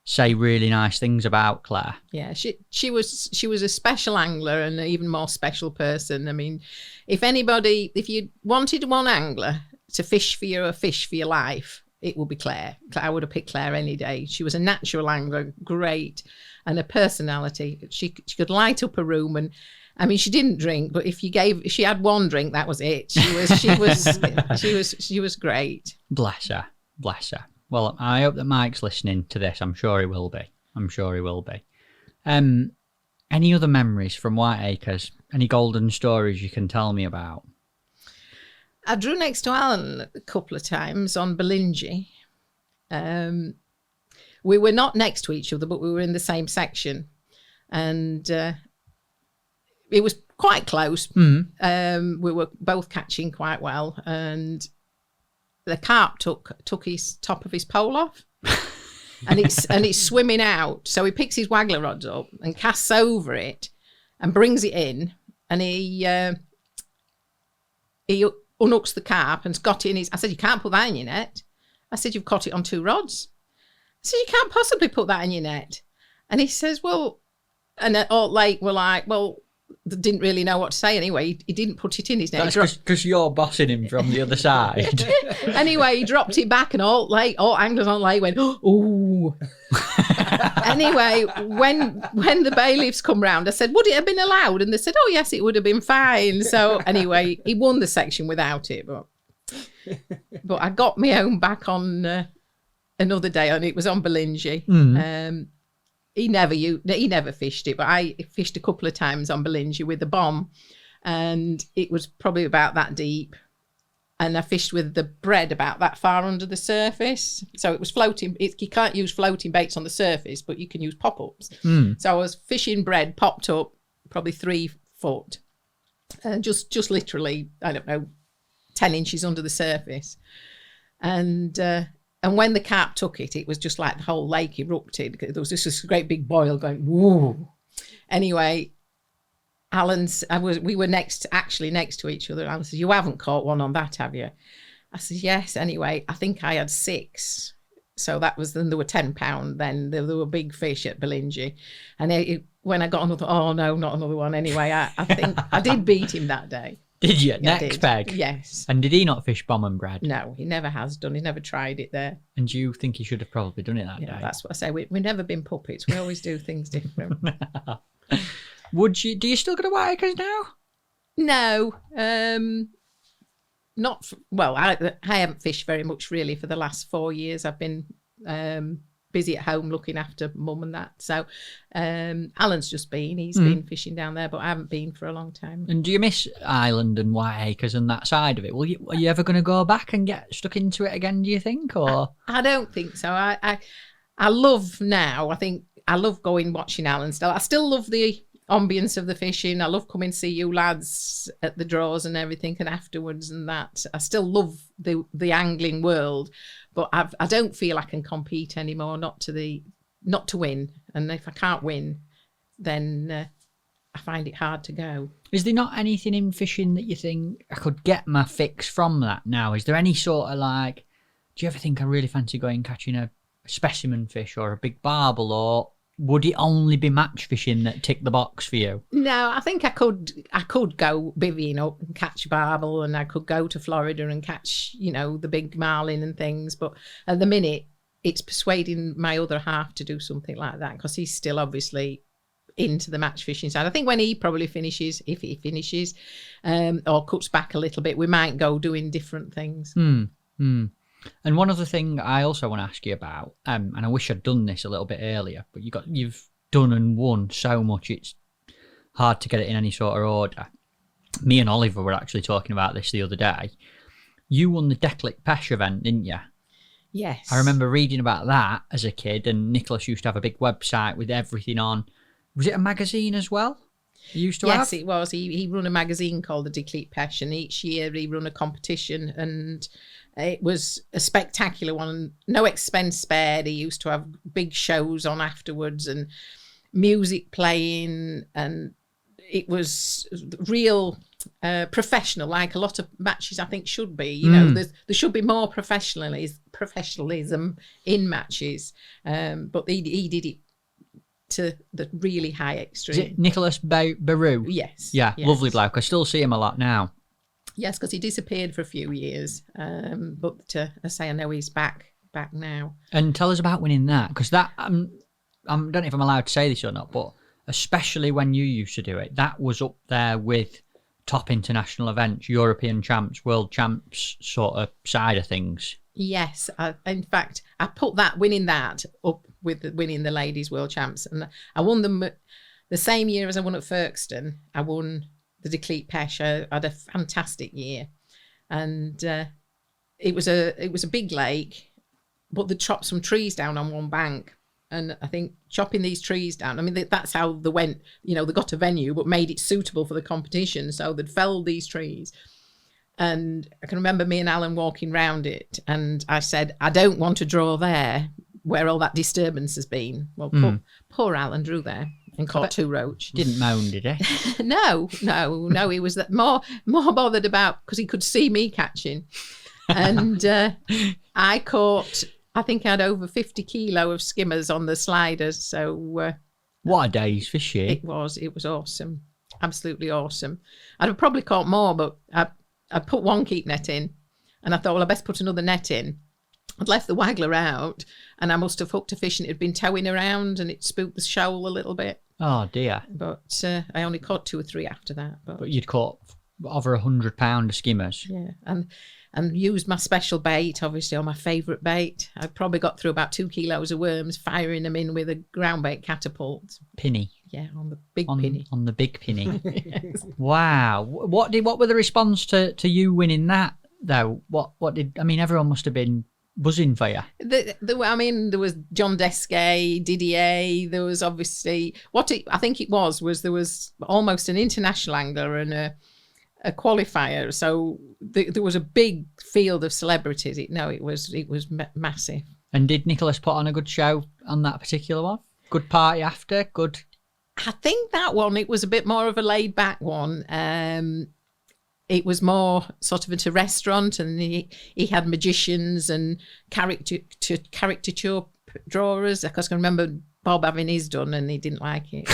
A: say really nice things about Claire.
B: Yeah, she was a special angler, and an even more special person. I mean, if you wanted one angler to fish for you or fish for your life, it would be Claire. I would have picked Claire any day. She was a natural angler, great, and a personality. She could light up a room, and I mean, she didn't drink, but if she had one drink, that was it. She was great.
A: Bless her. Well, I hope that Mike's listening to this. I'm sure he will be. Any other memories from Whiteacres? Any golden stories you can tell me about?
B: I drew next to Alan a couple of times on Belingi. We were not next to each other, but we were in the same section. And it was quite close. We were both catching quite well. And the carp took his top of his pole off. and it's swimming out. So he picks his waggler rods up and casts over it and brings it in, and he unhooks the carp and's got it in his. I said, you can't put that in your net. I said, you've caught it on 2 rods. I said, you can't possibly put that in your net. And he says, well, and all lake were like, well, they didn't really know what to say anyway. He didn't put it in his net.
A: That's because you're bossing him from the other side.
B: Anyway, he dropped it back and all anglers on lake went, ooh. Anyway, when the bailiffs come round, I said, would it have been allowed? And they said, oh, yes, it would have been fine. So anyway, he won the section without it. But I got my own back on another day, and it was on Belingi. He never fished it, but I fished a couple of times on Belingi with a bomb, and it was probably about that deep. And I fished with the bread about that far under the surface. So it was floating. You can't use floating baits on the surface, but you can use pop-ups. So I was fishing bread, popped up probably 3 foot, just literally, I don't know, 10 inches under the surface. And when the carp took it, it was just like the whole lake erupted. There was just this great big boil going, woo. Anyway, we were next to each other. Alan said, you haven't caught one on that, have you? I said, yes. Anyway, I think I had 6. So that was, then there were £10 then. There were big fish at Belingi. And when I got another, oh no, not another one. Anyway, I think I did beat him that day.
A: Did you?
B: Yeah,
A: Next peg?
B: Yes.
A: And did he not fish bomb and bread?
B: No, he never has done. He's never tried it there.
A: And do you think he should have probably done it that day?
B: That's what I say. We've never been puppets. We always do things different.
A: Do you still go to Whiteacres now?
B: No. I haven't fished very much really for the last 4 years. I've been busy at home looking after mum and that. So Alan's just been. He's been fishing down there, but I haven't been for a long time.
A: And do you miss Ireland and Whiteacres and that side of it? Are you ever going to go back and get stuck into it again, do you think? Or
B: I don't think so. I love now. I think I love going watching Alan still. I still love the ambience of the fishing. I love coming to see you lads at the draws and everything, and afterwards and that. I still love the angling world, but I don't feel I can compete anymore. Not to win, and if I can't win, then I find it hard to go.
A: Is there not anything in fishing that you think I could get my fix from that now? Is there any sort of like, do you ever think I really fancy going catching a specimen fish or a big barbel, or would it only be match fishing that ticked the box for you? No,
B: I think I could go bivvying up and catch barbel, and I could go to Florida and catch, the big marlin and things. But at the minute, it's persuading my other half to do something like that, because he's still obviously into the match fishing side. I think when he probably finishes, if he finishes, or cuts back a little bit, we might go doing different things.
A: And one other thing I also want to ask you about, and I wish I'd done this a little bit earlier, but you've done and won so much, it's hard to get it in any sort of order. Me and Oliver were actually talking about this the other day. You won the DetePesh event, didn't you?
B: Yes.
A: I remember reading about that as a kid, and Nicholas used to have a big website with everything on. Was it a magazine as well? He used to have?
B: Yes, it was. He run a magazine called the DetePesh, and each year he run a competition, and it was a spectacular one. No expense spared. He used to have big shows on afterwards and music playing, and it was real professional, like a lot of matches I think should be. There should be more professionalism in matches, but he did it to the really high extreme.
A: Is it Nicholas Baru?
B: Yes.
A: Yeah,
B: yes.
A: Lovely bloke. I still see him a lot now.
B: Yes, because he disappeared for a few years, but I know he's back now.
A: And tell us about winning that, because that I don't know if I'm allowed to say this or not, but especially when you used to do it, that was up there with top international events, European champs, world champs sort of side of things.
B: Yes, in fact, I put winning that up with winning the ladies world champs, and I won them the same year as I won at Folkestone. I won the DetePesh. I had a fantastic year, and it was a big lake, but they chopped some trees down on one bank, and I think chopping these trees down, I mean, that's how they went. They got a venue but made it suitable for the competition, so they'd felled these trees. And I can remember me and Alan walking round it, and I said, I don't want to draw there, where all that disturbance has been. Well, poor Alan drew there and caught 2 roach.
A: Didn't moan, did he?
B: No. He was more bothered about because he could see me catching, and I caught. I think I had over 50 kilo of skimmers on the sliders. So
A: what a day's fishing!
B: It was awesome, absolutely awesome. I'd have probably caught more, but I put one keep net in, and I thought, well, I best put another net in. I'd left the waggler out, and I must have hooked a fish, and it had been towing around, and it spooked the shoal a little bit.
A: Oh dear!
B: But I only caught 2 or 3 after that.
A: But you'd caught over 100 pound of skimmers.
B: Yeah, and used my special bait, obviously, on my favourite bait. I probably got through about 2 kilos of worms, firing them in with a ground bait catapult.
A: Pinny.
B: Yeah, on the big pinny.
A: On the big pinny.
B: Yes.
A: Wow. What were the response to you winning that though? Everyone must have been buzzing for you.
B: There was John Desquet, Didier. There was obviously I think it was there was almost an international angler and a qualifier. So there was a big field of celebrities. It was massive.
A: And did Nicholas put on a good show on that particular one? Good party after? Good.
B: I think that one, it was a bit more of a laid back one. It was more sort of at a restaurant, and he had magicians and caricature drawers. Because I can remember Bob having his done, and he didn't like it.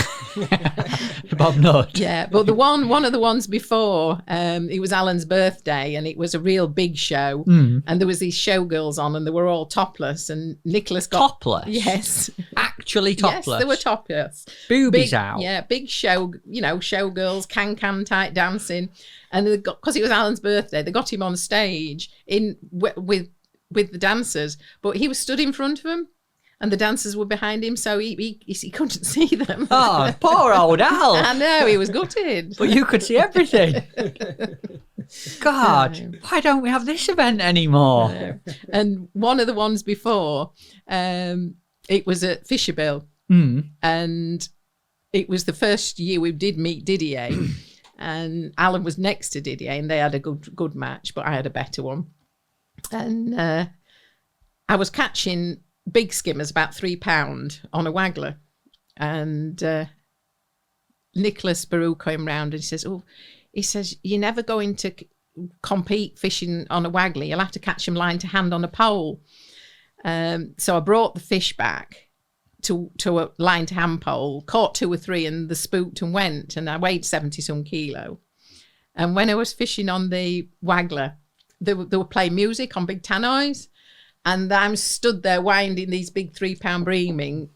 A: Bob Nutt.
B: Yeah, but one of the ones before, it was Alan's birthday, and it was a real big show. And there was these showgirls on, and they were all topless. And Nicholas got
A: topless.
B: Yes,
A: actually topless.
B: Yes, they were topless.
A: Boobies out.
B: Yeah, big show. Showgirls, can type dancing, and because it was Alan's birthday, they got him on stage with the dancers, but he was stood in front of them. And the dancers were behind him, so he couldn't see them.
A: Oh, poor old Al.
B: I know, he was gutted.
A: But you could see everything. God, why don't we have this event anymore?
B: And one of the ones before, it was at Fisherville. And it was the first year we did meet Didier. And Alan was next to Didier, and they had a good match, but I had a better one. And I was catching big skimmers, about £3 on a waggler, and Nicholas Baruch came round and he says you're never going to compete fishing on a waggler, you'll have to catch them line to hand on a pole. So I brought the fish back to a line to hand pole, caught 2 or 3, and the spooked and went, and I weighed 70 some kilo. And when I was fishing on the waggler, they were playing music on big tannoys. And I'm stood there winding these big £3 breaming,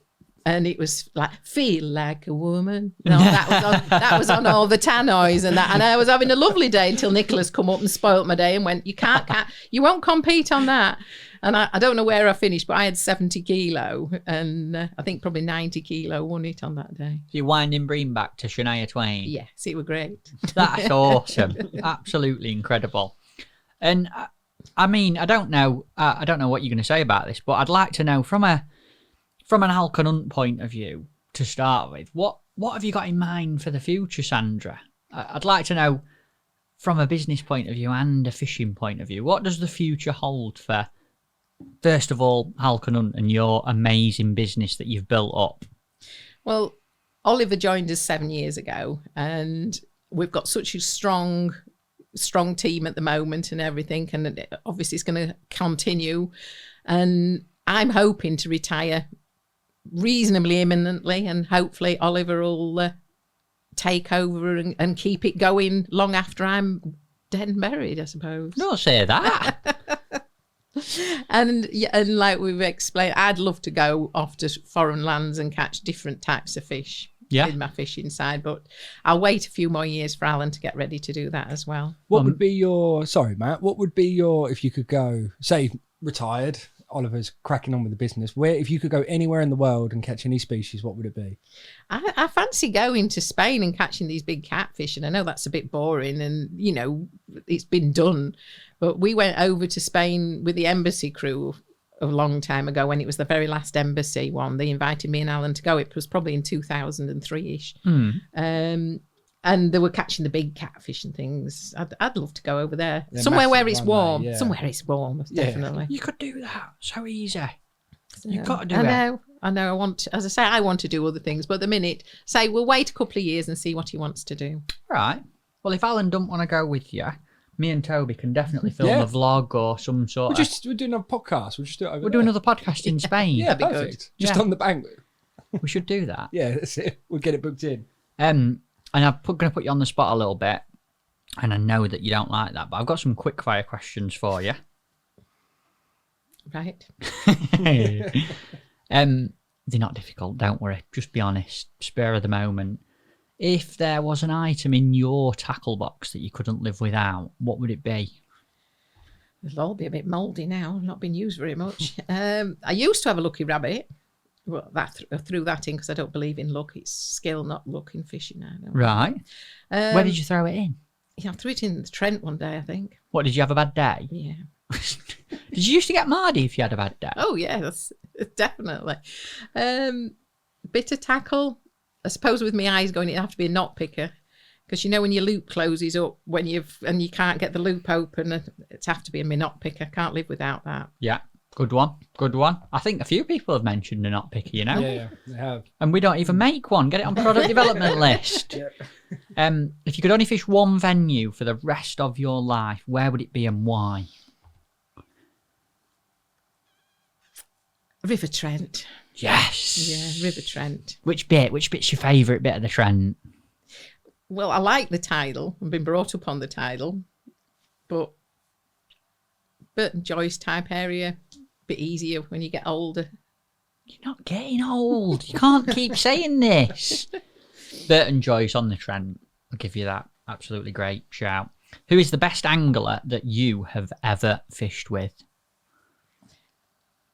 B: and it was like, feel like a woman. No, that was on all the tannoys and that. And I was having a lovely day until Nicholas come up and spoilt my day and went, you won't compete on that. And I don't know where I finished, but I had 70 kilo, and I think probably 90 kilo won it on that day.
A: So you're winding bream back to Shania Twain.
B: Yes, it was great.
A: That's awesome. Absolutely incredible. And I don't know what you're going to say about this, but I'd like to know from an Halkon Hunt point of view to start with, what have you got in mind for the future, Sandra? I'd like to know from a business point of view and a fishing point of view, what does the future hold for, first of all, Halkon Hunt and your amazing business that you've built up? Well,
B: Oliver joined us 7 years ago, and we've got such a strong team at the moment and everything, and obviously it's going to continue, and I'm hoping to retire reasonably imminently, and hopefully Oliver will take over and keep it going long after I'm dead and buried, I suppose.
A: Don't say that.
B: And like we've explained, I'd love to go off to foreign lands and catch different types of fish. In my fishing side, but I'll wait a few more years for Alan to get ready to do that as well.
C: What would be your, if you could go, say, retired, Oliver's cracking on with the business, if you could go anywhere in the world and catch any species, what would it be?
B: I fancy going to Spain and catching these big catfish, and I know that's a bit boring, and it's been done, but we went over to Spain with the embassy crew a long time ago when it was the very last embassy one. They invited me and Alan to go. It was probably in 2003-ish. And they were catching the big catfish and things. I'd love to go over there. Somewhere where it's warm. Somewhere it's warm, definitely.
A: You could do that so easy. You've got to do
B: I
A: it.
B: know. I want, as I say, I want to do other things, but at the minute, say we'll wait a couple of years and see what he wants to do.
A: Right. Well, if Alan don't want to go with you, me and Toby can definitely film
C: Yeah.
A: a vlog or some sort of...
C: We're doing a podcast. We'll just do it over
A: We'll
C: there.
A: do another podcast in Spain.
C: Yeah,
B: That'd be
C: perfect. Just
A: Yeah.
C: on the bank.
A: We should do that.
C: Yeah, that's it. We'll get it booked in.
A: And I'm going to put you on the spot a little bit, and I know that you don't like that, but I've got some quick fire questions for you.
B: Right.
A: They're not difficult, don't worry. Just be honest. Spur of the moment. If there was an item in your tackle box that you couldn't live without, what would it be?
B: It'll all be a bit mouldy now, not been used very much. I used to have a lucky rabbit. Well, I threw that in because I don't believe in luck. It's skill, not luck in fishing now.
A: Right. Where did you throw it in?
B: Yeah, I threw it in the Trent one day, I think.
A: What, did you have a bad day?
B: Yeah.
A: Did you used to get mardy if you had a bad day?
B: Oh, yeah, that's definitely. Bit of tackle. I suppose with my eyes going, it'd have to be a knot picker. Because you know when your loop closes up and you can't get the loop open, it'd have to be a knot picker. Can't live without that.
A: Yeah. Good one. Good one. I think a few people have mentioned a knot picker, you know?
C: Yeah, they have.
A: And we don't even make one. Get it on product development list. If you could only fish one venue for the rest of your life, where would it be and why?
B: River Trent.
A: Yes.
B: Yeah, River Trent.
A: Which bit? Which bit's your favourite bit of the Trent?
B: Well, I like the tidal. I've been brought up on the tidal. But Burton Joyce type area, bit easier when you get older.
A: You're not getting old. You can't keep saying this. Burton Joyce on the Trent. I'll give you that. Absolutely great shout. Who is the best angler that you have ever fished with?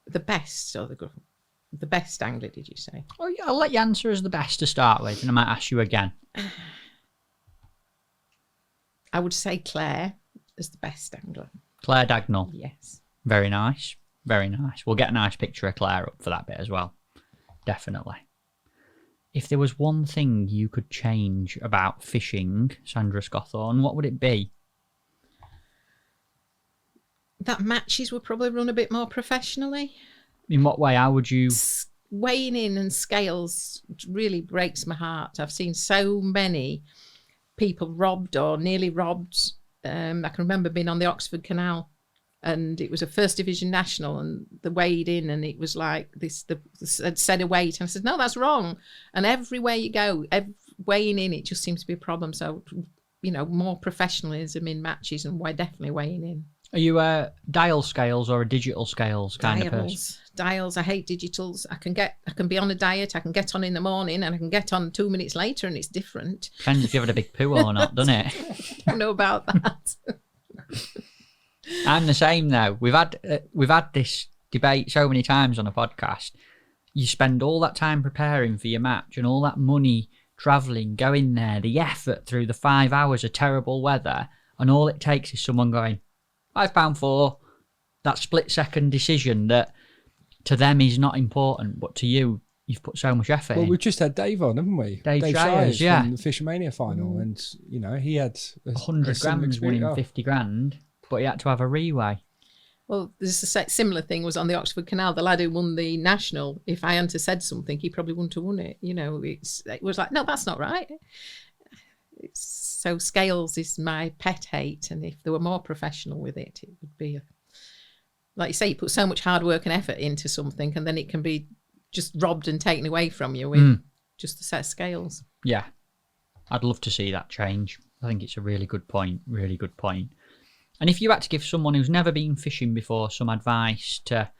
B: The best, or the best angler, did you say?
A: Oh, yeah, I'll let you answer as the best to start with, and I might ask you again.
B: I would say Claire is the best angler.
A: Claire Dagnall.
B: Yes.
A: Very nice. Very nice. We'll get a nice picture of Claire up for that bit as well. Definitely. If there was one thing you could change about fishing, Sandra Scotthorne, what would it be?
B: That matches would probably run a bit more professionally.
A: In what way? How would you...
B: Weighing in and scales really breaks my heart. I've seen so many people robbed or nearly robbed. I can remember being on the Oxford Canal, and it was a first division national, and they weighed in, and it was like this, said a weight, and I said, no, that's wrong. And everywhere you go, weighing in, it just seems to be a problem. So, more professionalism in matches, and definitely weighing in.
A: Are you a dial scales or a digital scales kind of person?
B: Dials. I hate digitals. I can be on a diet. I can get on in the morning, and I can get on 2 minutes later, and it's different.
A: Depends if you've had a big poo or not, doesn't it?
B: I don't know about that.
A: I'm the same though. We've had this debate so many times on a podcast. You spend all that time preparing for your match and all that money travelling, going there, the effort through the 5 hours of terrible weather, and all it takes is someone going, £5 that split-second decision that to them is not important, but to you, you've put so much effort
C: Well,
A: in.
C: we've just had Dave on, haven't we?
A: Dave Shires, yeah.
C: From the Fishermania final, and he had
A: 100 grams winning 50 grand, but he had to have a reweigh.
B: Well, there's a similar thing was on the Oxford Canal. The lad who won the national, if I hadn't have said something, he probably wouldn't have won it. It was like, no, that's not right. So scales is my pet hate, and if they were more professional with it, it would be like you say, you put so much hard work and effort into something, and then it can be just robbed and taken away from you with just a set of scales.
A: Yeah, I'd love to see that change. I think it's a really good point. Really good point. And if you had to give someone who's never been fishing before some advice to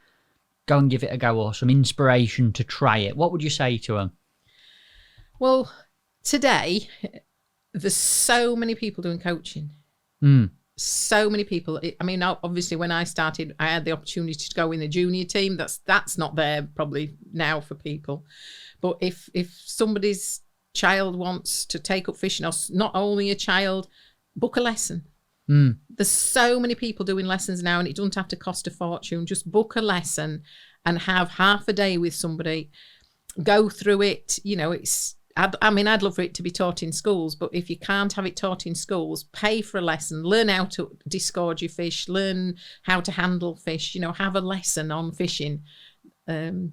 A: go and give it a go, or some inspiration to try it, what would you say to them?
B: Well, today there's so many people doing coaching. So many people. I mean, obviously, when I started, I had the opportunity to go in the junior team. That's not there probably now for people. But if somebody's child wants to take up fishing, or not only a child, book a lesson. There's so many people doing lessons now, and it doesn't have to cost a fortune. Just book a lesson and have half a day with somebody. Go through it. I'd love for it to be taught in schools, but if you can't have it taught in schools, pay for a lesson, learn how to disgorge your fish, learn how to handle fish, have a lesson on fishing. And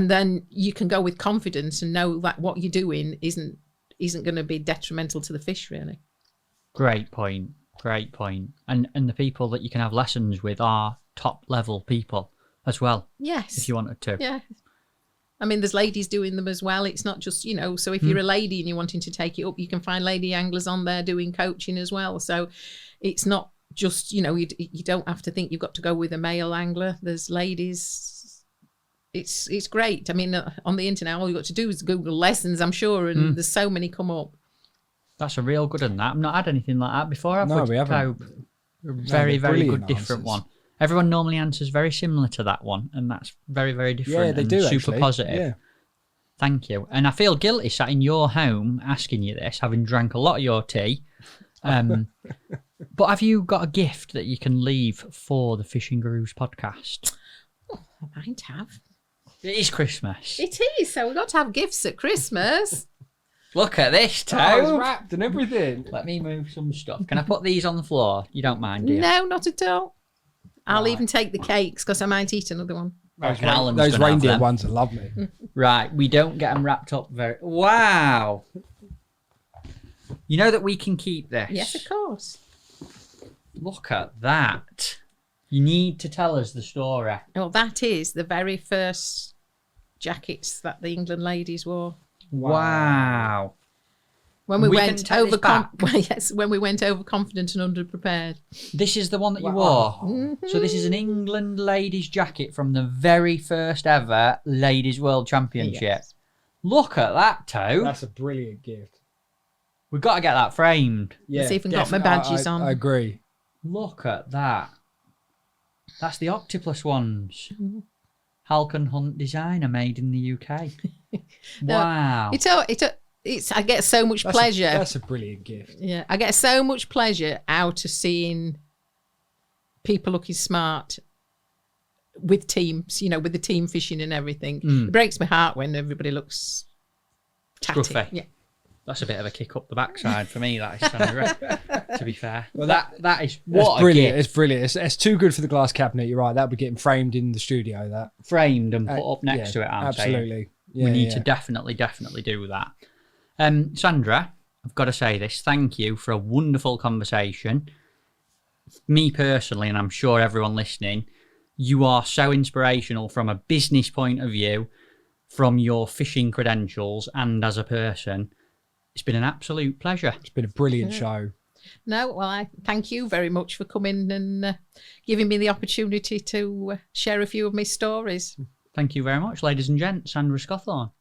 B: then you can go with confidence and know that what you're doing isn't going to be detrimental to the fish, really.
A: Great point. And the people that you can have lessons with are top level people as well.
B: Yes.
A: If you wanted to.
B: Yeah. I mean, there's ladies doing them as well. It's not just, so if you're a lady and you're wanting to take it up, you can find lady anglers on there doing coaching as well. So it's not just, you don't have to think you've got to go with a male angler. There's ladies. It's great. I mean, on the internet, all you've got to do is Google lessons, I'm sure, and there's so many come up.
A: That's a real good one, that. I've not had anything like that before, have
C: No,
A: we?
C: we haven't.
A: Very, very good,
C: Brilliant
A: different
C: answers.
A: one. Everyone normally answers very similar to that one, and that's very, very different.
C: Yeah, they
A: and
C: do
A: super
C: actually.
A: positive.
C: Yeah.
A: Thank you. And I feel guilty sat in your home asking you this, having drank a lot of your tea. But have you got a gift that you can leave for the Fishing Gurus podcast?
B: I might have.
A: It is Christmas.
B: It is. So we've got to have gifts at Christmas.
A: Look at this,
C: Oh, it's
A: Toe.
C: wrapped and everything.
A: Let me move some stuff. Can I put these on the floor? You don't mind, do you?
B: No, not at all. I'll
A: Right.
B: even take the cakes because I might eat another one.
A: Reckon Alan's
C: Those
A: gonna have
C: reindeer
A: them.
C: ones are lovely.
A: Right, we don't get them wrapped up very... Wow. You know that we can keep this?
B: Yes, of course.
A: Look at that. You need to tell us the story.
B: Well, that is the very first jackets that the England ladies wore.
A: Wow.
B: When we,
A: We can
B: went
A: take this back.
B: when we went overconfident and underprepared.
A: This is the one that you
C: Wow.
A: wore. So this is an England ladies jacket from the very first ever Ladies World Championship.
B: Yes.
A: Look at that, Toe.
C: That's a brilliant gift.
A: We've got to get that framed.
C: Yeah,
B: It's even got my
C: definitely.
B: badges on.
C: I agree.
A: Look at that. That's the octopus ones. Halkon Hunt designer made in the UK.
B: No,
A: Wow.
B: It's. I get so much pleasure.
C: That's a brilliant gift.
B: Yeah, I get so much pleasure out of seeing people looking smart with teams, with the team fishing and everything. It breaks my heart when everybody looks tatty.
A: Scruffy.
B: Yeah.
A: That's a bit of a kick up the backside for me, that is, Sandra, to be fair.
C: Well,
A: that is
C: That's
A: what a
C: brilliant.
A: gift.
C: It's brilliant. It's too good for the glass cabinet. You're right. That'll be getting framed in the studio. That
A: Framed and put up next
C: yeah,
A: to it, I'm saying.
C: absolutely. Yeah,
A: We need
C: yeah.
A: to definitely do that. Sandra, I've got to say this. Thank you for a wonderful conversation. Me personally, and I'm sure everyone listening, you are so inspirational from a business point of view, from your fishing credentials, and as a person. It's been an absolute pleasure.
C: It's been a brilliant show.
B: No, well, I thank you very much for coming and giving me the opportunity to share a few of my stories.
A: Thank you very much, ladies and gents. Sandra Scotthorne.